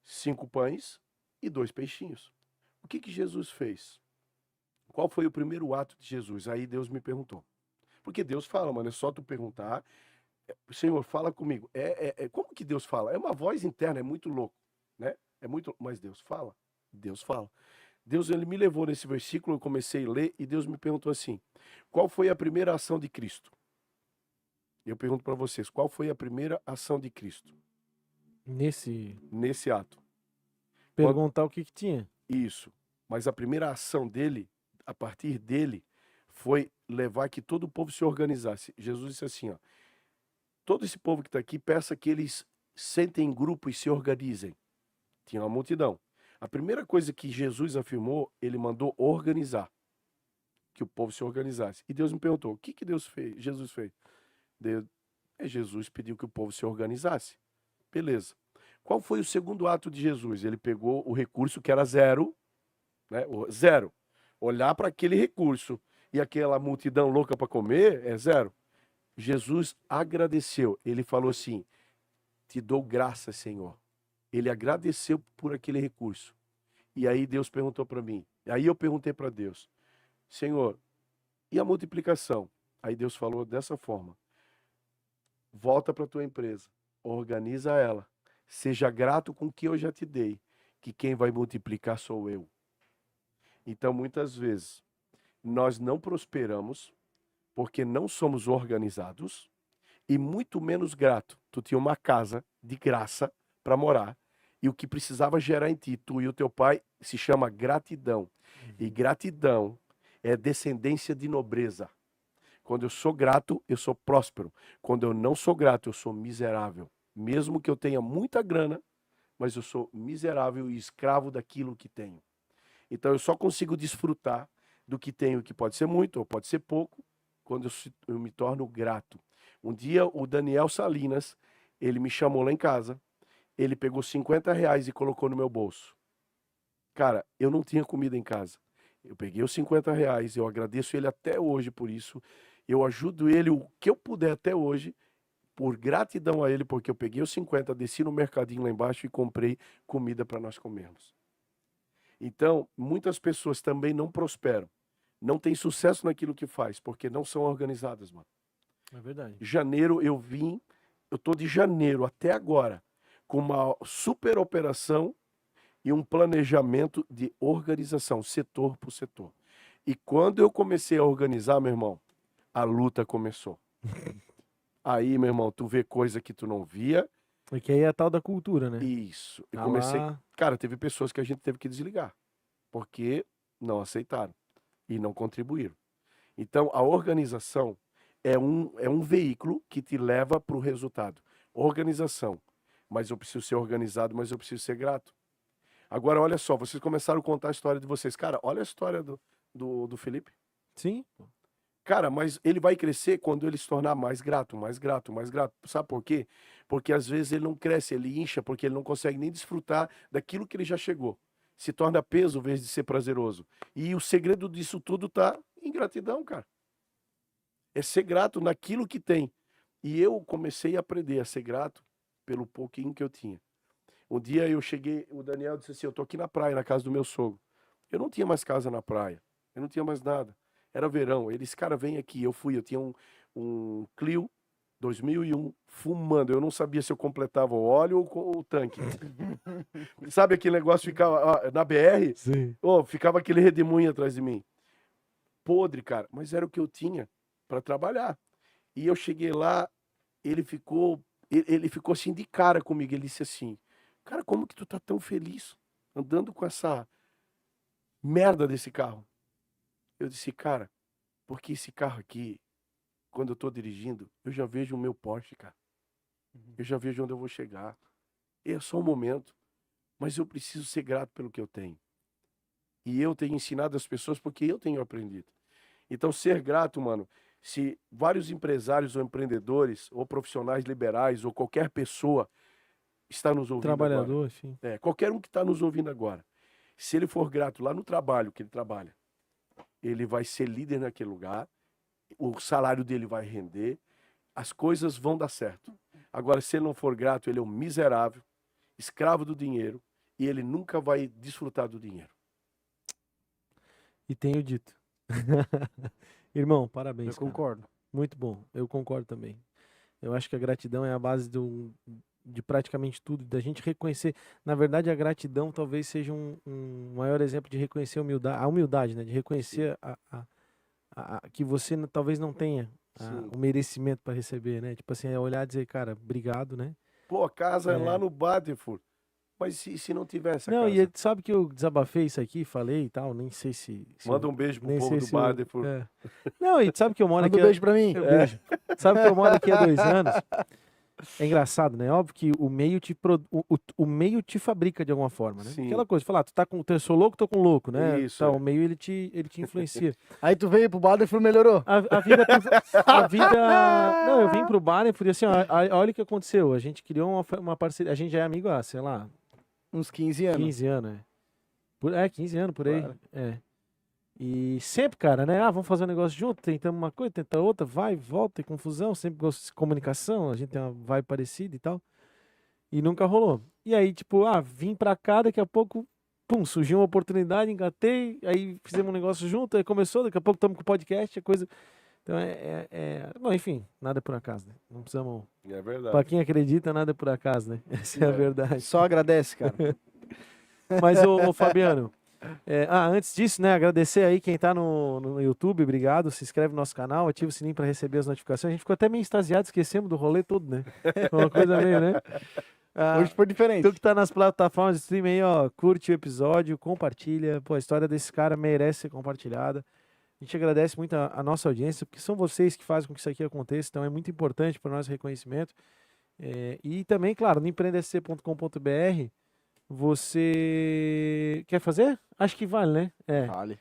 5 pães e 2 peixinhos. O que Jesus fez? Qual foi o primeiro ato de Jesus? Aí Deus me perguntou. Porque Deus fala, mano, é só tu perguntar. Senhor, fala comigo. Como que Deus fala? É uma voz interna, é muito louco, né? Mas Deus fala. Deus fala. Deus, ele me levou nesse versículo, eu comecei a ler e Deus me perguntou assim, qual foi a primeira ação de Cristo? Eu pergunto para vocês, qual foi a primeira ação de Cristo? Nesse ato. Perguntar o que tinha. Isso. Mas a primeira ação dele, a partir dele, foi levar que todo o povo se organizasse. Jesus disse assim, ó, todo esse povo que está aqui, peça que eles sentem em grupo e se organizem. Tinha uma multidão. A primeira coisa que Jesus afirmou, ele mandou organizar. Que o povo se organizasse. E Deus me perguntou, o que Jesus fez? Jesus pediu que o povo se organizasse. Beleza. Qual foi o segundo ato de Jesus? Ele pegou o recurso que era zero, né? Zero. Olhar para aquele recurso e aquela multidão louca para comer é zero. Jesus agradeceu. Ele falou assim, te dou graça, Senhor. Ele agradeceu por aquele recurso. E aí Deus perguntou para mim. Aí eu perguntei para Deus, Senhor, e a multiplicação? Aí Deus falou dessa forma. Volta para a tua empresa, organiza ela, seja grato com o que eu já te dei, que quem vai multiplicar sou eu. Então, muitas vezes, nós não prosperamos porque não somos organizados e muito menos grato. Tu tinha uma casa de graça para morar e o que precisava gerar em ti, tu e o teu pai, se chama gratidão. E gratidão é descendência de nobreza. Quando eu sou grato, eu sou próspero. Quando eu não sou grato, eu sou miserável. Mesmo que eu tenha muita grana, mas eu sou miserável e escravo daquilo que tenho. Então eu só consigo desfrutar do que tenho, que pode ser muito ou pode ser pouco, quando eu me torno grato. Um dia o Daniel Salinas, ele me chamou lá em casa, ele pegou R$50 e colocou no meu bolso. Cara, eu não tinha comida em casa. Eu peguei os R$50, eu agradeço ele até hoje por isso. Eu ajudo ele o que eu puder até hoje. por gratidão a ele, porque eu peguei os 50, desci no mercadinho lá embaixo e comprei comida para nós comermos. Então, muitas pessoas também não prosperam, não têm sucesso naquilo que faz, porque não são organizadas, mano. É verdade. Janeiro eu tô de janeiro até agora com uma super operação e um planejamento de organização, setor por setor. E quando eu comecei a organizar, meu irmão, a luta começou. Aí, meu irmão, tu vê coisa que tu não via. Porque aí é a tal da cultura, né? Isso. Eu Ah comecei. lá. Cara, teve pessoas que a gente teve que desligar, porque não aceitaram e não contribuíram. Então, a organização é um veículo que te leva para o resultado. Organização. Mas eu preciso ser organizado, mas eu preciso ser grato. Agora, olha só, vocês começaram a contar a história de vocês. Cara, olha a história do Felipe. Sim. Cara, mas ele vai crescer quando ele se tornar mais grato, mais grato, mais grato. Sabe por quê? Porque às vezes ele não cresce, ele incha, porque ele não consegue nem desfrutar daquilo que ele já chegou. Se torna peso, em vez de ser prazeroso. E o segredo disso tudo tá em gratidão, cara. É ser grato naquilo que tem. E eu comecei a aprender a ser grato pelo pouquinho que eu tinha. Um dia eu cheguei, o Daniel disse assim, eu tô aqui na praia, na casa do meu sogro. Eu não tinha mais casa na praia, eu não tinha mais nada. Era verão, ele disse, cara, vem aqui. Eu tinha um Clio 2001 fumando. Eu não sabia se eu completava o óleo ou o tanque. Sabe aquele negócio ficava na BR? Sim. Oh, ficava aquele redemoinho atrás de mim. Podre, cara, mas era o que eu tinha para trabalhar. E eu cheguei lá, ele ficou assim de cara comigo. Ele disse assim, cara, como que tu tá tão feliz andando com essa merda desse carro? Eu disse, cara, porque esse carro aqui, quando eu tô dirigindo, eu já vejo o meu Porsche, cara. Eu já vejo onde eu vou chegar. É só um momento, mas eu preciso ser grato pelo que eu tenho. E eu tenho ensinado as pessoas porque eu tenho aprendido. Então, ser grato, mano, se vários empresários ou empreendedores, ou profissionais liberais, ou qualquer pessoa está nos ouvindo Trabalhador, agora. enfim. Qualquer um que está nos ouvindo agora. Se ele for grato lá no trabalho que ele trabalha, ele vai ser líder naquele lugar, o salário dele vai render, as coisas vão dar certo. Agora, se ele não for grato, ele é um miserável, escravo do dinheiro, e ele nunca vai desfrutar do dinheiro. E tenho dito. Irmão, parabéns. Eu concordo. Cara. Muito bom, eu concordo também. Eu acho que a gratidão é a base de praticamente tudo, da gente reconhecer. Na verdade, a gratidão talvez seja um maior exemplo de reconhecer a humildade, né? De reconhecer que você talvez não tenha o merecimento para receber, né? Tipo assim, é olhar e dizer, cara, obrigado, né? Pô, a casa é lá no Badenford. Mas se não tivesse a não, casa? E sabe que eu desabafei isso aqui, falei e tal, nem sei se Manda um beijo pro povo do Badenford. Não, e sabe que eu moro Manda aqui... um beijo pra mim. Beijo. Sabe que eu moro aqui há 2 anos? É engraçado, né? Óbvio que o meio te fabrica de alguma forma, né? Sim. Aquela coisa, falar, eu sou louco, tô com louco, né? Isso, Tá, o meio ele te influencia. Aí tu veio pro Badenford e melhorou. A vida... Não, eu vim pro bar e falei assim, olha o que aconteceu. A gente criou uma parceria, a gente já é amigo há, sei lá... Uns 15 anos. 15 anos, 15 anos por aí. Claro. E sempre, cara, né? Vamos fazer um negócio junto, tentamos uma coisa, tenta outra, vai, volta, e confusão, sempre gosto de comunicação, a gente tem uma vibe parecida e tal. E nunca rolou. E aí, tipo, vim pra cá, daqui a pouco, pum, surgiu uma oportunidade, engatei, aí fizemos um negócio junto, aí começou, daqui a pouco estamos com o podcast, a coisa... Então Bom, enfim, nada é por acaso, né? Não precisamos... É verdade. Pra quem acredita, nada é por acaso, né? Essa é a verdade. Só agradece, cara. Mas, ô Fabiano, antes disso, né, agradecer aí quem tá no YouTube, obrigado, se inscreve no nosso canal, ativa o sininho para receber as notificações. A gente ficou até meio extasiado, esquecemos do rolê todo, né? Uma coisa meio, né? Hoje foi diferente. Tu que tá nas plataformas de streaming aí, ó, curte o episódio, compartilha. Pô, a história desse cara merece ser compartilhada. A gente agradece muito a nossa audiência, porque são vocês que fazem com que isso aqui aconteça, então é muito importante para nós o reconhecimento. E também, claro, no empreendesc.com.br, você quer fazer? Acho que vale, né? Vale.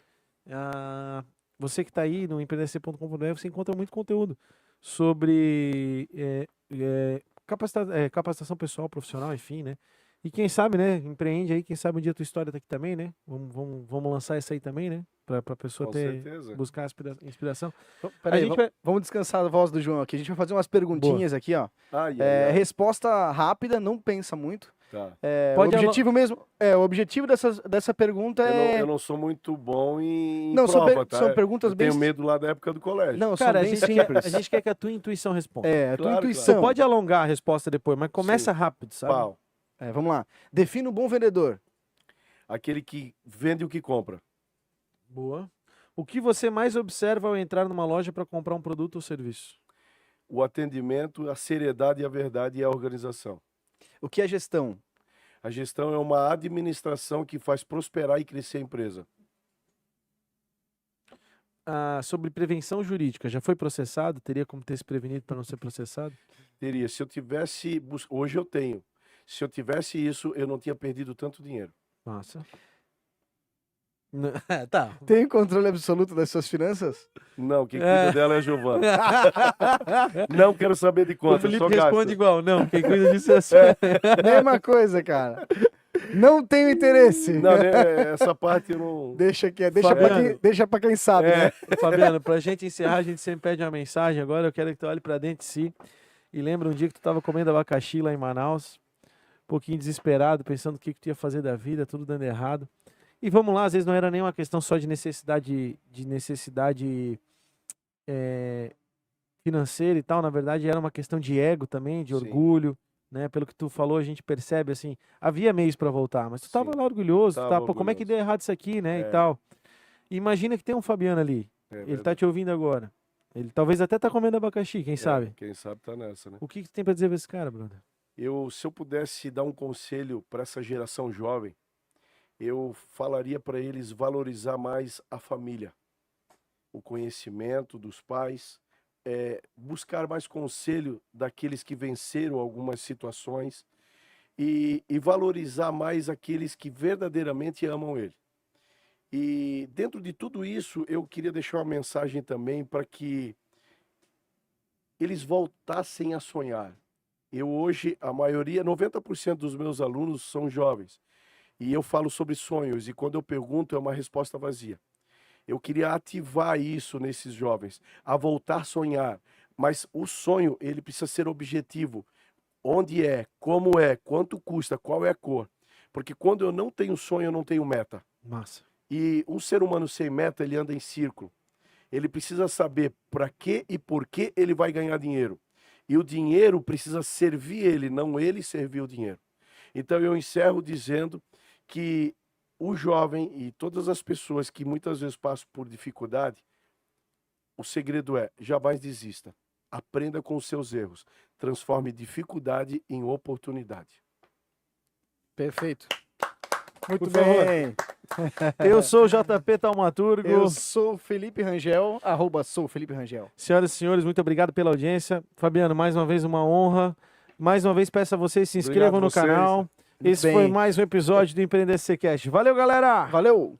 Você que está aí no empreendesc.com.br, você encontra muito conteúdo sobre capacitação pessoal, profissional, enfim, né? E quem sabe, né? Empreende aí, quem sabe um dia a tua história tá aqui também, né? Vamos lançar essa aí também, né? Pra pessoa Com ter, certeza. buscar inspiração. Peraí, A gente vai... vamos descansar a voz do João aqui. A gente vai fazer umas perguntinhas aqui, ó. Ai, ai, ai. Resposta rápida, não pensa muito. Tá. O objetivo mesmo, o objetivo dessa pergunta Eu não sou muito bom em não, prova, tá? são perguntas eu bem... tenho medo lá da época do colégio. Não, Cara, são bem simples. a gente quer que a tua intuição responda. A tua Claro, intuição. Você pode alongar a resposta depois, mas começa rápido, sabe? Pau. Vamos lá. Defina um bom vendedor. Aquele que vende o que compra. Boa. O que você mais observa ao entrar numa loja para comprar um produto ou serviço? O atendimento, a seriedade, a verdade e a organização. O que é gestão? A gestão é uma administração que faz prosperar e crescer a empresa. Sobre prevenção jurídica, já foi processado? Teria como ter se prevenido para não ser processado? Teria. Se eu tivesse... Hoje eu tenho. Se eu tivesse isso, eu não tinha perdido tanto dinheiro. Massa. Tá. Tem controle absoluto das suas finanças? Não, quem cuida dela é a Giovana. Não quero saber de O quanto, eu Felipe só responde gasto. igual. Não, quem cuida disso é só... Mesma coisa, cara. Não tenho interesse. Não, né, essa parte eu não... Deixa Fabiano. deixa pra quem sabe, né? Fabiano, pra gente encerrar, a gente sempre pede uma mensagem. Agora eu quero que tu olhe pra dentro de si e lembra um dia que tu tava comendo abacaxi lá em Manaus, um pouquinho desesperado, pensando o que tu ia fazer da vida, tudo dando errado. E vamos lá, às vezes não era nem uma questão só de necessidade financeira e tal, na verdade era uma questão de ego também, de Sim. orgulho, né? Pelo que tu falou, a gente percebe assim, havia meios para voltar, mas tu tava Sim, lá orgulhoso, tu tava tava, pô, como é que orgulhoso. deu errado isso aqui, né? E É. tal. E imagina que tem um Fabiano ali, ele tá te ouvindo agora. Ele talvez até tá comendo abacaxi, quem sabe? Quem sabe tá nessa, né? O que tu tem pra dizer pra esse cara, brother? Se eu pudesse dar um conselho para essa geração jovem, eu falaria para eles valorizar mais a família, o conhecimento dos pais, buscar mais conselho daqueles que venceram algumas situações e valorizar mais aqueles que verdadeiramente amam ele. E dentro de tudo isso, eu queria deixar uma mensagem também para que eles voltassem a sonhar. Eu hoje, a maioria, 90% dos meus alunos são jovens. E eu falo sobre sonhos, e quando eu pergunto é uma resposta vazia. Eu queria ativar isso nesses jovens, a voltar a sonhar. Mas o sonho, ele precisa ser objetivo. Onde é, como é, quanto custa, qual é a cor. Porque quando eu não tenho sonho, eu não tenho meta. Massa. E um ser humano sem meta, ele anda em círculo. Ele precisa saber para que e por que ele vai ganhar dinheiro. E o dinheiro precisa servir ele, não ele servir o dinheiro. Então eu encerro dizendo que o jovem e todas as pessoas que muitas vezes passam por dificuldade, o segredo é, jamais desista. Aprenda com os seus erros. Transforme dificuldade em oportunidade. Perfeito. Muito Por bem. Eu sou o JP Taumaturgo. Eu sou Felipe Rangel, @soufeliperangel. Senhoras e senhores, muito obrigado pela audiência. Fabiano, mais uma vez uma honra. Mais uma vez peço a vocês se inscrevam Obrigado no vocês. canal. Muito Esse bem. foi mais um episódio do Empreender CCast. Valeu, galera! Valeu!